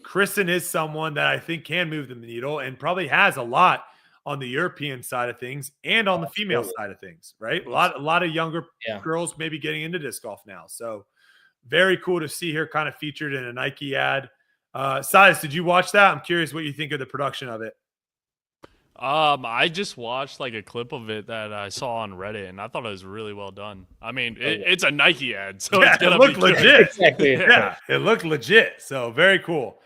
Kristin is someone that I think can move the needle and probably has a lot on the European side of things and on the female side of things, right? A lot of younger girls maybe getting into disc golf now. So very cool to see her kind of featured in a Nike ad. Silas, did you watch that? I'm curious what you think of the production of it. I just watched like a clip of it that I saw on Reddit, and I thought it was really well done. I mean, it's a Nike ad, so it's gonna look legit. Exactly. Yeah, it looked legit. So very cool.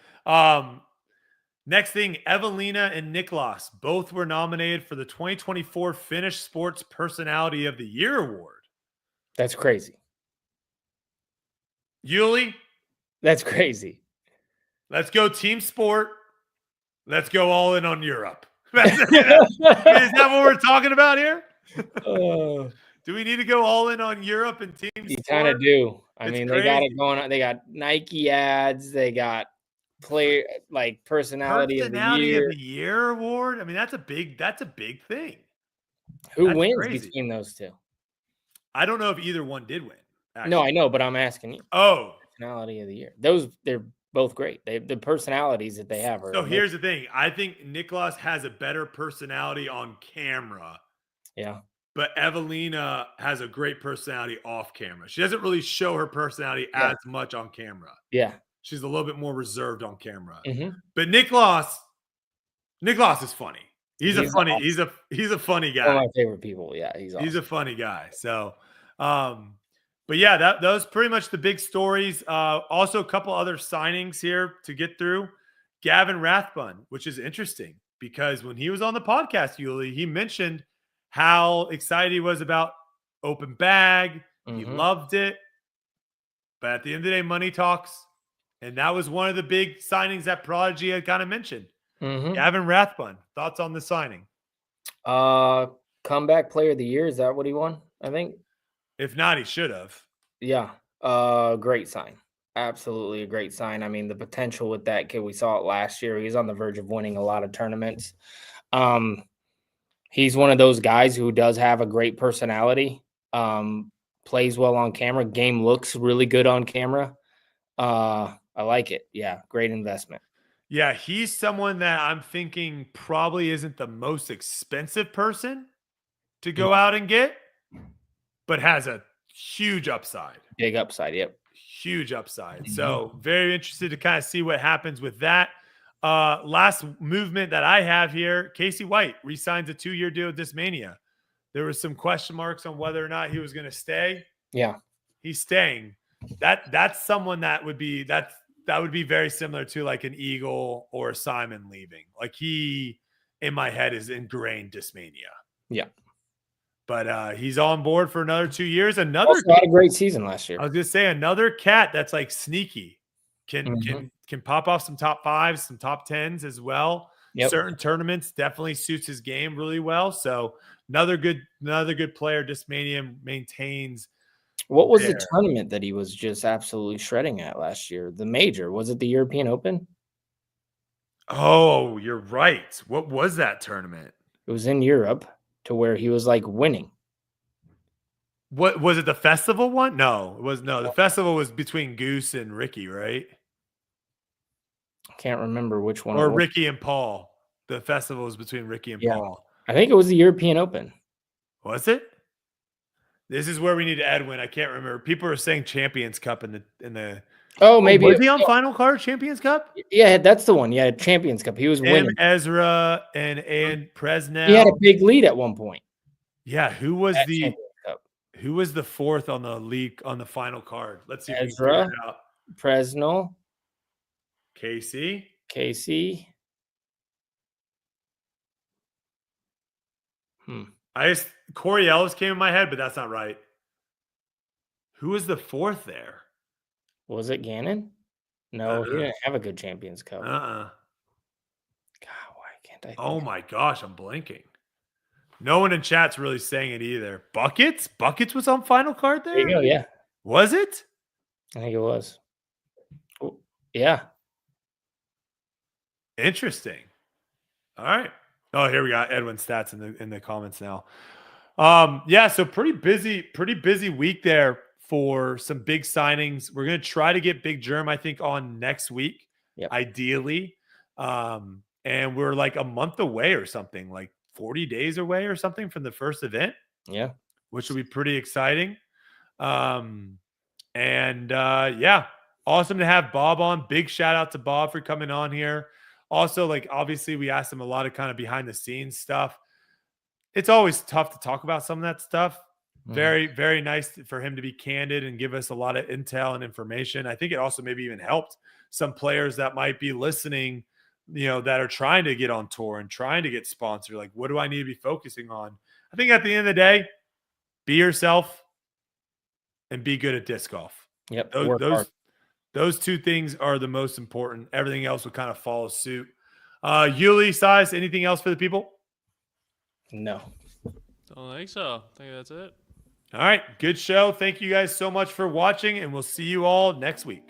Next thing, Evelina and Niklas both were nominated for the 2024 Finnish Sports Personality of the Year award. That's crazy. Yuli, that's crazy. Let's go team sport. Let's go all in on Europe. Is that what we're talking about here? Do we need to go all in on Europe and team sport? You kind of do. I mean, crazy. They got it going on. They got Nike ads. They got personality of the year award. I mean, that's a big thing. Who wins between those two? I don't know if either one did win. Actually. No, I know, but I'm asking you. Oh, personality of the year. They're both great. The personalities that they have are. So here's the thing. I think Niklas has a better personality on camera. Yeah. But Evelina has a great personality off camera. She doesn't really show her personality as much on camera. Yeah. She's a little bit more reserved on camera. Mm-hmm. But Niklas is funny. He's a funny guy. One of my favorite people. Yeah, he's awesome. He's a funny guy. So, but yeah, that was pretty much the big stories. Also, a couple other signings here to get through. Gavin Rathbun, which is interesting because when he was on the podcast, Yuli, he mentioned how excited he was about open bag. Mm-hmm. He loved it. But at the end of the day, money talks. And that was one of the big signings that Prodigy had kind of mentioned. Mm-hmm. Gavin Rathbun, thoughts on the signing? Comeback player of the year. Is that what he won? I think. If not, he should have. Yeah. Great sign. Absolutely a great sign. I mean, the potential with that kid, we saw it last year. He's on the verge of winning a lot of tournaments. He's one of those guys who does have a great personality, plays well on camera. Game looks really good on camera. I like it. Yeah, great investment. Yeah, he's someone that I'm thinking probably isn't the most expensive person to go out and get, but has a huge upside. Big upside, yep. Huge upside. Mm-hmm. So very interested to kind of see what happens with that. Last movement that I have here, Casey White resigns a 2-year deal with Discmania. There was some question marks on whether or not he was going to stay. Yeah. He's staying. That's someone that would be very similar to like an Eagle or a Simon leaving. Like he, in my head, is ingrained Discmania. Yeah. But he's on board for another 2 years. Also had a great season last year. I was going to say another cat that's like sneaky. Can pop off some top 5s, some top 10s as well. Yep. Certain tournaments definitely suits his game really well. So another good player Discmania maintains. What was the tournament that he was just absolutely shredding at last year? The major. Was it the European Open? Oh, you're right. What was that tournament? It was in Europe to where he was like winning. What was it? The festival one? No, it was the festival was between Goose and Ricky, right? I can't remember which one. Or Ricky and Paul. The festival was between Ricky and Paul. I think it was the European Open. Was it? This is where we need Edwin. I can't remember. People are saying Champions Cup in the. Oh, maybe was he on Final Card Champions Cup? Yeah, that's the one. Yeah, Champions Cup. He was winning. Ezra and Presnell. He had a big lead at one point. Yeah, who was at the Champions Cup. fourth on the league on the final card? Let's see if we can Ezra. figure it out. Presnell, Casey. Casey. Corey Ellis came in my head, but that's not right. Who was the fourth there? Was it Gannon? No, he didn't have a good Champions Cup. God, why can't I think Oh my gosh, I'm blinking. No one in chat's really saying it either. Buckets? Buckets was on final card there? There you go, yeah. Was it? I think it was. Oh, yeah. Interesting. All right. Oh, here we got Edwin's stats in the comments now. Yeah, so pretty busy week there for some big signings. We're gonna try to get Big Jerm, I think, on next week, ideally. And we're like a month away or something, like 40 days away or something from the first event. Yeah. Which will be pretty exciting. Yeah, awesome to have Bob on. Big shout out to Bob for coming on here. Also, like, obviously we asked him a lot of kind of behind the scenes stuff. It's always tough to talk about some of that stuff. Very, very nice for him to be candid and give us a lot of intel and information. I think it also maybe even helped some players that might be listening, that are trying to get on tour and trying to get sponsored. Like, what do I need to be focusing on? I think at the end of the day, be yourself and be good at disc golf. Yep. Those two things are the most important. Everything else will kind of follow suit. Yuli, Size, anything else for the people? No. Don't think so. I think that's it. All right. Good show. Thank you guys so much for watching, and we'll see you all next week.